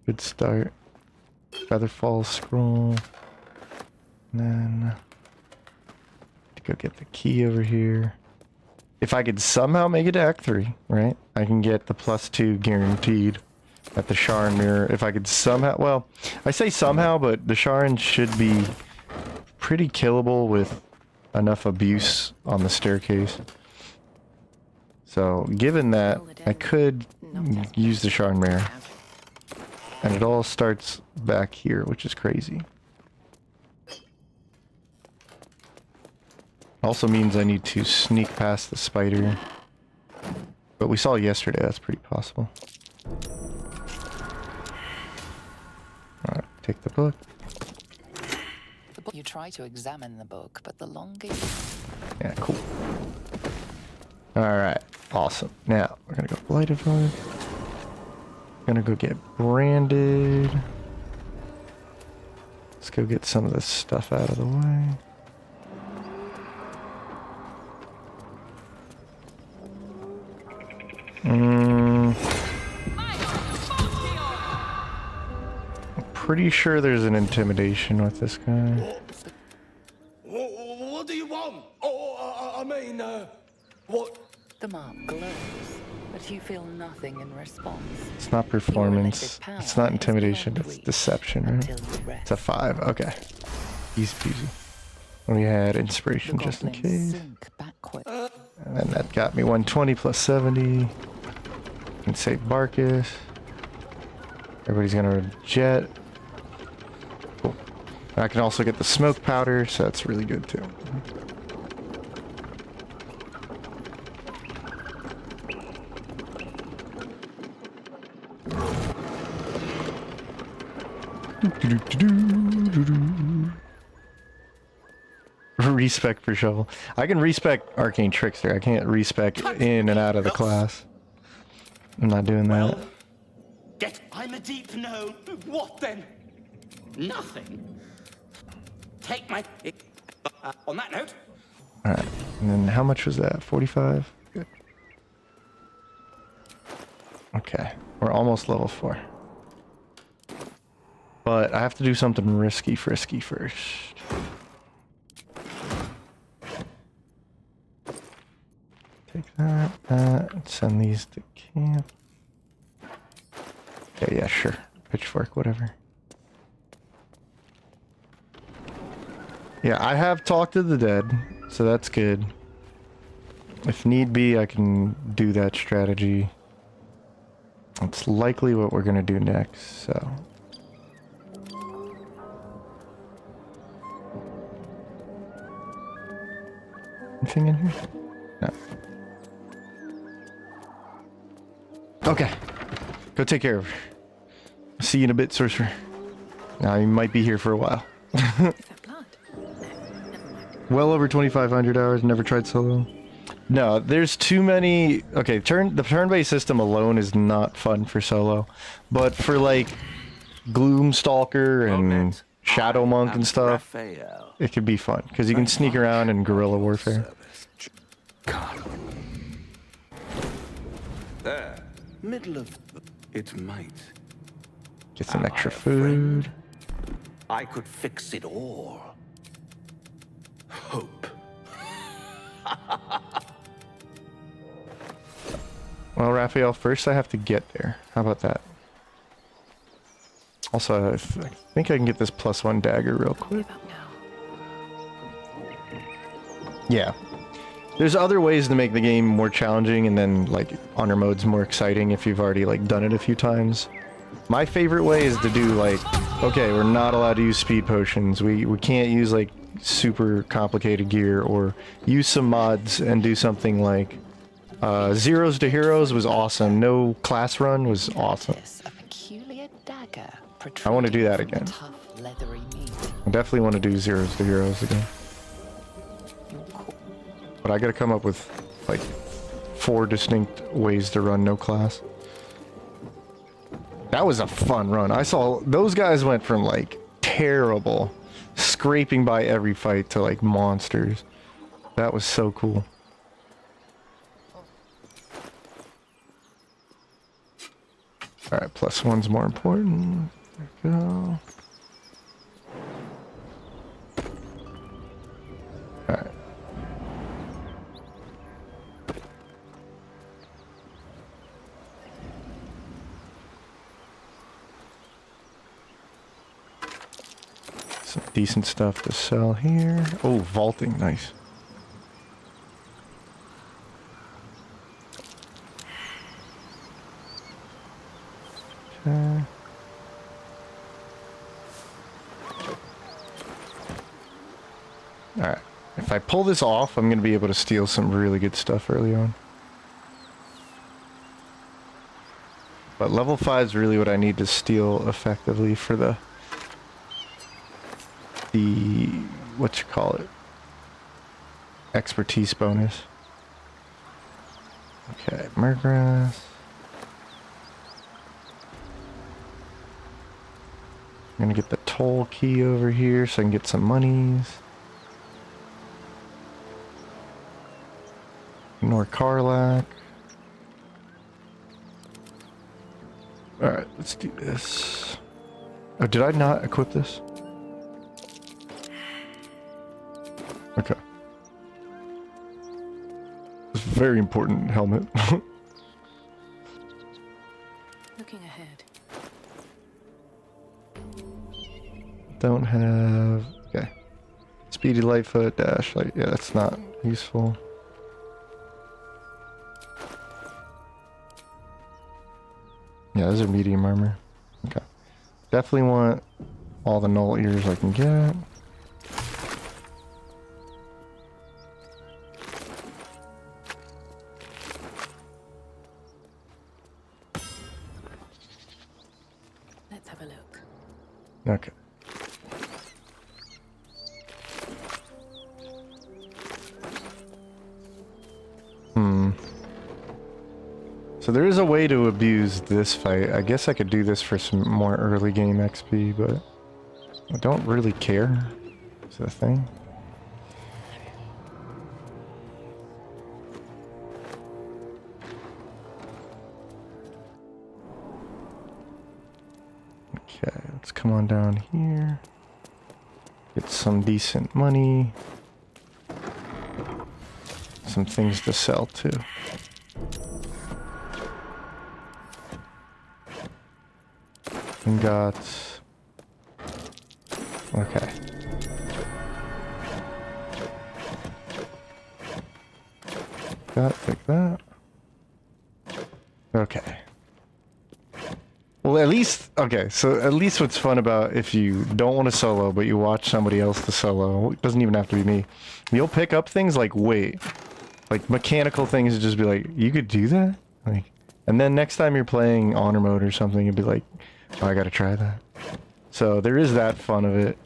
Good start. Featherfall scroll. And then to go get the key over here. If I could somehow make it to Act 3, right? I can get the +2 guaranteed at the Sharn mirror. If I could somehow, well, I say somehow, but the Sharn should be pretty killable with enough abuse on the staircase. So, given that, I could use the Sharn mirror. And it all starts back here, which is crazy. Also means I need to sneak past the spider. But we saw yesterday, that's pretty possible. Alright, take the book. You try to examine the book, but the longer you... Yeah, cool. Alright, awesome. Now, we're gonna go blighted one. Gonna go get branded. Let's go get some of this stuff out of the way. I'm pretty sure there's an intimidation with this guy. What do you want? I mean, what? The mark glows, but you feel nothing in response. It's not performance. It's not intimidation. It's deception, right? It's a 5. Okay. Easy peasy. We had inspiration just in case. And then that got me 120 plus 70. Can save Barkus. Everybody's gonna jet. Cool. I can also get the smoke powder, so that's really good too. Respec for shovel. I can respec Arcane Trickster. I can't respec in and out of the class. I'm not doing that. I'm a deep no. What then? Nothing. Take my... on that note. Alright, and then how much was that? 45? Good. Okay, we're almost level 4. But I have to do something risky frisky first. Take that, send these to camp. Okay, yeah, sure. Pitchfork, whatever. Yeah, I have talked to the dead, so that's good. If need be, I can do that strategy. That's likely what we're gonna do next, so... Anything in here? No. Okay. Go take care of her. See you in a bit, sorcerer. Now, you might be here for a while. Well over 2,500 hours, never tried solo. No, there's too many... Okay, the turn-based system alone is not fun for solo. But for, like, Gloomstalker and Shadow Monk and stuff, it could be fun. Because you can sneak around in guerrilla warfare. There. Middle of... It might. Get some extra food. I could fix it all. Hope. Well, Raphael, first I have to get there. How about that? Also, I think I can get this +1 dagger real quick. Yeah. There's other ways to make the game more challenging and then, like, honor mode's more exciting if you've already, like, done it a few times. My favorite way is to do, like, okay, we're not allowed to use speed potions. We can't use, like, super complicated gear, or use some mods and do something like Zeros to Heroes was awesome. No class run was awesome. I want to do that again. I definitely want to do Zeros to Heroes again. But I gotta come up with like 4 distinct ways to run no class. That was a fun run. I saw those guys went from like terrible, scraping by every fight, to like monsters. That was so cool. Alright, +1's more important. There we go. Alright. Some decent stuff to sell here. Oh, vaulting, nice. Okay. Alright. If I pull this off, I'm going to be able to steal some really good stuff early on. But level 5 is really what I need to steal effectively for the what you call it, expertise bonus. Okay, Murgrass. I'm gonna get the toll key over here so I can get some monies. Ignore Karlak. Alright, let's do this. Oh, did I not equip this? Okay. It's a very important helmet. Looking ahead. Don't have... Okay. Speedy Lightfoot, Dash, like, yeah, that's not useful. Yeah, those are medium armor. Okay. Definitely want all the null ears I can get. Let's have a look. Okay. So there is a way to abuse this fight. I guess I could do this for some more early game XP, but I don't really care. Is that a thing? Okay, let's come on down here. Get some decent money. Some things to sell too. And got... Okay. Like that. Okay. Well, at least... Okay, so at least what's fun about if you don't want to solo, but you watch somebody else to solo, it doesn't even have to be me, you'll pick up things like, wait, like mechanical things, just be like, you could do that? Like, and then next time you're playing honor mode or something, you'd be like, oh, I gotta try that. So there is that fun of it.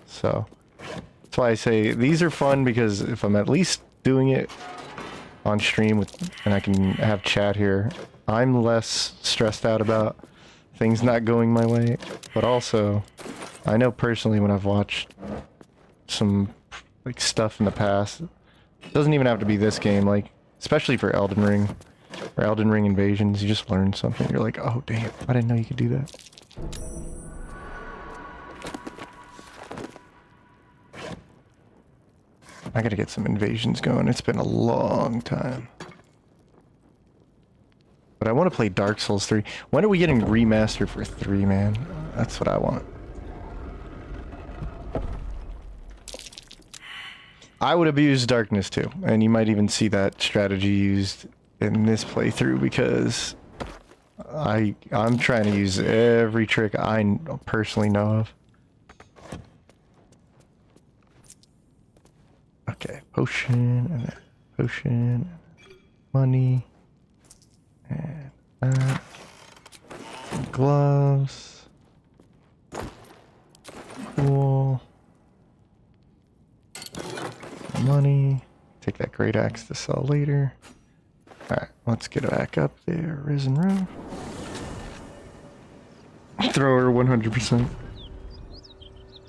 So that's why I say these are fun, because if I'm at least doing it on stream with, and I can have chat here, I'm less stressed out about things not going my way. But also, I know personally when I've watched some like stuff in the past, it doesn't even have to be this game, like especially for Elden Ring or Elden Ring Invasions, you just learn something. You're like, oh damn, I didn't know you could do that. I gotta get some invasions going. It's been a long time. But I want to play Dark Souls 3. When are we getting remastered for 3, man? That's what I want. I would abuse darkness too, and you might even see that strategy used in this playthrough, because I'm trying to use every trick I personally know of. Okay, potion, and then potion, money, and that, and gloves, cool, money, take that great axe to sell later. Alright, let's get back up there, Risen Row. Throw her 100%.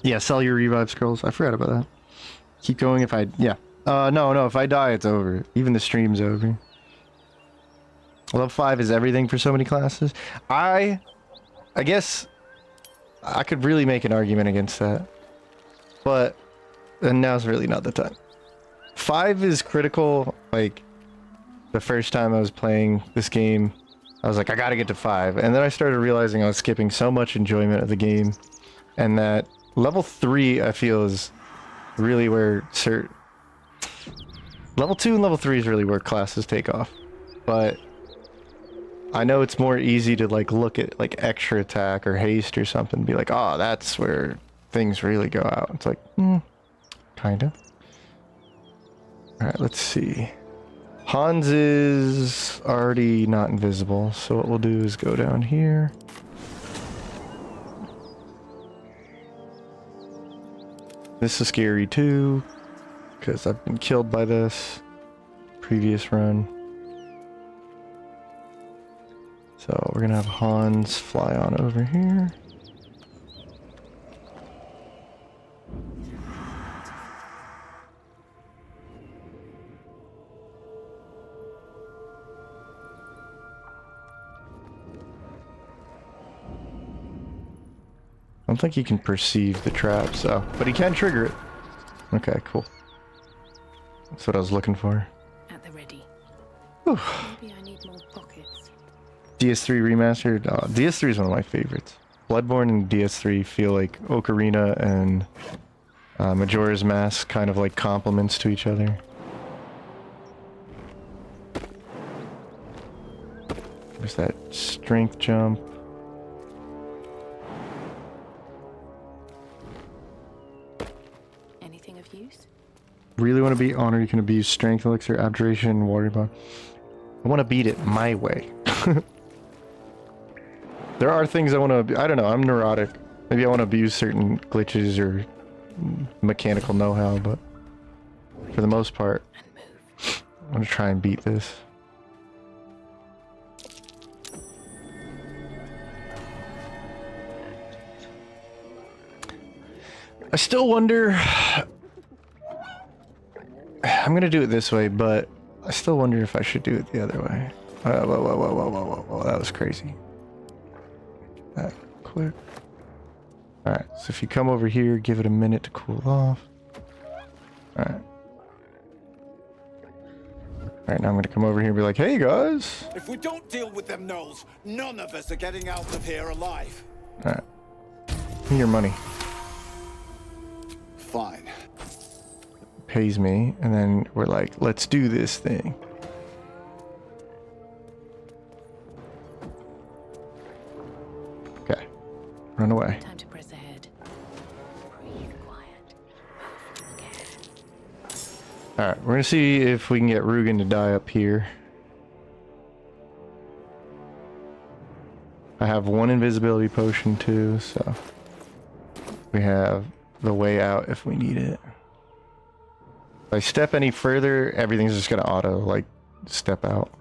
Yeah, sell your revive scrolls, I forgot about that. Keep going if I... Yeah. No, if I die, it's over. Even the stream's over. Level 5 is everything for so many classes. I guess I could really make an argument against that. But and now's really not the time. 5 is critical. Like, the first time I was playing this game, I was like, I gotta get to 5. And then I started realizing I was skipping so much enjoyment of the game. And that level 3, I feel, is... really where level 2 and level 3 is really where classes take off. But I know it's more easy to like look at like extra attack or haste or something and be like, oh, that's where things really go out. It's like, kinda. Alright, let's see. Hans is already not invisible, so what we'll do is go down here. This is scary too, because I've been killed by this previous run. So we're gonna have Hans fly on over here. I don't think he can perceive the trap, so... But he can trigger it. Okay, cool. That's what I was looking for. At the ready. Whew. Maybe I need more pockets. DS3 remastered. DS3 is one of my favorites. Bloodborne and DS3 feel like Ocarina and Majora's Mask kind of like complements to each other. There's that strength jump. Anything of use? Really want to beat Honor, you can abuse Strength Elixir, Abjuration, Warrior Bond. I want to beat it my way. There are things I want to... I don't know, I'm neurotic. Maybe I want to abuse certain glitches or mechanical know-how, but for the most part, I want to try and beat this. I still wonder... I'm gonna do it this way, but I still wonder if I should do it the other way. Whoa, that was crazy. That quick. Alright, so if you come over here, give it a minute to cool off. Alright. Alright, now I'm gonna come over here and be like, hey guys! If we don't deal with them gnolls, none of us are getting out of here alive. Alright. Give me your money. Fine. Pays me, and then we're like, let's do this thing. Okay. Run away. Time to press ahead. Breathe quiet. Alright, we're gonna see if we can get Rugen to die up here. I have one invisibility potion too, so we have the way out if we need it. If I step any further, everything's just gonna auto, like, step out.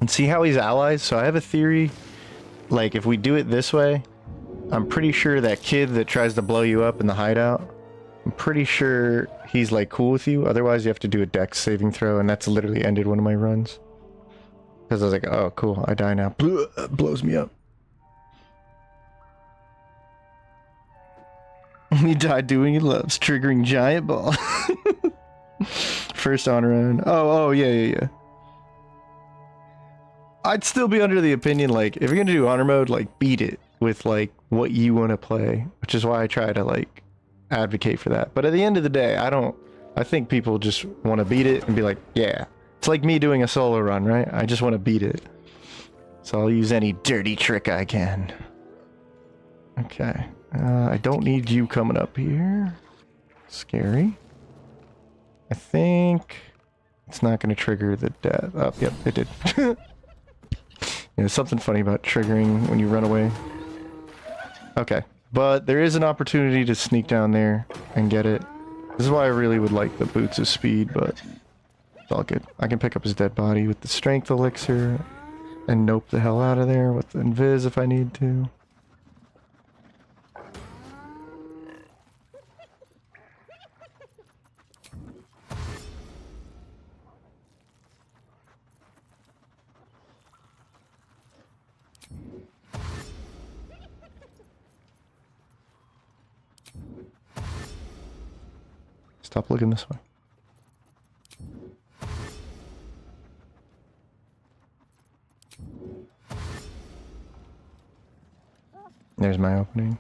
And see how he's allies? So I have a theory, like, if we do it this way, I'm pretty sure that kid that tries to blow you up in the hideout, I'm pretty sure he's, like, cool with you. Otherwise, you have to do a dex saving throw, and that's literally ended one of my runs. Because I was like, oh, cool, I die now. Blows me up. He died doing he loves, triggering giant ball. First on run. Oh, yeah. I'd still be under the opinion, like, if you're gonna do honor mode, like, beat it with, like, what you want to play. Which is why I try to, like, advocate for that. But at the end of the day, I think people just want to beat it and be like, yeah. It's like me doing a solo run, right? I just want to beat it. So I'll use any dirty trick I can. Okay. I don't need you coming up here. Scary. I think it's not going to trigger the death. Oh, yep, it did. Yeah, there's something funny about triggering when you run away. Okay, but there is an opportunity to sneak down there and get it. This is why I really would like the Boots of Speed, but it's all good. I can pick up his dead body with the Strength Elixir and nope the hell out of there with the Invis if I need to. Stop looking this way. There's my opening.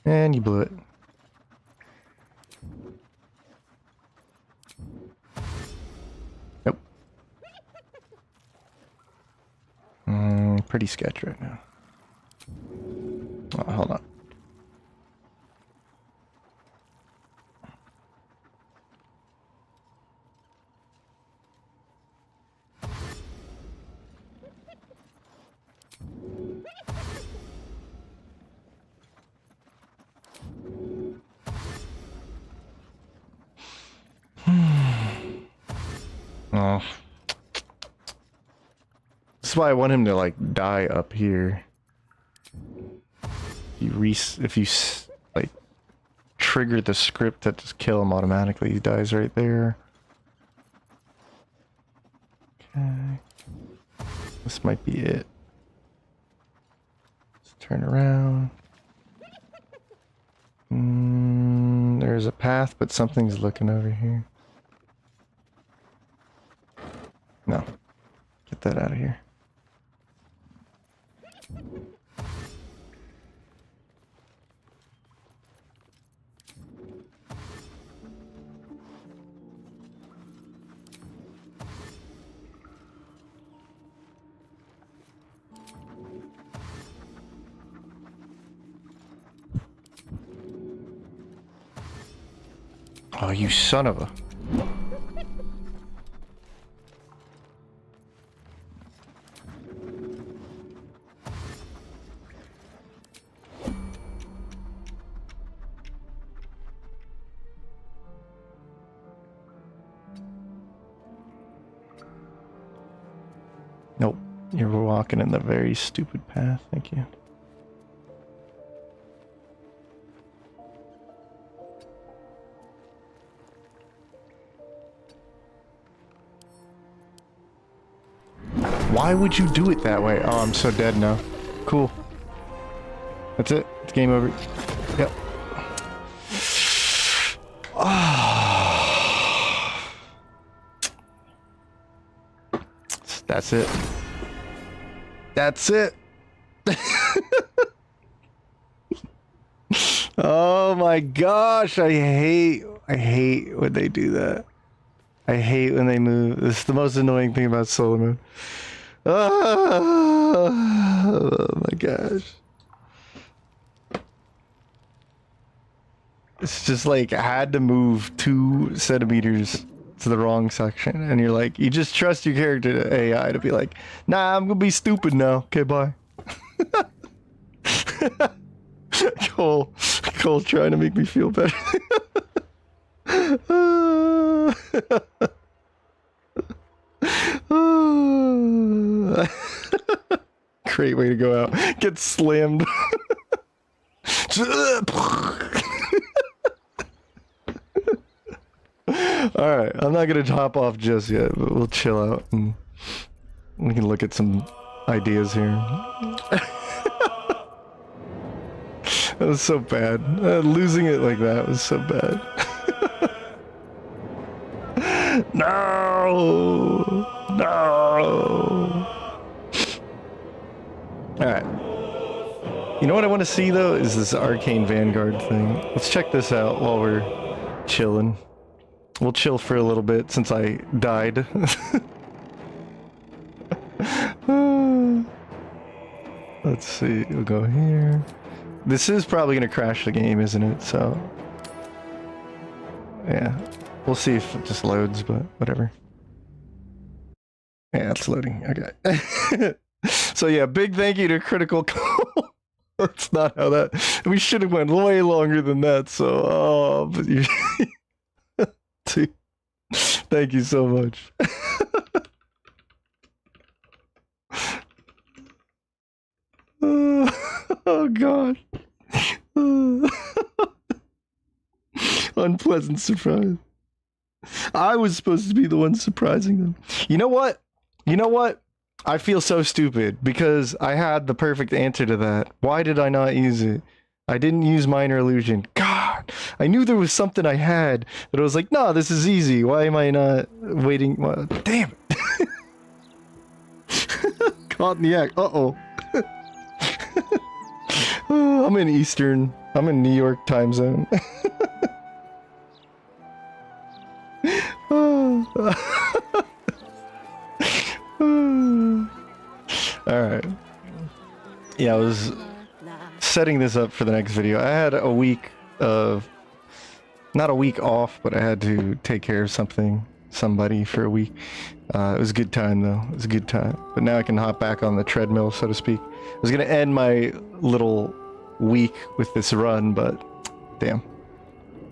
And you blew it. Nope. Pretty sketch right now. Oh, hold on. This is why I want him to like die up here. If you like trigger the script that just kill him automatically, he dies right there. Okay. This might be it. Let's turn around. There's a path, but something's looking over here. No. Get that out of here. Oh, you son of a... Nope, you're walking in the very stupid path, thank you. Why would you do it that way? Oh, I'm so dead now. Cool. That's it. It's game over. Yep. Oh. That's it. That's it. Oh my gosh, I hate when they do that. I hate when they move. This is the most annoying thing about solo mode. Oh my gosh. It's just like I had to move 2 centimeters to the wrong section, and you're like, you just trust your character to AI to be like, nah, I'm gonna be stupid now. Okay, bye. Cole trying to make me feel better. Great way to go out. Get slammed. Alright, I'm not gonna hop off just yet, but we'll chill out and we can look at some ideas here. That was so bad. Losing it like that was so bad. No! No! Alright. You know what I want to see though? Is this Arcane Vanguard thing. Let's check this out while we're chilling. We'll chill for a little bit since I died. Let's see. We'll go here. This is probably going to crash the game, isn't it? So... yeah. We'll see if it just loads, but whatever. Yeah, it's loading. Okay. So yeah, big thank you to Critical Cole. That's not how that... we should have went way longer than that, so... oh, but you... Dude, thank you so much. Oh god. Unpleasant surprise. I was supposed to be the one surprising them. You know what? You know what? I feel so stupid because I had the perfect answer to that. Why did I not use it? I didn't use Minor Illusion. God, I knew there was something I had, but I was like, no, this is easy. Why am I not waiting? Well, damn it. Caught in the act. Uh-oh. Oh, I'm in Eastern. I'm in New York time zone. Alright. Yeah, I was setting this up for the next video. I had a week of... not a week off, but I had to take care of somebody for a week. It was a good time though. It was a good time. But now I can hop back on the treadmill, so to speak. I was gonna end my little week with this run, but damn.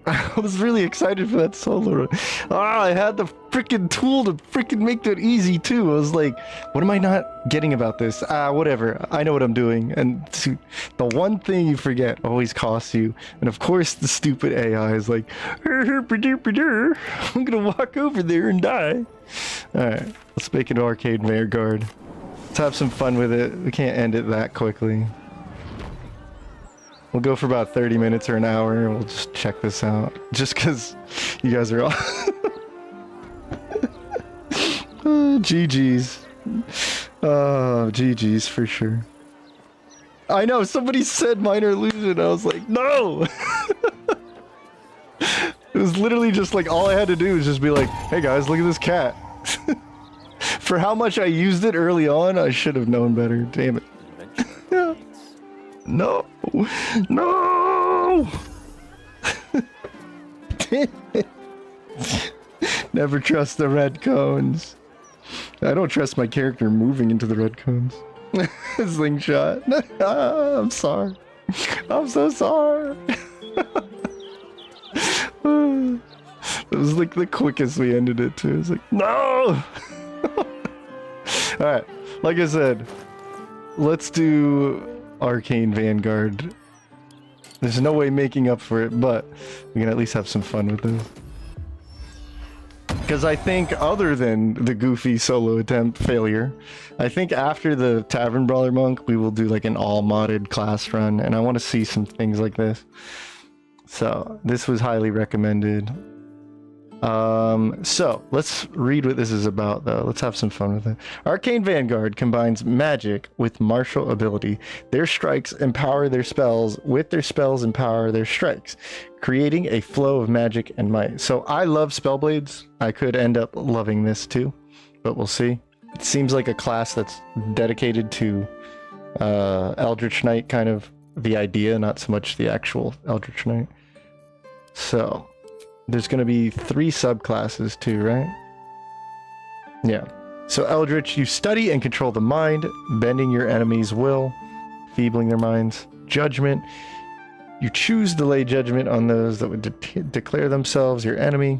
I was really excited for that solo run. Ah, I had the freaking tool to freaking make that easy too. I was like, what am I not getting about this? Whatever. I know what I'm doing. And the one thing you forget always costs you. And of course, the stupid AI is like, I'm gonna walk over there and die. Alright, let's make an Arcane Vanguard. Let's have some fun with it. We can't end it that quickly. We'll go for about 30 minutes or an hour and we'll just check this out. Just because you guys are all... GG's. Oh, GG's for sure. I know, somebody said minor illusion. I was like, no! It was literally just like, all I had to do was just be like, hey guys, look at this cat. For how much I used it early on, I should have known better. Damn it. Yeah. No! No! Never trust the red cones. I don't trust my character moving into the red cones. Slingshot. I'm sorry. I'm so sorry. It was like the quickest we ended it too. It was like, no! Alright, like I said, let's do Arcane Vanguard. There's no way making up for it, but we can at least have some fun with this. Because I think, other than the goofy solo attempt failure, I think after the Tavern Brawler Monk, we will do like an all-modded class run, and I want to see some things like this. So, this was highly recommended. So, let's read what this is about, though. Let's have some fun with it. Arcane Vanguard combines magic with martial ability. Their strikes empower their spells, with their spells empower their strikes, creating a flow of magic and might. So, I love Spellblades. I could end up loving this, too, but we'll see. It seems like a class that's dedicated to Eldritch Knight, kind of the idea, not so much the actual Eldritch Knight. So... there's going to be 3 subclasses too, right? Yeah. So Eldritch, you study and control the mind, bending your enemy's will, feebling their minds. Judgment, you choose to lay judgment on those that would declare themselves your enemy,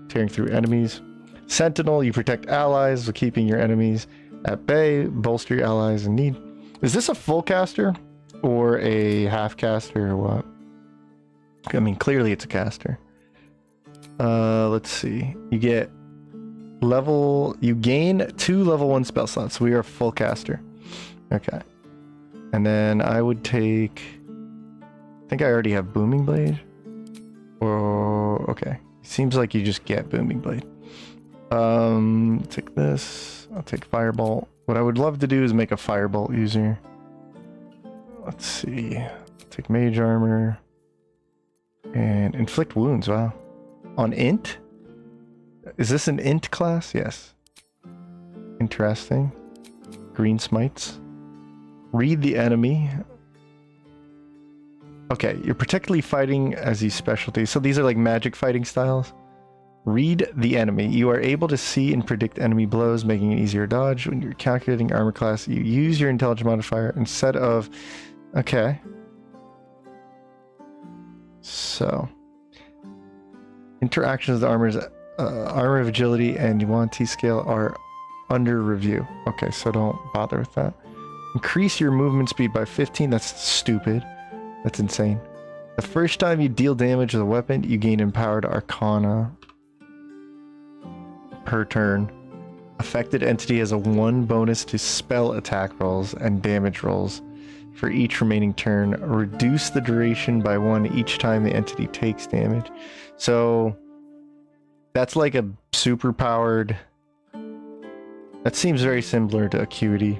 tearing through enemies. Sentinel, you protect allies while keeping your enemies at bay, bolster your allies in need. Is this a full caster or a half caster or what? I mean, clearly it's a caster. Let's see. You gain 2 level 1 spell slots. We are a full caster. Okay. And then I would take... I think I already have Booming Blade. Or... okay. Seems like you just get Booming Blade. Take this. I'll take Firebolt. What I would love to do is make a Firebolt user. Let's see. Take Mage Armor. And Inflict Wounds. Wow. On Int? Is this an Int class? Yes. Interesting. Green Smites. Read the enemy. Okay, you're particularly fighting as these specialties. So these are like magic fighting styles. Read the enemy. You are able to see and predict enemy blows, making it easier to dodge. When you're calculating armor class, you use your intelligence modifier instead of... okay. So... interactions with armor of agility and Yuan-Ti scale are under review. Okay, so don't bother with that. Increase your movement speed by 15. That's stupid. That's insane. The first time you deal damage with a weapon, you gain empowered arcana per turn. Affected entity has a 1 bonus to spell attack rolls and damage rolls for each remaining turn. Reduce the duration by 1 each time the entity takes damage. So that's like a super powered... that seems very similar to Acuity.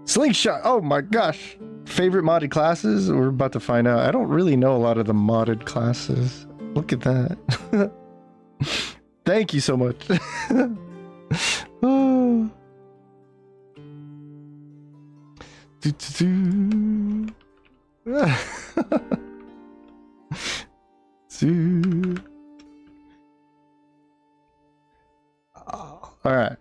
Slingshot! Oh my gosh! Favorite modded classes? We're about to find out. I don't really know a lot of the modded classes. Look at that. Thank you so much. Oh. All right.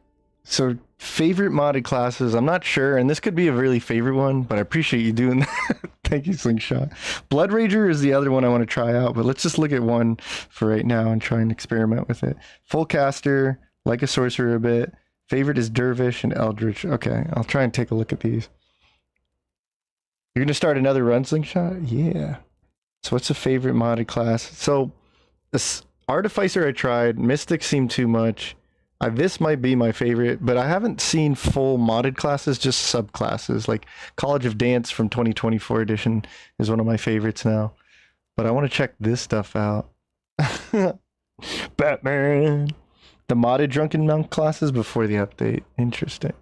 So favorite modded classes, I'm not sure, and this could be a really favorite one, but I appreciate you doing that. Thank you, Slingshot. Blood Rager is the other one I want to try out, but let's just look at one for right now and try and experiment with it. Full caster, like a sorcerer a bit. Favorite is Dervish and Eldritch. Okay, I'll try and take a look at these. You're going to start another run, Slingshot? Yeah. So what's a favorite modded class? So this Artificer I tried. Mystic seemed too much. This might be my favorite, but I haven't seen full modded classes, just subclasses. Like College of Dance from 2024 edition is one of my favorites now. But I want to check this stuff out. Batman! The modded Drunken Monk classes before the update. Interesting.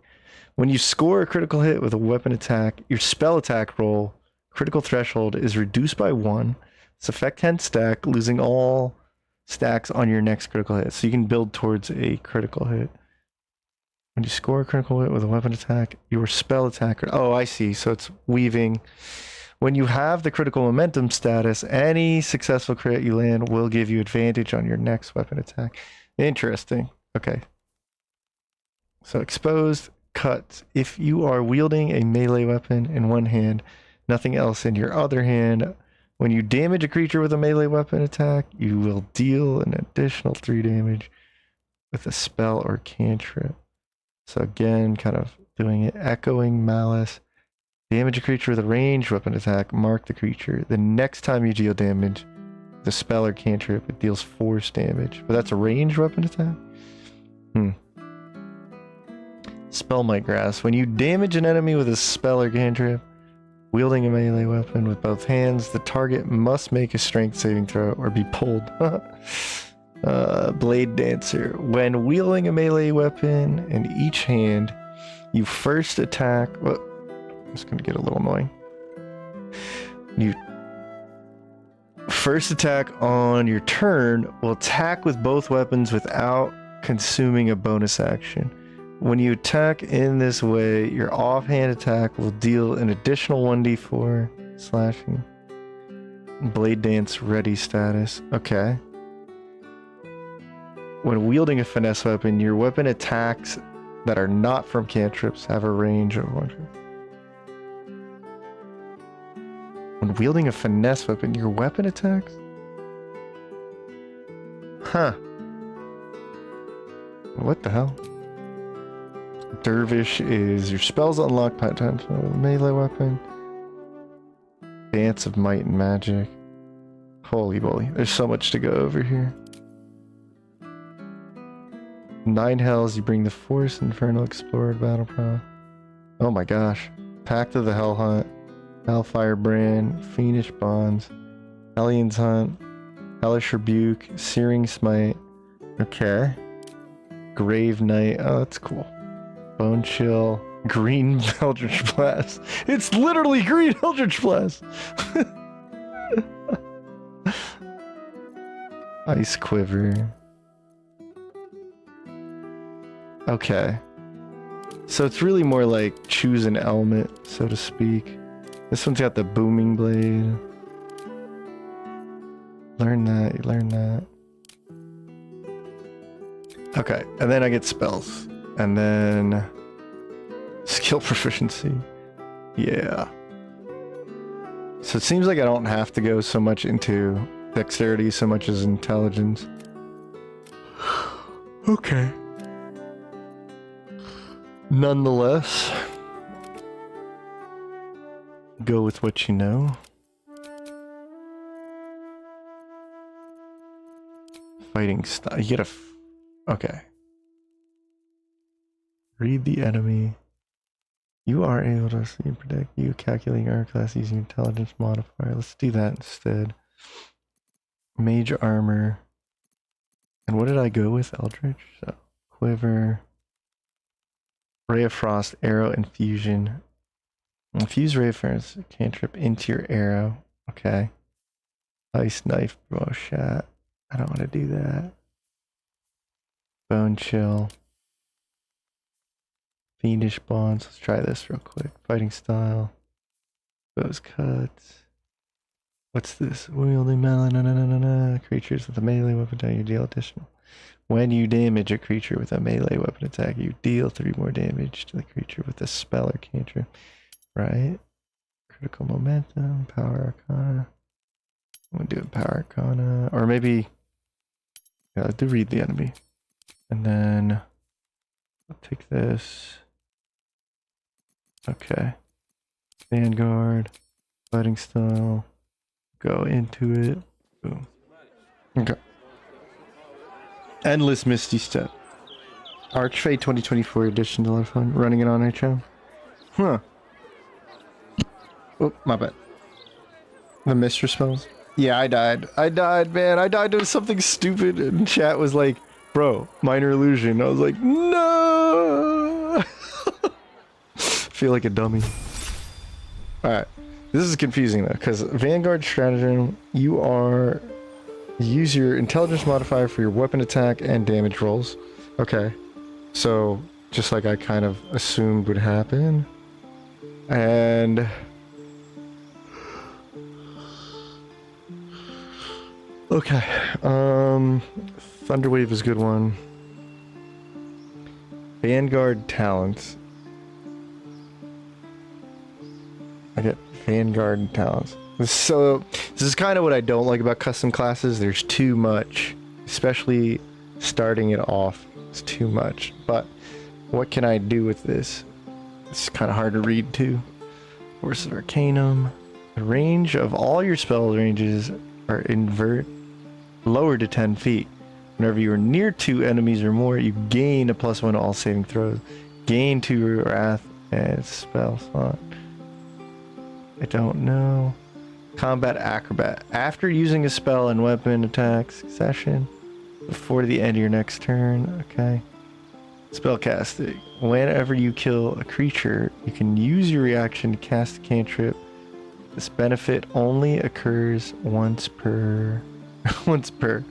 When you score a critical hit with a weapon attack, your spell attack roll, critical threshold, is reduced by 1. It's effect 10 stack, losing all stacks on your next critical hit. So you can build towards a critical hit. When you score a critical hit with a weapon attack, your spell attack... Oh, I see. So it's weaving. When you have the critical momentum status, any successful crit you land will give you advantage on your next weapon attack. Interesting. Okay. So exposed, cut. If you are wielding a melee weapon in one hand, nothing else in your other hand, when you damage a creature with a melee weapon attack, you will deal an additional 3 damage with a spell or cantrip. So again, kind of doing it. Echoing Malice. Damage a creature with a ranged weapon attack, mark the creature. The next time you deal damage, the spell or cantrip, it deals force damage. But that's a ranged weapon attack? Spellmite Grasp. When you damage an enemy with a spell or cantrip, wielding a melee weapon with both hands, the target must make a strength saving throw or be pulled. Blade Dancer. When wielding a melee weapon in each hand, you first attack... Well, it's going to get a little annoying. You first attack on your turn will attack with both weapons without consuming a bonus action. When you attack in this way, your offhand attack will deal an additional 1d4 slashing. Blade Dance ready status. Okay. When wielding a finesse weapon, your weapon attacks that are not from cantrips have a range of 100. When wielding a finesse weapon, your weapon attacks? Huh. What the hell? Dervish is your spells unlock times melee weapon. Dance of Might and Magic. Holy moly, there's so much to go over here. 9 Hells, you bring the Force, Infernal Explorer, Battle Pro. Oh my gosh. Pact of the Hell Hunt, Hellfire Brand, Fiendish Bonds, Hellions Hunt, Hellish Rebuke, Searing Smite. Okay. Grave Knight, oh that's cool. Bone Chill, Green Eldritch Blast. It's literally Green Eldritch Blast! Ice Quiver. Okay. So it's really more like choose an element, so to speak. This one's got the Booming Blade. Learn that, you learn that. Okay, and then I get spells. And then skill proficiency. Yeah. So it seems like I don't have to go so much into dexterity so much as intelligence. Okay. Nonetheless, go with what you know. Fighting style. You get a... Okay. Read the enemy. You are able to see and predict you calculating armor class using intelligence modifier. Let's do that instead. Mage armor. And what did I go with? Eldritch? So, quiver. Ray of Frost, arrow, infusion. Infuse Ray of Frost cantrip into your arrow. Okay. Ice knife, brochat. I don't want to do that. Bone chill. Fiendish Bonds. Let's try this real quick. Fighting style. Those cuts. What's this? Wielding melee. Creatures with a melee weapon. You deal additional When you damage a creature with a melee weapon attack, you deal 3 more damage to the creature with a spell or cantrip. Right? Critical momentum, power arcana. I'm gonna do it power arcana. Or maybe, yeah, let's do read the enemy. And then I'll take this. Okay. Vanguard, fighting style, go into it. Boom. Okay. Endless Misty Step. Archfade 2024 edition, a lot of fun. Running it on HM. Huh. Oh, my bad. The Mistress spells. Yeah, I died. I died, man. I died to something stupid, and chat was like, bro, minor illusion. I was like, no! Feel like a dummy. Alright. This is confusing, though, because Vanguard Stratagem, you use your intelligence modifier for your weapon attack and damage rolls. Okay. So, just like I kind of assumed would happen. And... okay. Thunderwave is a good one. Vanguard Talents. I get Vanguard Talents. So, this is kind of what I don't like about custom classes. There's too much. Especially starting it off. It's too much. But, what can I do with this? It's kind of hard to read too. Force of Arcanum. The range of all your spell ranges are lower to 10 feet. Whenever you are near 2 enemies or more, you gain a +1 to all saving throws. Gain 2 Wrath and spell slot. I don't know. Combat Acrobat. After using a spell and weapon attack succession, before the end of your next turn. Okay. Spellcasting. Whenever you kill a creature, you can use your reaction to cast a cantrip. This benefit only occurs once per... once per.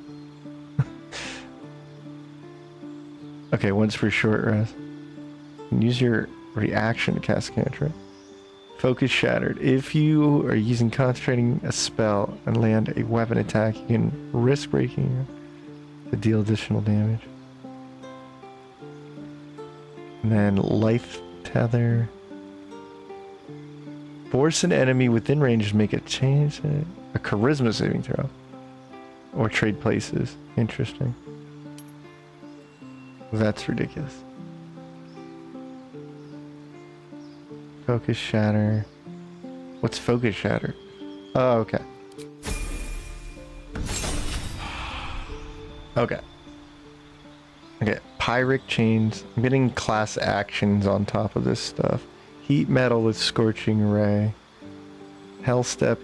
Okay, once per short rest. You can use your reaction to cast a cantrip. Focus Shattered. If you are using concentrating a spell and land a weapon attack, you can risk breaking to deal additional damage. And then Life Tether. Force an enemy within range to make a change. A charisma saving throw. Or trade places. Interesting. That's ridiculous. Focus Shatter. What's Focus Shatter? Oh, okay. Okay. Okay. Pyric Chains. I'm getting class actions on top of this stuff. Heat Metal with Scorching Ray. Hellstep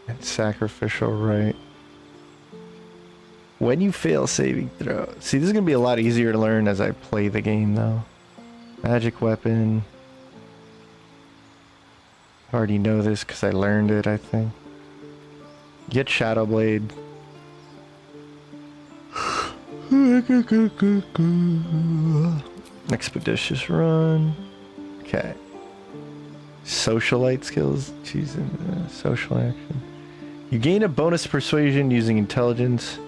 and Sacrificial Rite. When you fail saving throw. See, this is going to be a lot easier to learn as I play the game, though. Magic Weapon. I already know this because I learned it, I think. Get Shadow Blade. Expeditious Run. Okay. Socialite skills. Choosing social action. You gain a bonus persuasion using intelligence.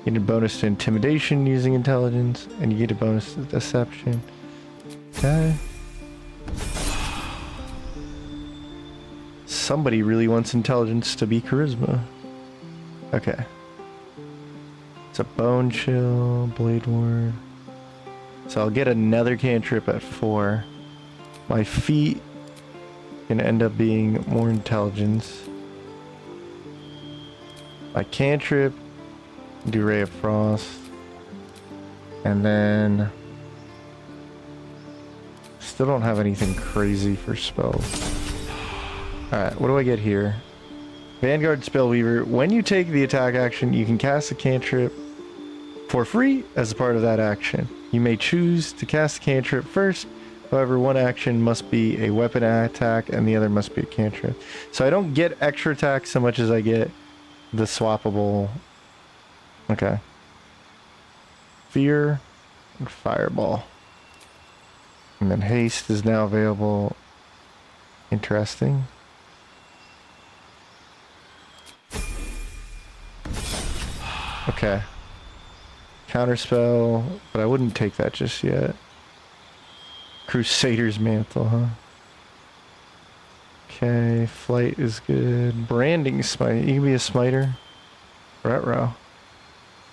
You get a bonus to intimidation using intelligence. And you get a bonus to deception. Okay. Somebody really wants intelligence to be charisma. Okay. It's a Bone Chill, Blade Ward. So I'll get another cantrip at 4. My feet can end up being more intelligence. My cantrip, do Ray of Frost. And then... still don't have anything crazy for spells. Alright, what do I get here? Vanguard Spellweaver. When you take the attack action, you can cast a cantrip for free as a part of that action. You may choose to cast a cantrip first. However, one action must be a weapon attack and the other must be a cantrip. So I don't get extra attacks so much as I get the swappable... okay. Fear and Fireball. And then Haste is now available. Interesting. Okay. Counterspell, but I wouldn't take that just yet. Crusader's Mantle, huh? Okay, Flight is good. Branding Smite. You can be a smiter. Retro.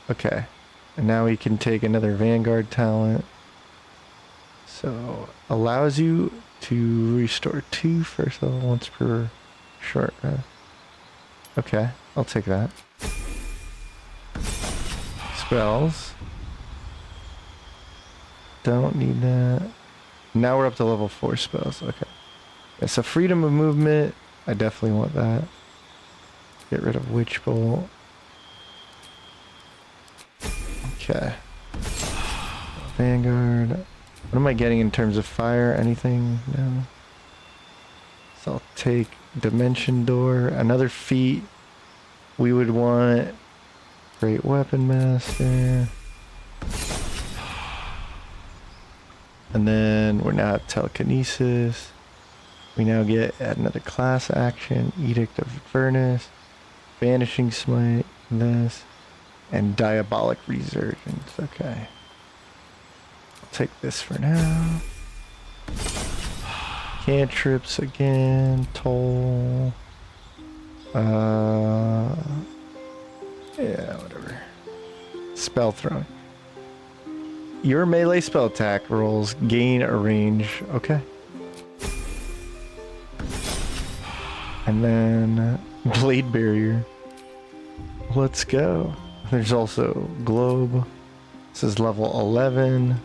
Okay. And now we can take another Vanguard talent. So, allows you to restore 2 first level once per short rest. Okay, I'll take that. Spells. Don't need that. Now we're up to level 4 spells. Okay. Yeah, so freedom of movement. I definitely want that. Get rid of Witch Bolt. Okay. Vanguard. What am I getting in terms of fire? Anything? No. So I'll take Dimension Door. Another feat. We would want Great Weapon Master. And then we're now at Telekinesis. We now get another class action. Edict of Furnace. Vanishing Smite. This. And Diabolic Resurgence. Okay. I'll take this for now. Cantrips again. Toll. Yeah, whatever. Spell throwing. Your melee spell attack rolls gain a range. Okay. And then Blade Barrier. Let's go. There's also Globe. This is level 11.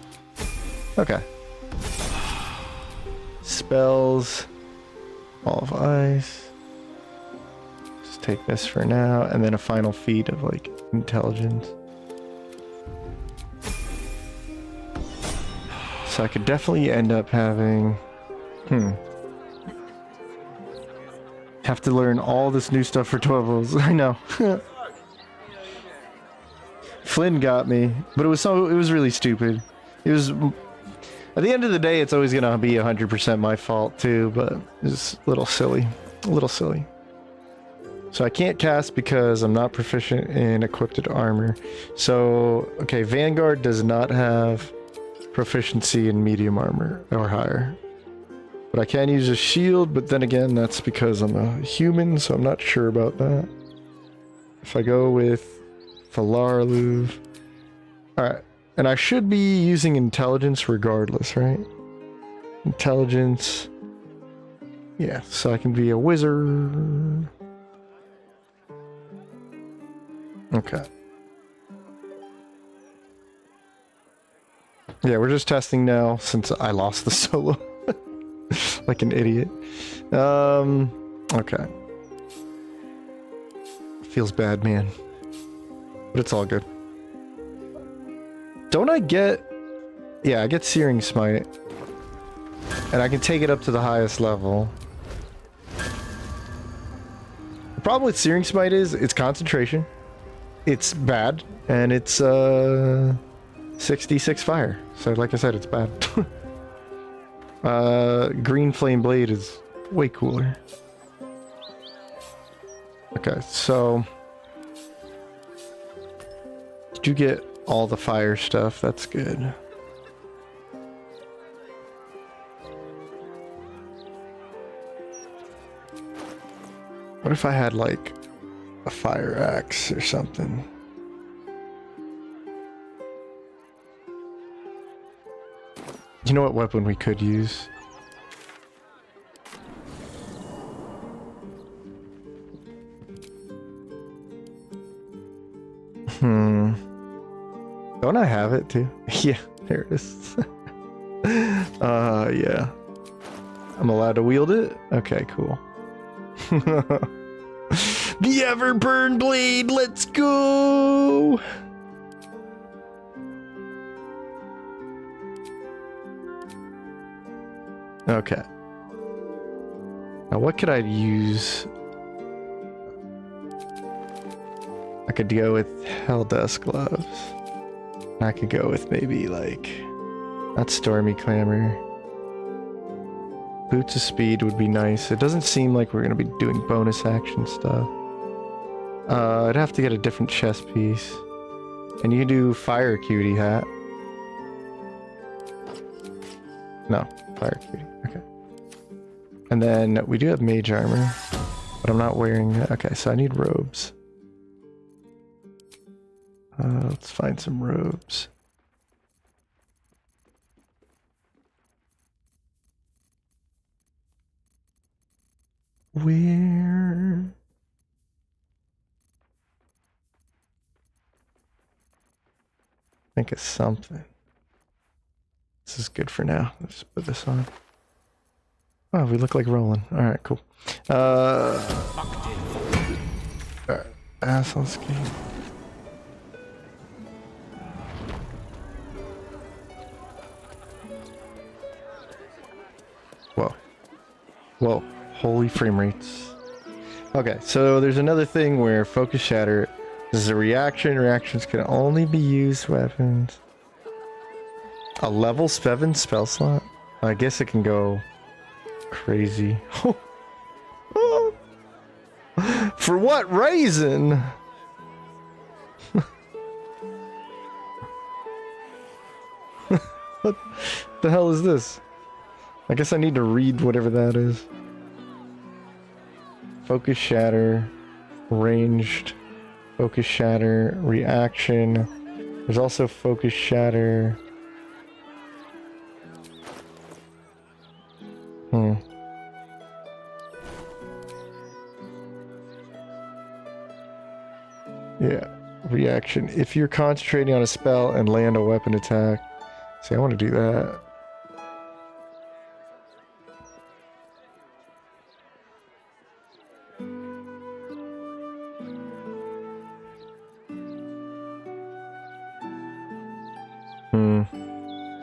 Okay. Spells. Ball of Ice. Just take this for now. And then a final feat of like intelligence. So I could definitely end up having... Have to learn all this new stuff for 12 levels. I know. Flynn got me, but it was really stupid. It was... At the end of the day, it's always gonna be 100% my fault too, but it's a little silly. A little silly. So I can't cast because I'm not proficient in equipped armor. So, okay, Vanguard does not have proficiency in medium armor or higher. But I can use a shield, but then again, that's because I'm a human, so I'm not sure about that. If I go with Falarluv. Alright, and I should be using intelligence regardless, right? Intelligence. Yeah, so I can be a wizard. Okay. Yeah, we're just testing now since I lost the solo. Like an idiot. Okay. Feels bad, man. But it's all good. Don't I get... Yeah, I get Searing Smite. And I can take it up to the highest level. The problem with Searing Smite is it's concentration. It's bad. And it's 66 fire. So like I said, it's bad. Green Flame Blade is way cooler. Okay, so... Did you get all the fire stuff? That's good. What if I had, like, a fire axe or something? You know what weapon we could use? Don't I have it too? Yeah, there it is. Yeah. I'm allowed to wield it? Okay, cool. The Everburn Blade, let's go! Okay. Now what could I use? I could go with Helldust Gloves. I could go with maybe like... Not Stormy Clamor. Boots of Speed would be nice. It doesn't seem like we're going to be doing bonus action stuff. I'd have to get a different chest piece. And you can do fire cutie hat. No, fire cutie. Okay. And then we do have mage armor, but I'm not wearing it. Okay, so I need robes. Let's find some robes. Where? Think of something. This is good for now. Let's put this on. Oh, we look like rolling. Alright, cool. Alright, asshole ski. Whoa. Whoa. Holy frame rates. Okay, so there's another thing where focus shatter. This is a reaction. Reactions can only be used weapons. A level 7 spell slot? I guess it can go crazy. For what reason? What the hell is this? I guess I need to read whatever that is. Focus shatter, ranged, focus shatter, reaction. There's also focus shatter. Yeah, reaction. If you're concentrating on a spell and land a weapon attack. See, I want to do that.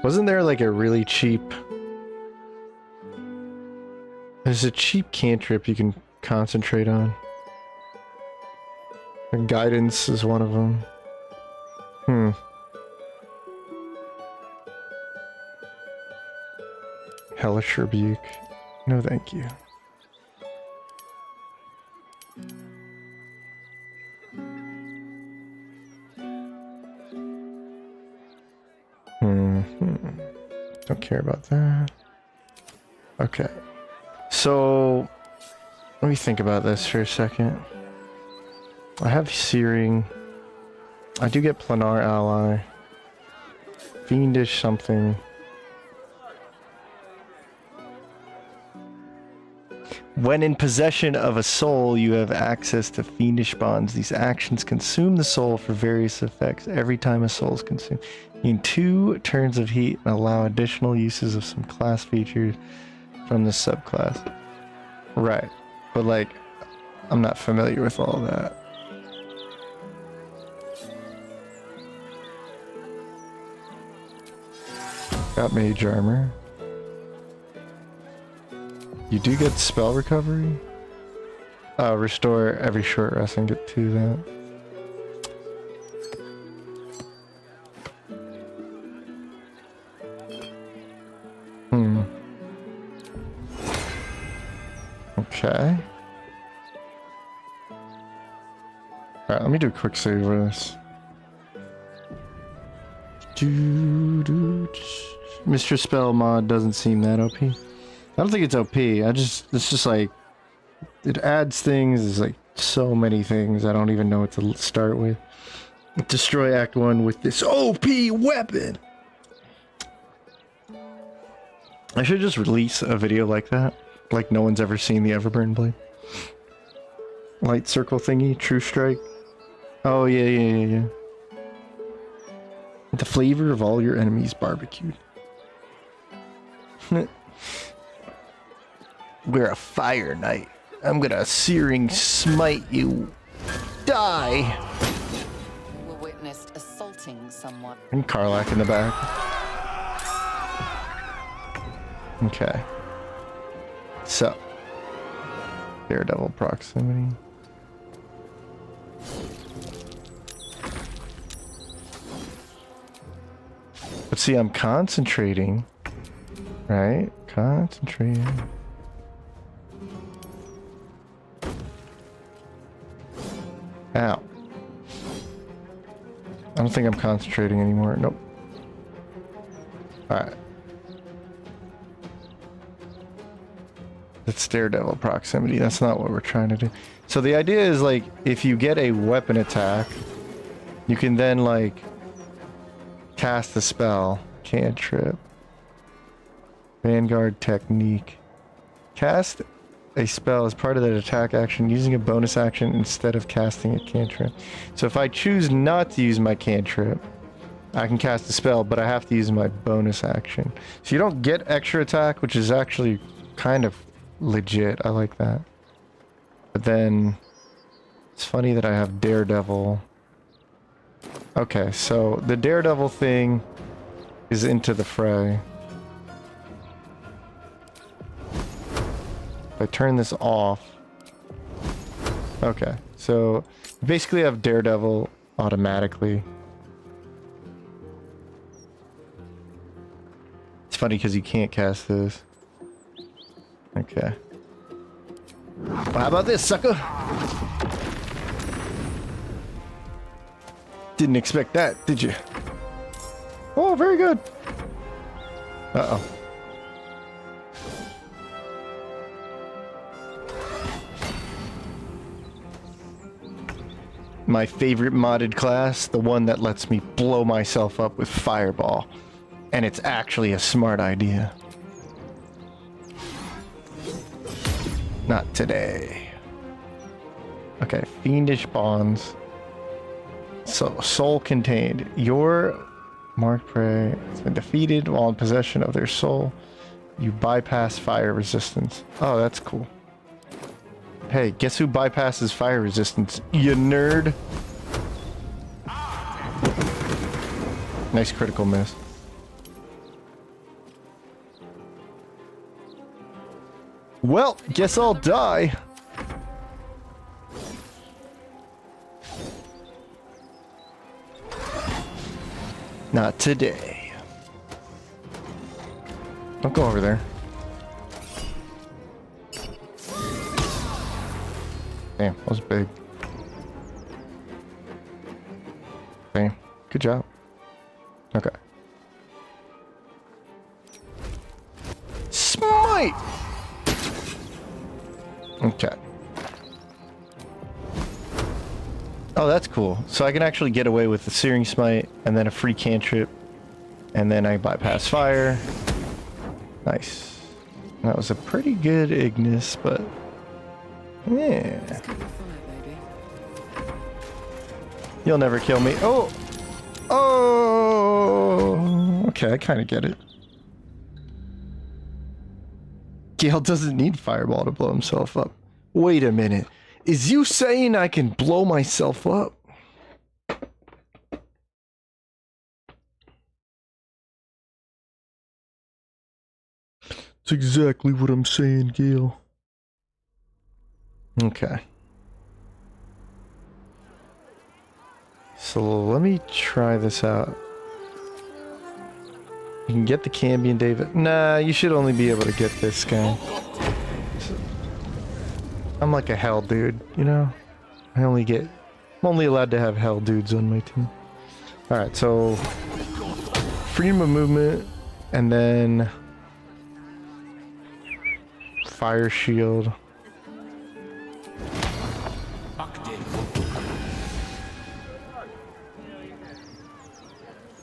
Wasn't there like a really cheap... There's a cheap cantrip you can concentrate on. And guidance is one of them. Hellish rebuke. No thank you. Don't care about that. Okay. So, let me think about this for a second. I have Searing. I do get Planar Ally. Fiendish something. When in possession of a soul, you have access to fiendish bonds. These actions consume the soul for various effects every time a soul is consumed. You gain 2 turns of heat and allow additional uses of some class features from the subclass. Right. But like, I'm not familiar with all that. Got mage armor. You do get spell recovery. Restore every short rest and get 2 that. Okay. Alright, let me do a quick save for this. Mr. Spell mod doesn't seem that OP. I don't think it's OP. It's just like, it adds things. There's like so many things. I don't even know what to start with. Destroy Act 1 with this OP weapon. I should just release a video like that. Like no one's ever seen the Everburn blade. Light circle thingy, true strike. Oh yeah. The flavor of all your enemies barbecued. We're a fire knight. I'm gonna searing smite you. Die! You were witnessed assaulting someone. And Karlak in the back. Okay. So. Daredevil proximity. But see, I'm concentrating. Right? Concentrating. Ow. I don't think I'm concentrating anymore. Nope. Alright. That's Daredevil proximity. That's not what we're trying to do. So the idea is, like, if you get a weapon attack, you can then, like, cast a spell. Cantrip. Vanguard technique. Cast a spell as part of that attack action using a bonus action instead of casting a cantrip. So if I choose not to use my cantrip, I can cast a spell, but I have to use my bonus action. So you don't get extra attack, which is actually kind of legit. I like that. But then it's funny that I have Daredevil. Okay, so the Daredevil thing is into the fray. If I turn this off. Okay, so basically I have Daredevil automatically. It's funny because you can't cast this. Okay. Well, how about this, sucker? Didn't expect that, did you? Oh, very good. Uh-oh. My favorite modded class, the one that lets me blow myself up with Fireball. And it's actually a smart idea. Not today. Okay, Fiendish Bonds. So, soul contained. Your marked prey has been defeated while in possession of their soul. You bypass fire resistance. Oh, that's cool. Hey, guess who bypasses fire resistance? You nerd. Nice critical miss. Well, guess I'll die. Not today. Don't go over there. Damn, that was big. Damn, good job. Okay. Smite! Okay. Oh, that's cool. So I can actually get away with the Searing Smite and then a free cantrip. And then I bypass fire. Nice. That was a pretty good Ignis, but... yeah. You'll never kill me. Oh! Oh! Okay, I kind of get it. Gale doesn't need Fireball to blow himself up. Wait a minute. Is you saying I can blow myself up? That's exactly what I'm saying, Gale. Okay. So let me try this out. You can get the Cambion David. Nah, you should only be able to get this guy. I'm like a hell dude, you know? I'm only allowed to have hell dudes on my team. Alright, so freedom of movement and then fire shield.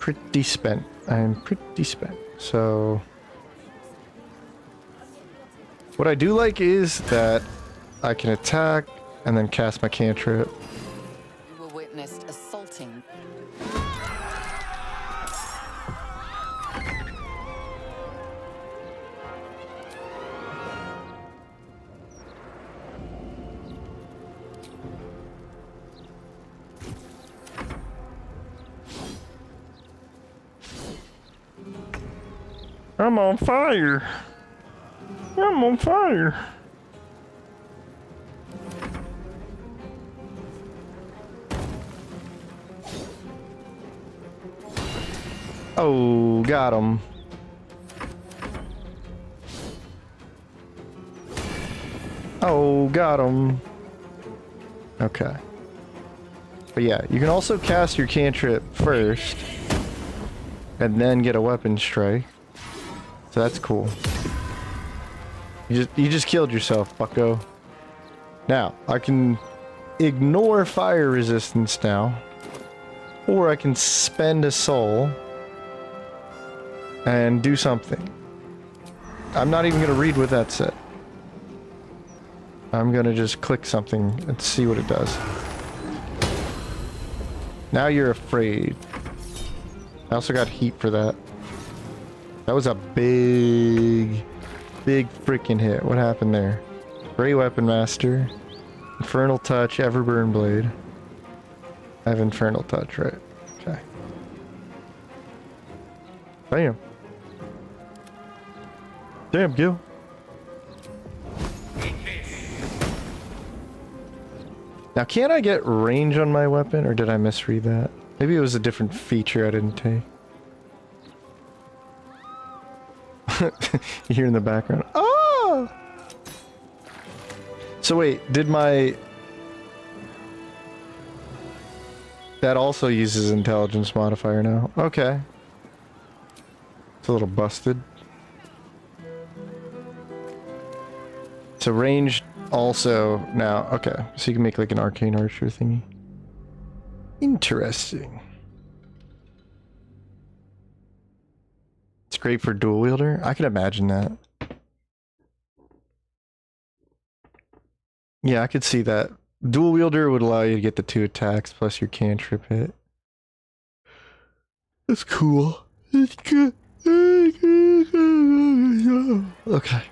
Pretty spent. I'm pretty spent. So what I do like is that I can attack and then cast my cantrip. You were witnessed assaulting. I'm on fire. I'm on fire. Oh, got him. Oh, got him. Okay. But yeah, you can also cast your cantrip first and then get a weapon strike. So that's cool. You just killed yourself, bucko. Now, I can ignore fire resistance now. Or I can spend a soul and do something. I'm not even going to read what that said. I'm going to just click something and see what it does. Now you're afraid. I also got heat for that. That was a big freaking hit. What happened there? Gray Weapon Master. Infernal Touch, Everburn Blade. I have Infernal Touch, right? Okay. Bam. Damn, Gil. Now, can I get range on my weapon, or did I misread that? Maybe it was a different feature I didn't take. You hear in the background. Oh! So wait, did my... That also uses intelligence modifier now. Okay. It's a little busted. So ranged also now. Okay. So you can make like an arcane archer thingy. Interesting. It's great for dual wielder. I could imagine that. Yeah, I could see that. Dual wielder would allow you to get the 2 attacks plus your cantrip hit. That's cool. That's good. Okay.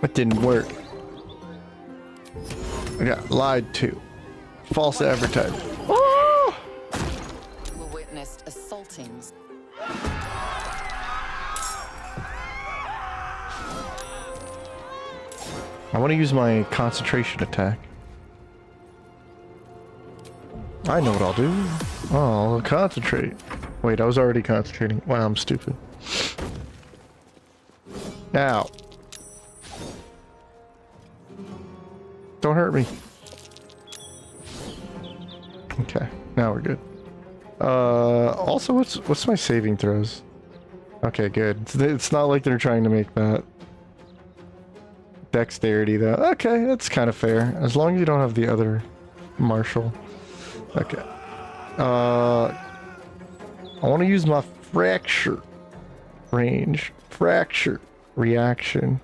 It didn't work. I got lied to. False advertising. Oh! We witnessed assaultings. I want to use my concentration attack. I know what I'll do. Oh, I'll concentrate. Wait, I was already concentrating. Wow, I'm stupid. Now. Don't hurt me. Okay, now we're good. Also, what's my saving throws? Okay, good. It's not like they're trying to make that. Dexterity, though. Okay, that's kind of fair. As long as you don't have the other martial. Okay. I want to use my fracture range. Fracture reaction.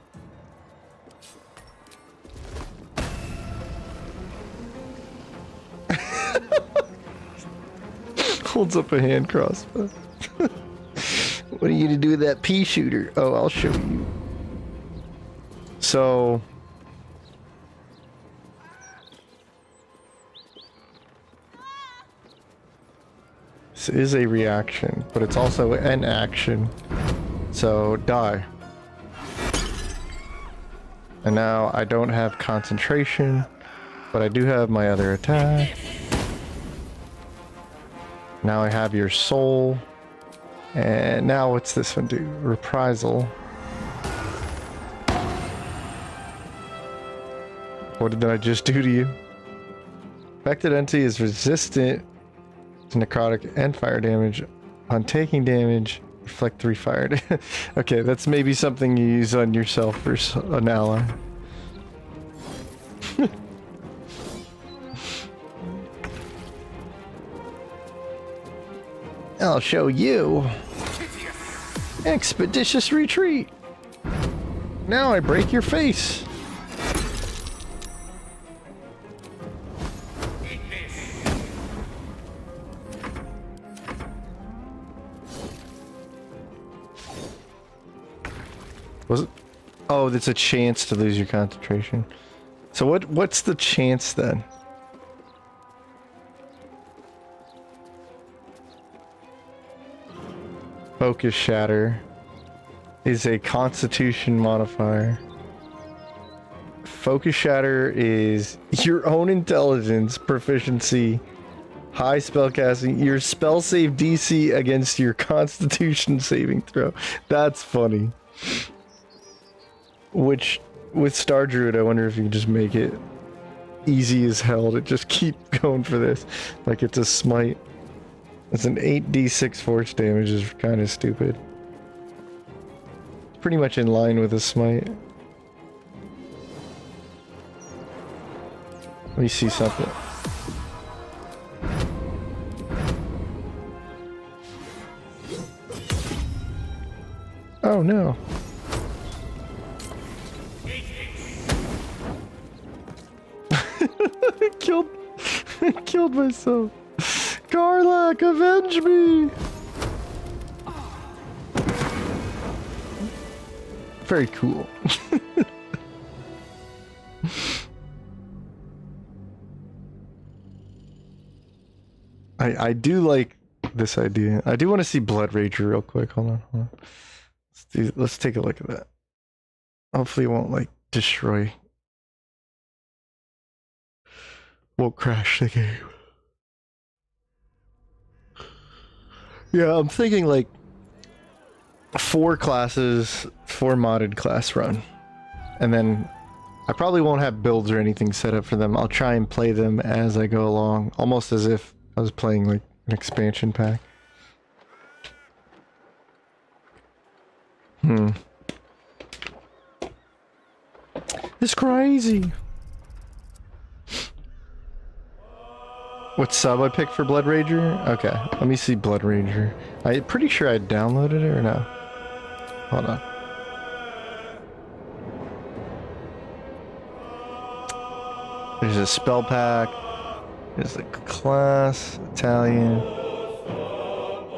Holds up a hand crossbow. What are you gonna do with that pea shooter? Oh, I'll show you. So this is a reaction, but it's also an action. So die. And now I don't have concentration, but I do have my other attack. Now I have your soul. And now what's this one do? Reprisal. What did I just do to you? Affected entity is resistant to necrotic and fire damage. On taking damage, reflect 3 fire. Okay, that's maybe something you use on yourself or an ally. I'll show you. Expeditious retreat. Now I break your face. Was it? Oh, that's a chance to lose your concentration. So what's the chance then? Focus Shatter is a Constitution modifier. Focus Shatter is your own intelligence proficiency High spellcasting. Your spell save DC against your Constitution saving throw. That's funny. Which, with Star Druid, I wonder if you can just make it easy as hell to just keep going for this. Like it's a smite. It's an 8d6 force damage is kind of stupid. Pretty much in line with a smite. Let me see something. Oh no. Killed myself. Garlac, avenge me! Very cool. I do like this idea. I do want to see Blood Rager real quick. Hold on. Let's take a look at that. Hopefully it won't like destroy. Won't crash the game. Yeah, I'm thinking like 4 classes, 4 modded class run. And then I probably won't have builds or anything set up for them. I'll try and play them as I go along, almost as if I was playing like an expansion pack. It's crazy. What sub I picked for Blood Rager? Okay, let me see Blood Rager. I'm pretty sure I downloaded it or no? Hold on. There's a spell pack. There's the class, Italian.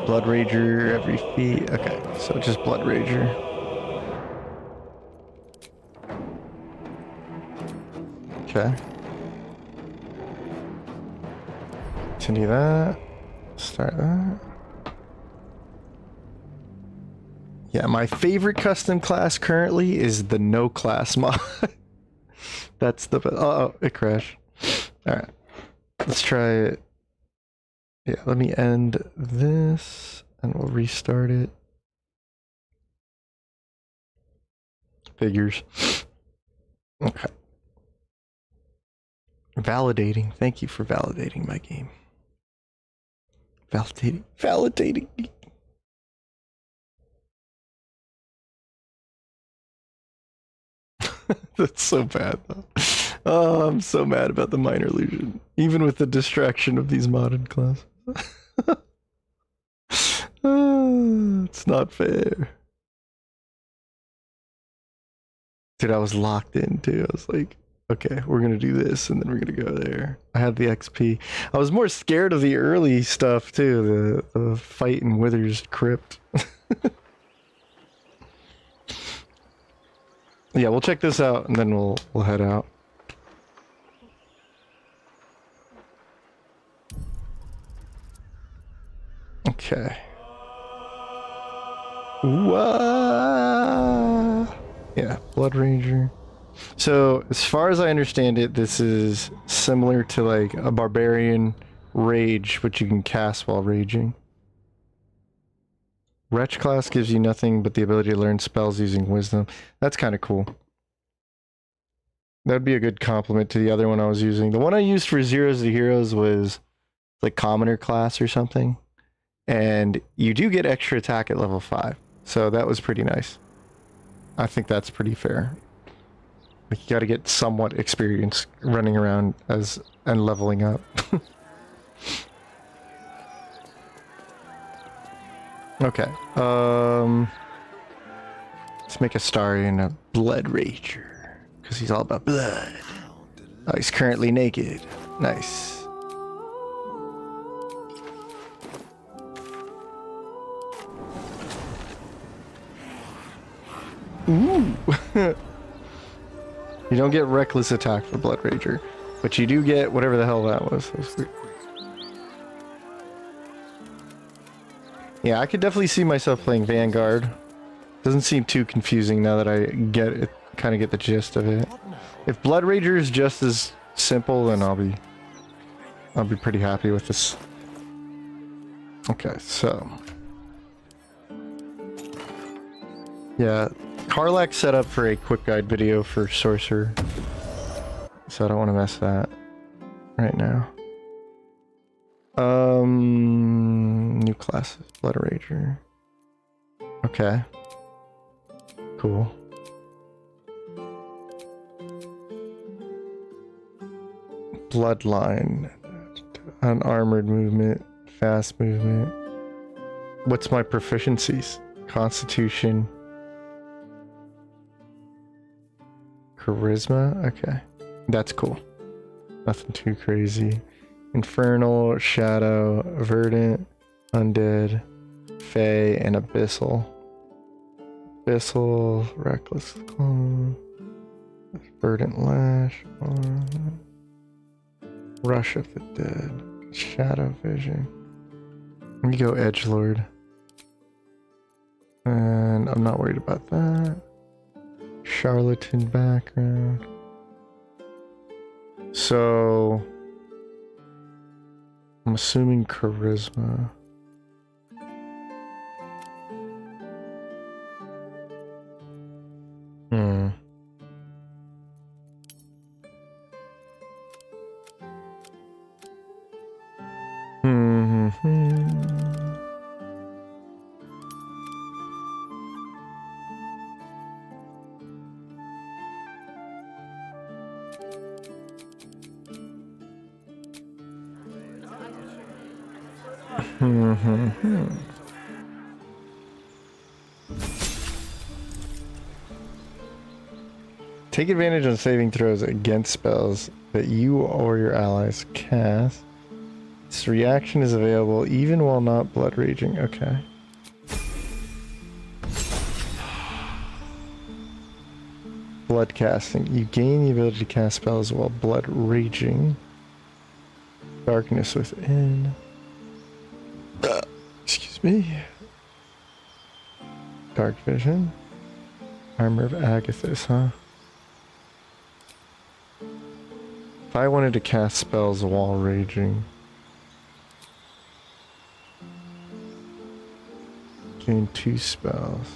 Blood Rager, every feat. Okay, so just Blood Rager. Okay. Continue that. Start that. Yeah, my favorite custom class currently is the no class mod. That's the... Uh-oh, it crashed. Alright. Let's try it. Yeah, let me end this and we'll restart it. Figures. Okay. Validating. Thank you for validating my game. Validating me. That's so bad though. Oh, I'm so mad about the minor illusion. Even with the distraction of these modded classes. It's not fair. Dude, I was locked in too. I was like, okay, we're gonna do this and then we're gonna go there. I had the XP. I was more scared of the early stuff too, the fight in Wither's Crypt. Yeah, we'll check this out and then we'll head out. Okay. Whoa. Yeah, Blood Ranger. So, as far as I understand it, this is similar to like a Barbarian Rage, which you can cast while raging. Wretch class gives you nothing but the ability to learn spells using Wisdom. That's kind of cool. That'd be a good complement to the other one I was using. The one I used for Zeros to Heroes was like Commoner class or something. And you do get extra attack at level 5. So that was pretty nice. I think that's pretty fair. Like you gotta get somewhat experience running around and leveling up. Okay. Let's make a Starian a Blood Rager. Because he's all about blood. Oh, he's currently naked. Nice. Ooh. You don't get reckless attack for Blood Rager, but you do get whatever the hell that was. Yeah, I could definitely see myself playing Vanguard. Doesn't seem too confusing now that I get it, kind of get the gist of it. If Blood Rager is just as simple, then I'll be I'll be pretty happy with this. Okay, so yeah, Karlak's set up for a quick guide video for Sorcerer, so I don't want to mess that right now. New classes, Blood Rager. Okay, cool. Bloodline, unarmored movement, fast movement. What's my proficiencies? Constitution, charisma. Okay, that's cool. Nothing too crazy. Infernal, shadow, verdant, undead, fey, and abyssal. Abyssal, reckless, verdant lash, rush of the dead, shadow vision. Let me go edgelord, and I'm not worried about that. Charlatan background. So I'm assuming charisma. Take advantage on saving throws against spells that you or your allies cast. This reaction is available even while not blood raging. Okay. Blood casting. You gain the ability to cast spells while blood raging. Darkness within. Excuse me. Dark vision. Armor of Agathis, huh? If I wanted to cast spells while raging, gain 2 spells.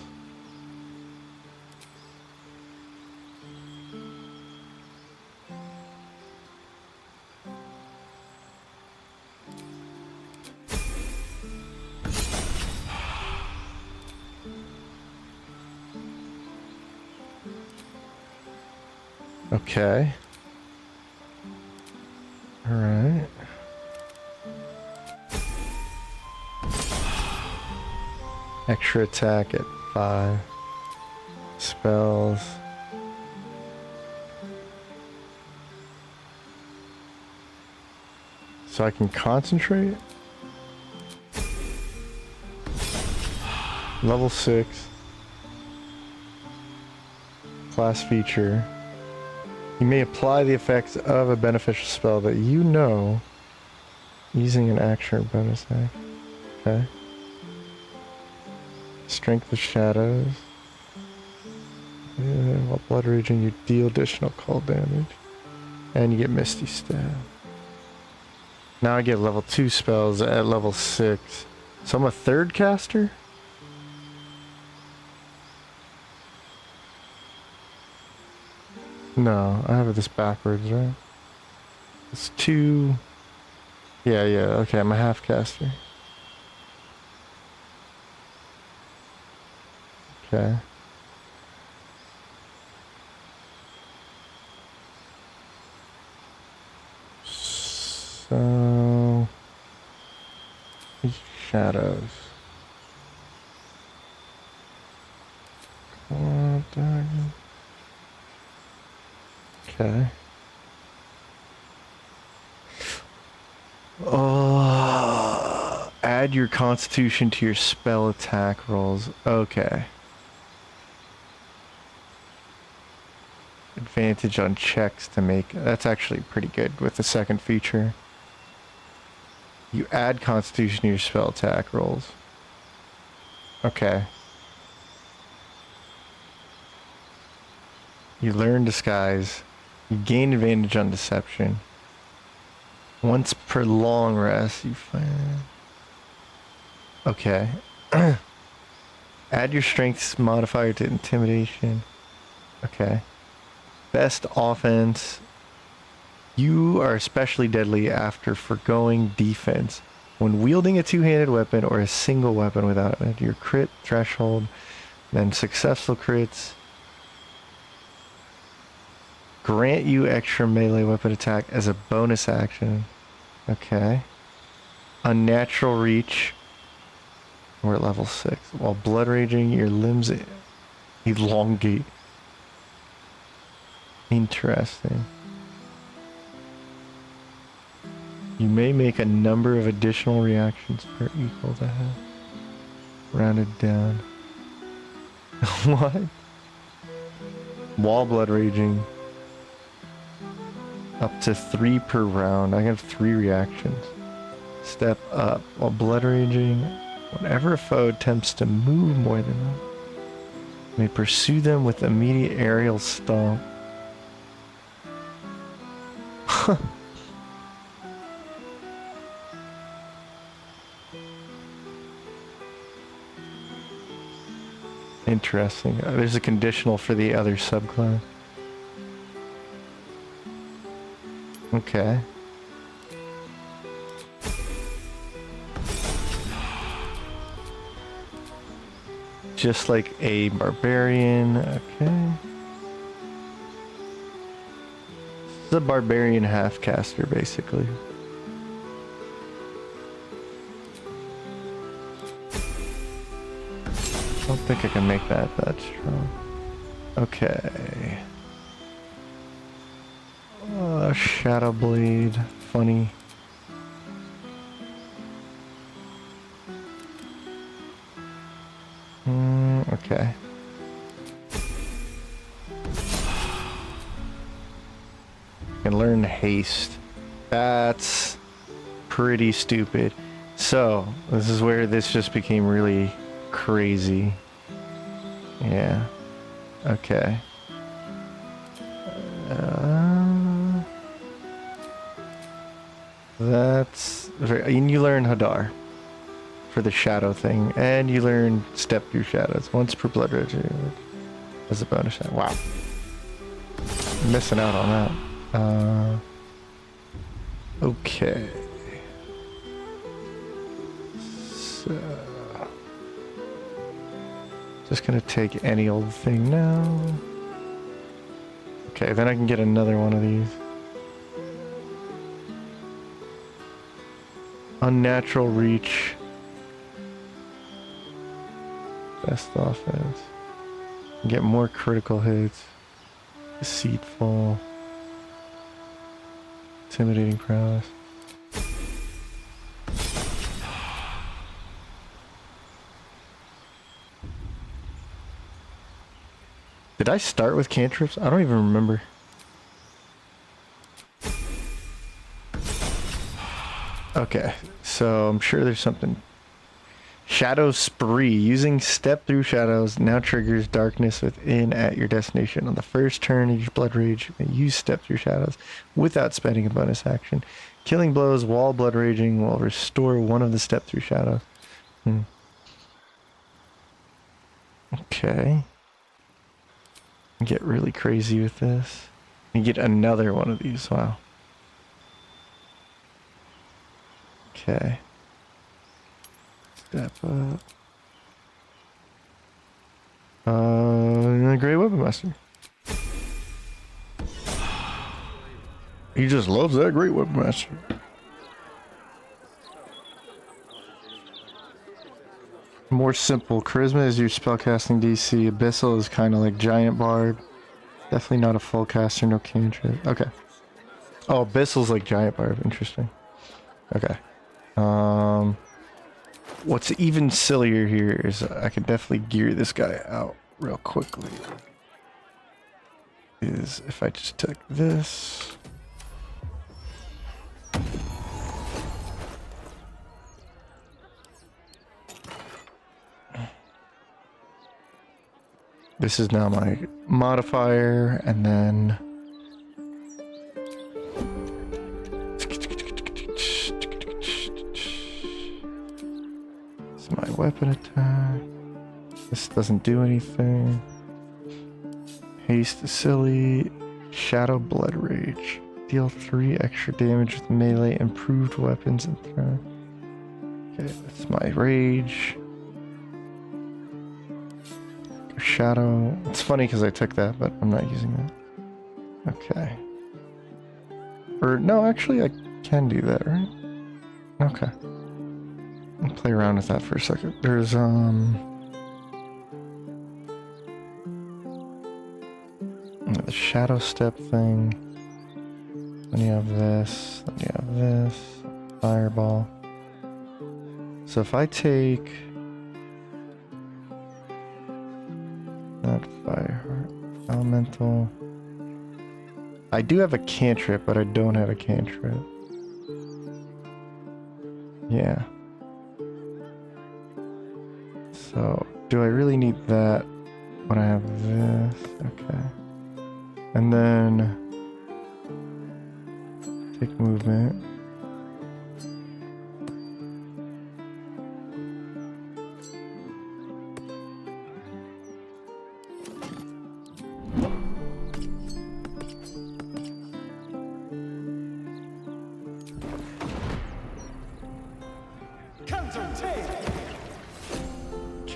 Okay. All right. Extra attack at 5. Spells. So I can concentrate. Level 6. Class feature. You may apply the effects of a beneficial spell that you know using an action or bonus action. Okay. Strength of Shadows. While blood raging, you deal additional cold damage. And you get Misty Stab. Now I get level 2 spells at level 6. So I'm a 3rd caster? No, I have this backwards, right? It's 2... Yeah, okay, I'm a half caster. Okay. So... Shadows. Okay. Add your constitution to your spell attack rolls. Okay. Advantage on checks to make... That's actually pretty good with the second feature. You add constitution to your spell attack rolls. Okay. You learn disguise. You gain advantage on deception. Once per long rest, you find... Okay. Add your strength modifier to intimidation. Okay. Best offense. You are especially deadly after forgoing defense. When wielding a two-handed weapon or a single weapon without your crit threshold, then successful crits grant you extra melee weapon attack as a bonus action. Okay. Unnatural reach. We're at level 6. While blood raging, your limbs elongate. Interesting. You may make a number of additional reactions per equal to half. Rounded down. What? Wall blood raging. Up to 3 per round. I have 3 reactions. Step up. While blood raging, whenever a foe attempts to move more than one, you may pursue them with immediate aerial stomp. Interesting. There's a conditional for the other subclass. Okay. Just like a barbarian. Okay. This is a barbarian half-caster, basically. I don't think I can make that strong. Okay. Shadow Blade. Funny. Okay. Can learn haste. That's pretty stupid. So, this is where this just became really crazy. Yeah. Okay. That's very, and you learn Hadar for the shadow thing, and you learn step through shadows once per blood rage as a bonus shot. Wow. Missing out on that. Okay. So just gonna take any old thing now. Okay, then I can get another one of these. Unnatural reach. Best offense. Get more critical hits. Deceitful. Intimidating prowess. Did I start with cantrips? I don't even remember. Okay, so I'm sure there's something. Shadow Spree. Using step through shadows now triggers darkness within at your destination. On the first turn of your blood rage, you may use step through shadows without spending a bonus action. Killing blows while blood raging will restore one of the step through shadows. Okay. Get really crazy with this. You get another one of these. Wow. Okay. Step up. Great Weapon Master. He just loves that Great Weapon Master. More simple. Charisma is your spellcasting DC. Abyssal is kind of like Giant Bard. Definitely not a full caster, no cantrip. Okay. Oh, Abyssal's like Giant Bard. Interesting. Okay. What's even sillier here is I can definitely gear this guy out real quickly. Is if I just took this. This is now my modifier, and then weapon attack. This doesn't do anything. Haste is silly. Shadow Blood Rage. Deal 3 extra damage with melee, improved weapons and throw. Okay, that's my rage. Shadow. It's funny because I took that, but I'm not using that. Okay. Or no, actually I can do that, right? Okay. I'll play around with that for a second. There's the shadow step thing. Then you have this. Then you have this. Fireball. So if I take that fire elemental, I do have a cantrip, but I don't have a cantrip. Yeah. So do I really need that when I have this? Okay. And then take movement.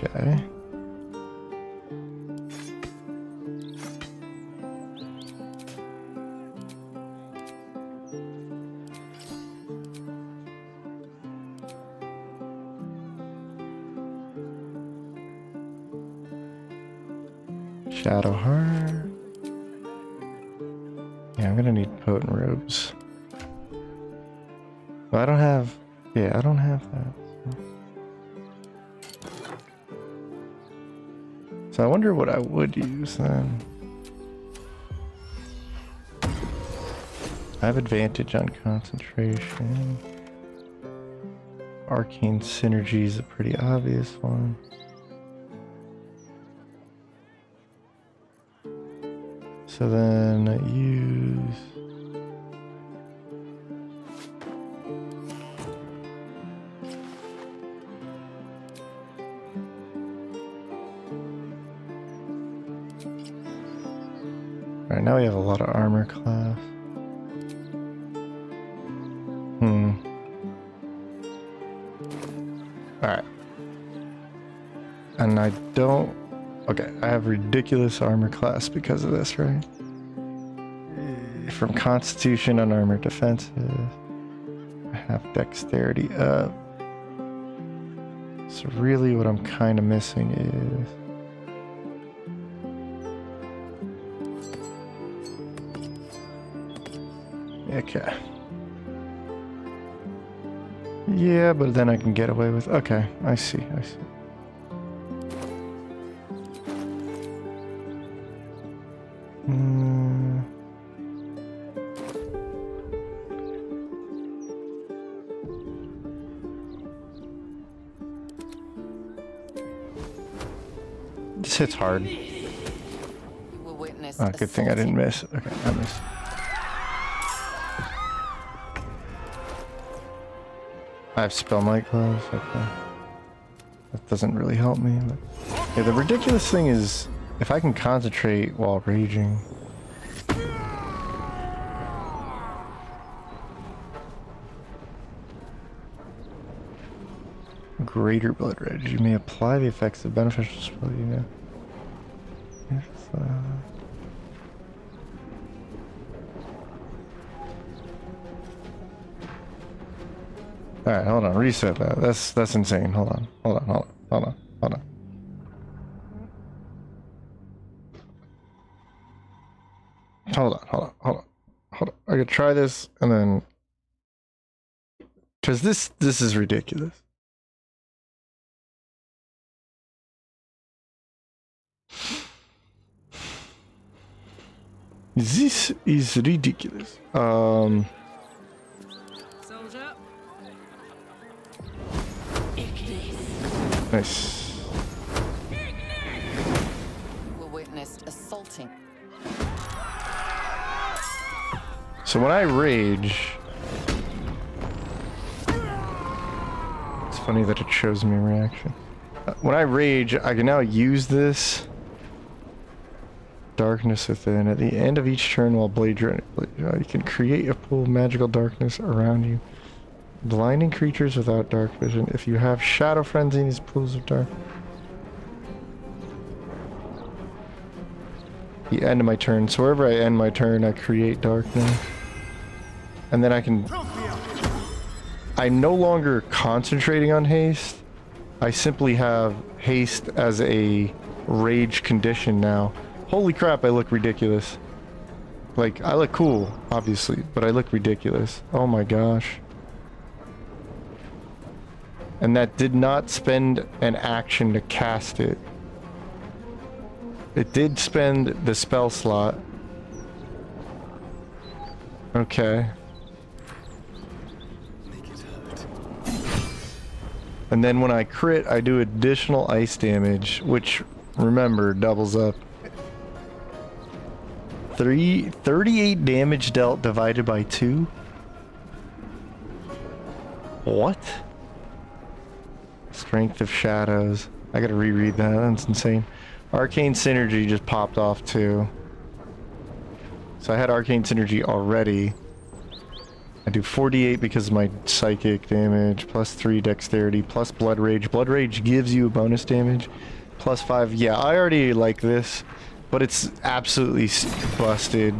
Okay. Shadow Heart. Yeah, I'm gonna need potent robes. But I don't have... Yeah, I don't have that. So I wonder what I would use then. I have advantage on concentration. Arcane Synergy is a pretty obvious one. So then I use... Alright, now we have a lot of armor class. Alright. And I don't... Okay, I have ridiculous armor class because of this, right? From Constitution on armor defensive. I have dexterity up. So really what I'm kind of missing is... Okay. Yeah, but then I can get away with... Okay, I see. This hits hard. Oh, good thing I didn't miss. Okay, I missed. I have spell might gloves. Okay. That doesn't really help me. But... Yeah, the ridiculous thing is if I can concentrate while raging. Greater blood rage. You may apply the effects of beneficial spell. You know. Yes, Alright, hold on, reset that. That's insane. Hold on. I could try this and then... Cause this is ridiculous. This is ridiculous. Nice. Will witness assaulting. So when I rage, it's funny that it shows me a reaction. When I rage, I can now use this darkness within. At the end of each turn while blade running, you can create a pool of magical darkness around you, blinding creatures without dark vision. If you have shadow frenzy in these pools of dark. The end of my turn. So wherever I end my turn, I create darkness. And then I can... I'm no longer concentrating on haste. I simply have haste as a rage condition now. Holy crap, I look ridiculous. Like, I look cool, obviously, but I look ridiculous. Oh my gosh. And that did not spend an action to cast it. It did spend the spell slot. Okay. And then when I crit, I do additional ice damage, which, remember, doubles up. 38 damage dealt divided by 2? What? Strength of Shadows. I gotta reread that, that's insane. Arcane Synergy just popped off too. So I had Arcane Synergy already. I do 48 because of my psychic damage, plus 3 dexterity, plus Blood Rage. Blood Rage gives you a bonus damage, plus 5. Yeah, I already like this, but it's absolutely busted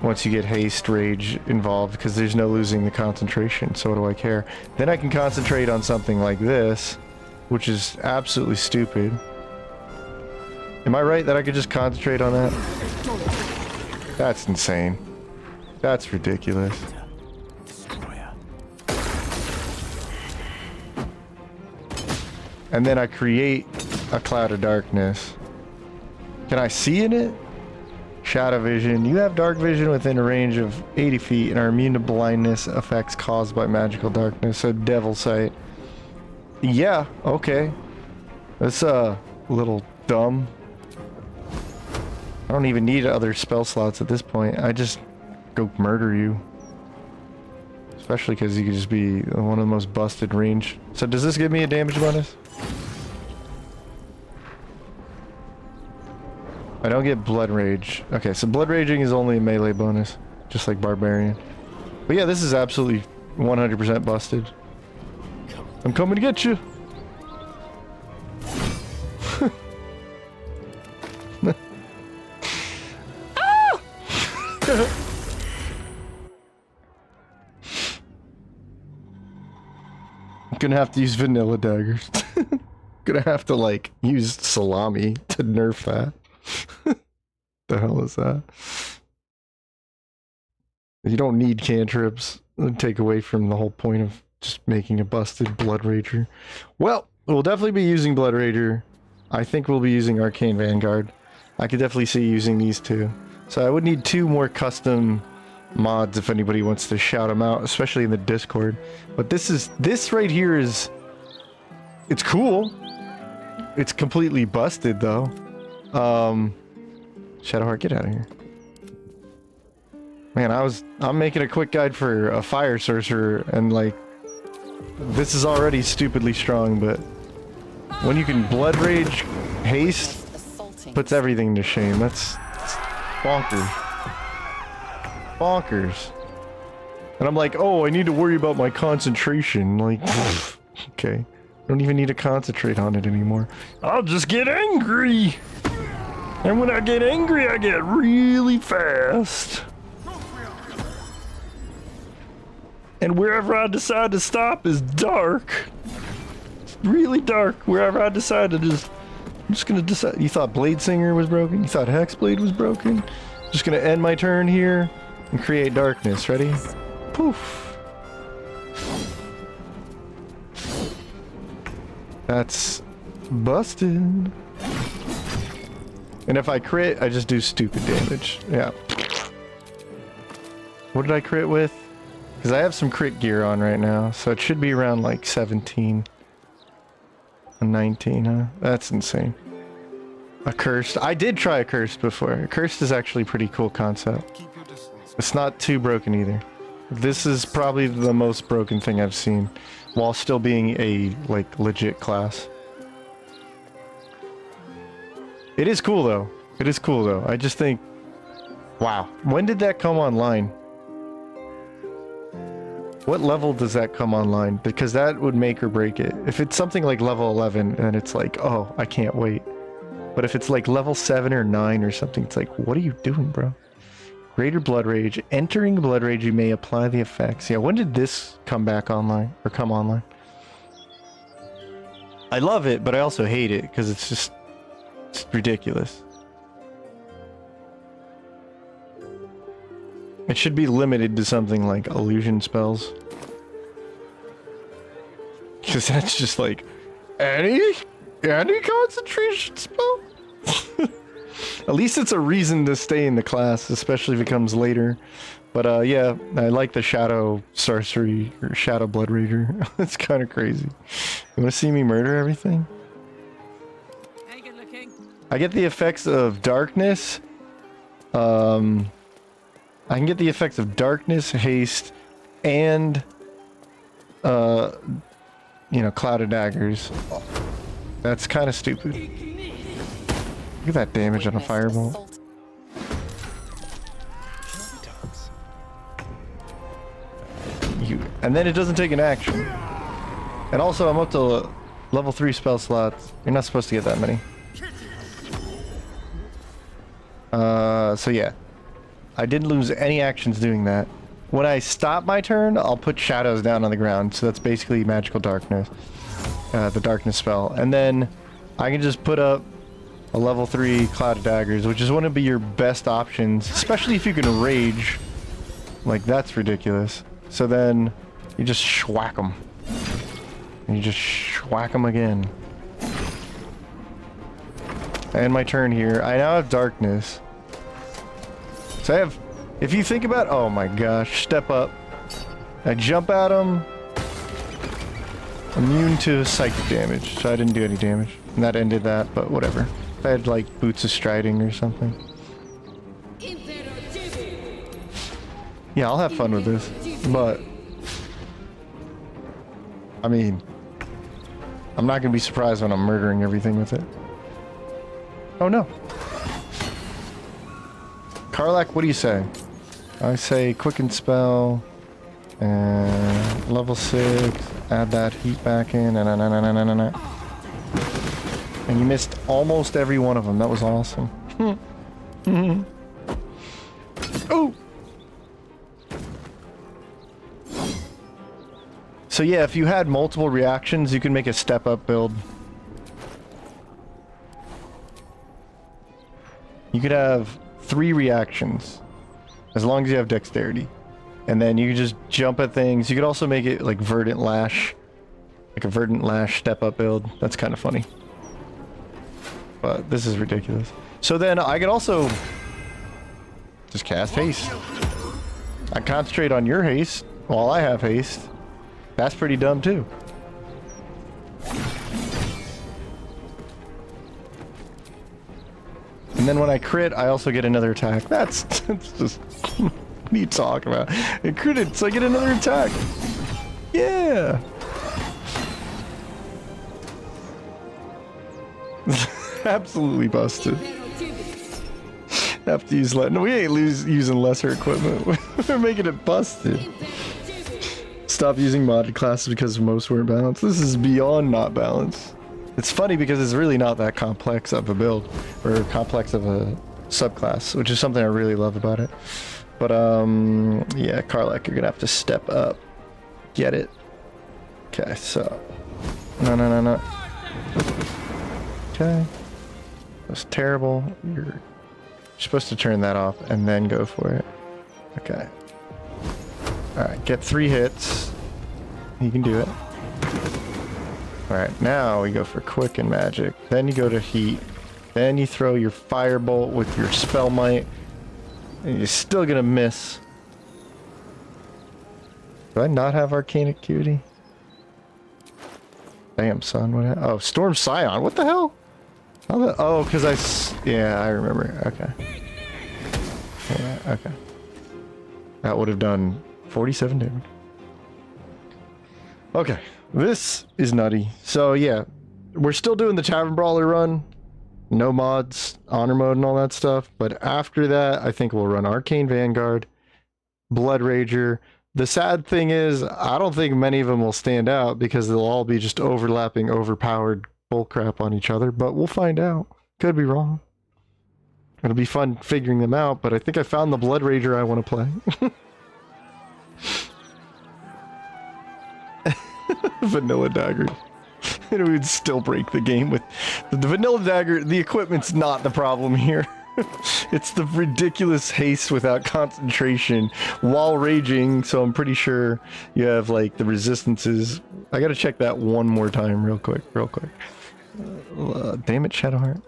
once you get haste rage involved because there's no losing the concentration, so what do I care? Then I can concentrate on something like this, which is absolutely stupid. Am I right that I could just concentrate on that? That's insane. That's ridiculous. And then I create a cloud of darkness. Can I see in it? Shadow vision. You have dark vision within a range of 80 feet and are immune to blindness effects caused by magical darkness. So devil sight. Yeah, okay. That's a little dumb. I don't even need other spell slots at this point. I just go murder you. Especially because you could just be one of the most busted range. So does this give me a damage bonus? I don't get blood rage. Okay, so blood raging is only a melee bonus, just like barbarian. But yeah, this is absolutely 100% busted. I'm coming to get you. I'm gonna have to use vanilla daggers. Gonna have to like use salami to nerf that. The hell is that? You don't need cantrips. It'd take away from the whole point of just making a busted Blood Rager. Well, we'll definitely be using Blood Rager. I think we'll be using Arcane Vanguard. I could definitely see using these two. So I would need 2 more custom mods if anybody wants to shout them out, especially in the Discord. But this right here is, it's cool. It's completely busted though. Shadowheart, get out of here. Man, I'm making a quick guide for a fire sorcerer and like this is already stupidly strong, but when you can blood rage haste puts everything to shame. That's bonkers. Bonkers. And I'm like, oh, I need to worry about my concentration. Like, okay. I don't even need to concentrate on it anymore. I'll just get angry. And when I get angry, I get really fast. And wherever I decide to stop is dark. It's really dark. Wherever I decide to just... I'm just gonna decide... You thought Blade Singer was broken? You thought Hexblade was broken? Just gonna end my turn here and create darkness. Ready? Poof. That's busted. And if I crit, I just do stupid damage. Yeah. What did I crit with? Because I have some crit gear on right now, so it should be around like 17. 19, huh? That's insane. A cursed. I did try a cursed before. A cursed is actually a pretty cool concept. It's not too broken either. This is probably the most broken thing I've seen, while still being a like legit class. It is cool though. It is cool though. I just think, wow. When did that come online? What level does that come online? Because that would make or break it. If it's something like level 11, then it's like, oh, I can't wait. But if it's like level 7 or 9 or something, it's like, what are you doing, bro? Greater Blood Rage. Entering Blood Rage, you may apply the effects. Yeah, when did this come back online? Or come online? I love it, but I also hate it, because it's ridiculous. It should be limited to something like illusion spells. Because that's just like, any concentration spell? At least it's a reason to stay in the class, especially if it comes later. But yeah, I like the Shadow Sorcery, or Shadow Blood Rager. It's kind of crazy. You want to see me murder everything? Hey, good looking. I get the effects of darkness. I can get the effects of darkness, haste, and, you know, Cloud of Daggers. That's kind of stupid. Look at that damage on a firebolt. And then it doesn't take an action. And also, I'm up to level 3 spell slots. You're not supposed to get that many. So yeah. I didn't lose any actions doing that. When I stop my turn, I'll put shadows down on the ground. So that's basically magical darkness. The darkness spell. And then I can just put up a level 3 Cloud of Daggers, which is one of your best options, especially if you can rage. Like, that's ridiculous. So then you just schwack them. And you just schwack them again. And my turn here. I now have darkness. So I have, if you think about, oh my gosh, step up. I jump at him. Immune to psychic damage, so I didn't do any damage. And that ended that, but whatever. If I had like Boots of Striding or something. Yeah, I'll have fun with this, but I mean, I'm not gonna be surprised when I'm murdering everything with it. Oh no. Karlach, what do you say? I say Quicken Spell, and level 6, add that heat back in, and you missed almost every one of them. That was awesome. Oh! So yeah, if you had multiple reactions, you can make a step-up build. You could have 3 reactions, as long as you have dexterity. And then you can just jump at things. You could also make it like Verdant Lash. Like a Verdant Lash step-up build. That's kind of funny. But this is ridiculous. So then I could also just cast haste. I concentrate on your haste while I have haste. That's pretty dumb too. And then when I crit, I also get another attack. That's just... what are you talking about? I critted, so I get another attack. Yeah! Absolutely busted. Have to use no, we ain't using lesser equipment. We're making it busted. Stop using modded classes because most weren't balanced. This is beyond not balanced. It's funny because it's really not that complex of a build, or complex of a subclass, which is something I really love about it. But yeah, Karlach, you're gonna have to step up. Get it? Okay, so no. Okay, that's terrible. You're supposed to turn that off and then go for it. Okay. All right, get 3 hits. You can do it. Alright, now we go for quick and magic. Then you go to heat. Then you throw your firebolt with your spell might. And you're still gonna miss. Do I not have arcane acuity? Damn, son. What? Oh, Storm Scion. What the hell? How the, oh, because yeah, I remember. Okay. Yeah, okay. That would have done 47 damage. Okay. This is nutty. So yeah, we're still doing the Tavern Brawler run. No mods, honor mode and all that stuff. But after that, I think we'll run Arcane Vanguard, Blood Rager. The sad thing is, I don't think many of them will stand out because they'll all be just overlapping, overpowered bullcrap on each other. But we'll find out. Could be wrong. It'll be fun figuring them out, but I think I found the Blood Rager I want to play. Vanilla dagger. And we would still break the game with the vanilla dagger. The equipment's not the problem here. It's the ridiculous haste without concentration while raging. So I'm pretty sure you have like the resistances. I gotta check that one more time real quick. Damn it, Shadowheart.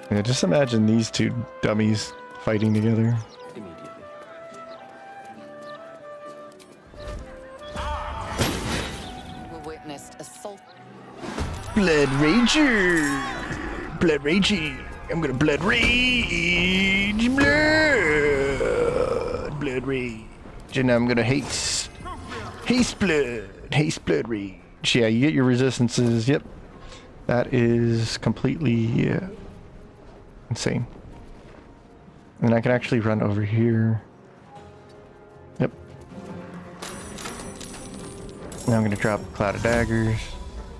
Yeah, just imagine these two dummies fighting together. Blood Rager! Blood Raging! I'm gonna Blood Rage! Blood Rage! And I'm gonna Haste! Haste Blood! Haste Blood Rage! Yeah, you get your resistances, yep. That is completely insane. And I can actually run over here. Yep. Now I'm gonna drop a cloud of daggers.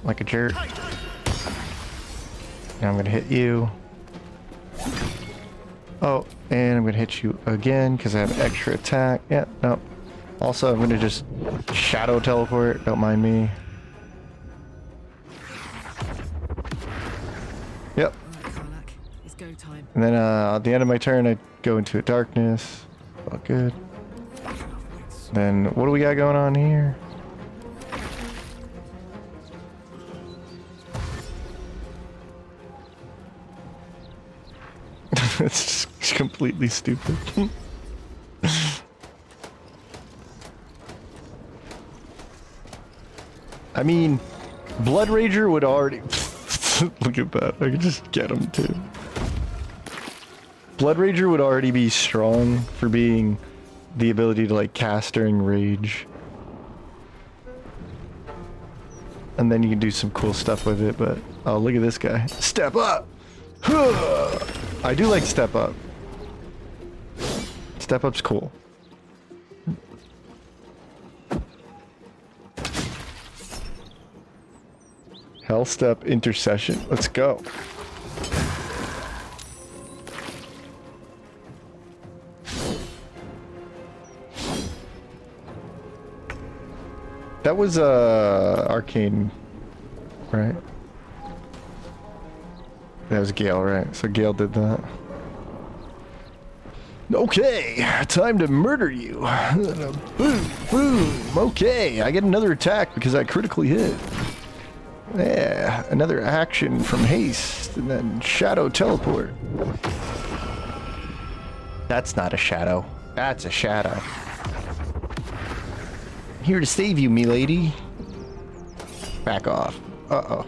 Like a jerk. Now I'm gonna hit you. Oh, and I'm gonna hit you again because I have extra attack. Yeah, no. Also, I'm gonna just shadow teleport. Don't mind me. Yep. And then at the end of my turn, I go into a darkness. All good. Then what do we got going on here? It's just completely stupid. I mean, Blood Rager would already... Look at that. I could just get him too. Blood Rager would already be strong for being the ability to like cast during rage. And then you can do some cool stuff with it, but... Oh, look at this guy. Step up! I do like Step Up. Step Up's cool. Hell Step Intercession. Let's go. That was Arcane, right? That was Gale, right? So Gale did that. Okay, time to murder you. Boom, boom. Okay, I get another attack because I critically hit. Yeah, another action from haste, and then shadow teleport. That's not a shadow. That's a shadow. I'm here to save you, me lady. Back off. Uh-oh.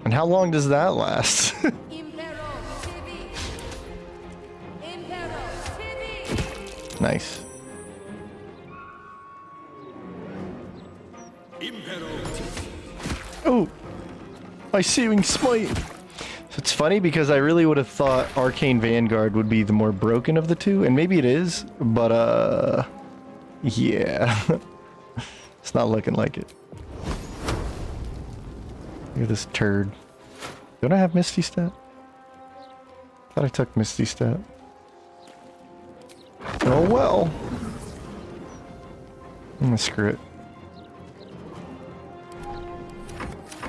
And how long does that last? Nice. Oh, my searing smite. So it's funny because I really would have thought Arcane Vanguard would be the more broken of the two, and maybe it is, but yeah, it's not looking like it. Look at this turd. Don't I have Misty Step? Thought I took Misty Step. Oh well. Screw it.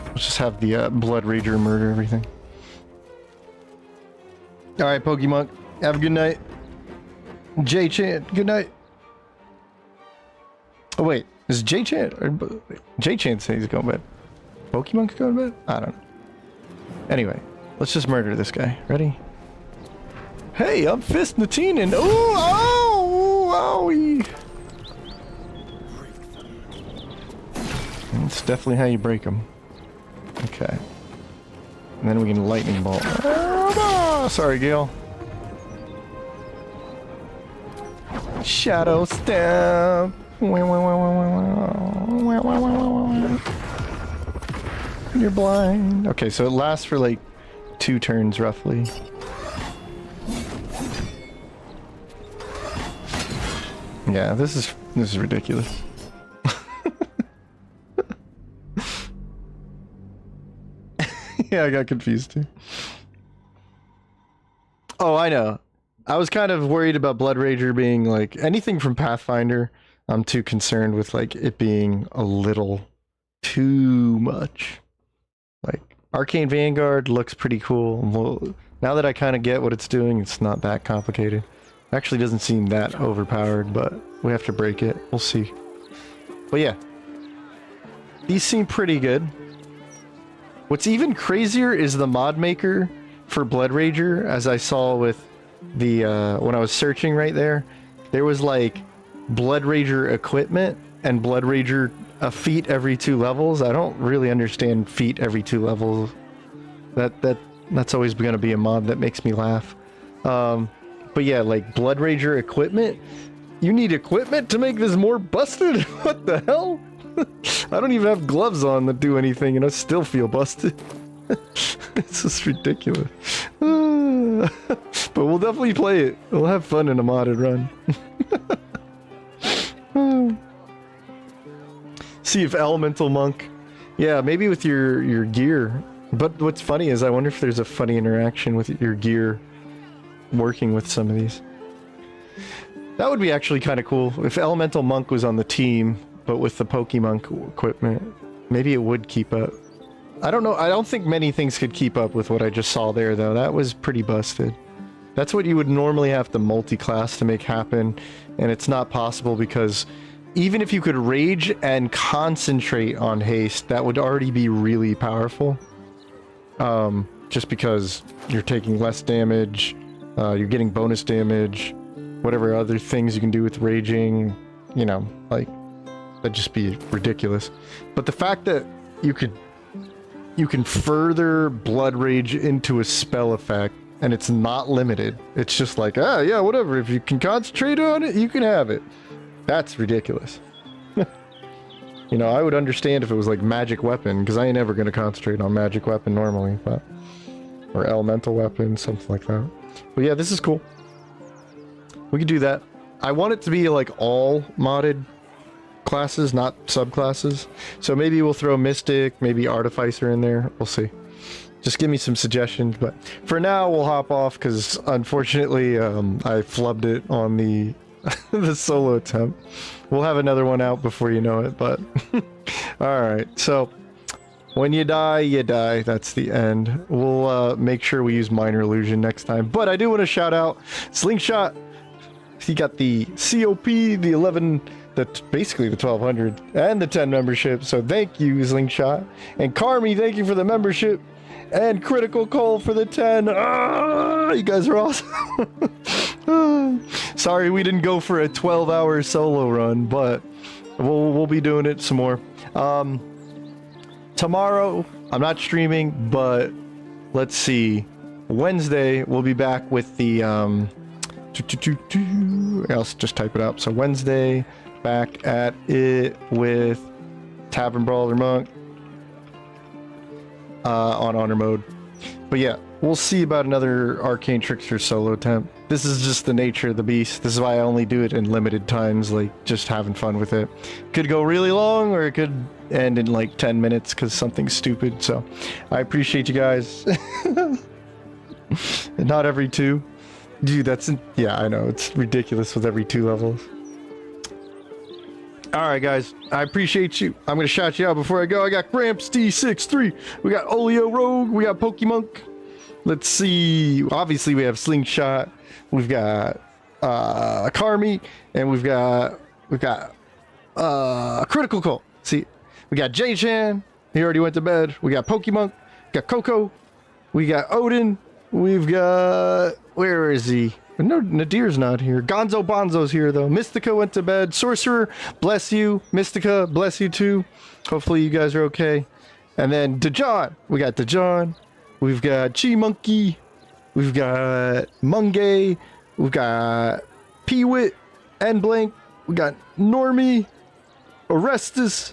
Let's just have the Blood Rager murder everything. Alright, Pokemon. Have a good night. J-Chan, good night. Oh wait, is J-Chan or J-Chan saying he's going to bed? Pokemon could go to bed? I don't know. Anyway, let's just murder this guy. Ready? Hey, I'm Fist Natine. Ooh, ow, owie. That's definitely how you break them. Okay. And then we can lightning bolt. Oh, no. Sorry, Gale. Shadow Step. You're blind. Okay, so it lasts for like 2 turns roughly. Yeah, this is ridiculous. Yeah, I got confused too. Oh, I know. I was kind of worried about Blood Rager being like anything from Pathfinder. I'm too concerned with like it being a little too much. Like Arcane Vanguard looks pretty cool. Well, now that I kind of get what it's doing, it's not that complicated. Actually doesn't seem that overpowered, but we have to break it. We'll see. But yeah, these seem pretty good. What's even crazier is the mod maker for Blood Rager, as I saw with the when I was searching right there. There was like Blood Rager equipment and Blood Rager a feat every 2 levels. I don't really understand feat every 2 levels. That's always going to be a mod that makes me laugh. But yeah, like Blood Rager equipment. You need equipment to make this more busted? What the hell? I don't even have gloves on that do anything and I still feel busted. This is ridiculous. But we'll definitely play it. We'll have fun in a modded run. See if Elemental Monk. Yeah, maybe with your gear. But what's funny is I wonder if there's a funny interaction with your gear working with some of these. That would be actually kind of cool if Elemental Monk was on the team, but with the Pokemonk equipment. Maybe it would keep up. I don't know. I don't think many things could keep up with what I just saw there, though. That was pretty busted. That's what you would normally have to multi-class to make happen, and it's not possible because even if you could rage and concentrate on haste, that would already be really powerful. Just because you're taking less damage, you're getting bonus damage, whatever other things you can do with raging, you know, like, that'd just be ridiculous. But the fact that you can further Blood Rage into a spell effect, and it's not limited. It's just like, ah, yeah, whatever. If you can concentrate on it, you can have it. That's ridiculous. You know, I would understand if it was like magic weapon, because I ain't ever going to concentrate on magic weapon normally, but or elemental weapon, something like that. But yeah, this is cool. We could do that. I want it to be like all modded classes, not subclasses. So maybe we'll throw Mystic, maybe Artificer in there. We'll see. Just give me some suggestions. But for now, we'll hop off because unfortunately, I flubbed it on the the solo attempt. We'll have another one out before you know it. But all right. So when you die, you die. That's the end. We'll make sure we use Minor Illusion next time. But I do want to shout out Slingshot. He got the COP, the 11, basically the 1200, and the 10 membership. So thank you, Slingshot. And Carmi, thank you for the membership. And Critical Cole for the 10. You guys are awesome. Sorry we didn't go for a 12-hour solo run, but we'll be doing it some more. Tomorrow, I'm not streaming, but let's see. Wednesday, we'll be back with the... I'll just type it up. So Wednesday, back at it with Tavern Brawler Monk on honor mode. But yeah, we'll see about another Arcane Trickster solo attempt. This is just the nature of the beast. This is why I only do it in limited times, like just having fun with it. Could go really long or it could end in like 10 minutes because something's stupid. So I appreciate you guys. Not every 2. Dude, yeah, I know. It's ridiculous with every 2 levels. Alright, guys. I appreciate you. I'm going to shout you out before I go. I got Gramps D63. We got Olio Rogue. We got Pokemon. Let's see. Obviously, we have Slingshot. We've got Carmi. And we've got Critical Cole. See, we got J-Chan. He already went to bed. We got Pokemon. We got Coco. We got Odin. We've got... Where is he? No, Nadir's not here. Gonzo Bonzo's here, though. Mystica went to bed. Sorcerer, bless you. Mystica, bless you, too. Hopefully you guys are okay. And then Dejan. We got Dejan. We've got Chi-Monkey. We've got Mungay. We've got Peewit. N Blank. We got Normie. Orestes.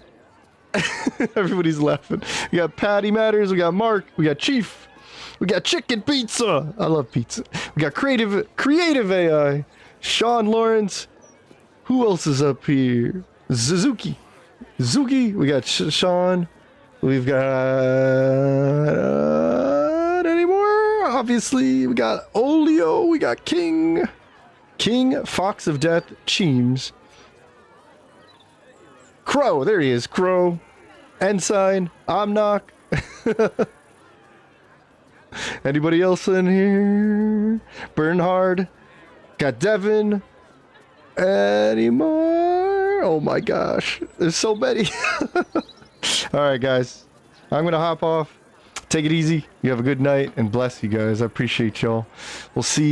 Everybody's laughing. We got Patty Matters. We got Mark. We got Chief. We got Chicken Pizza. I love pizza. We got Creative AI. Sean Lawrence. Who else is up here? Suzuki. We got Sean. We've got any more? Obviously, we got Olio. We got King, Fox of Death, Cheems. Crow, there he is. Crow. Ensign. Amnok. Anybody else in here? Bernhard. Got Devin. Any more? Oh my gosh. There's so many. Alright guys. I'm gonna hop off. Take it easy. You have a good night and bless you guys. I appreciate y'all. We'll see you.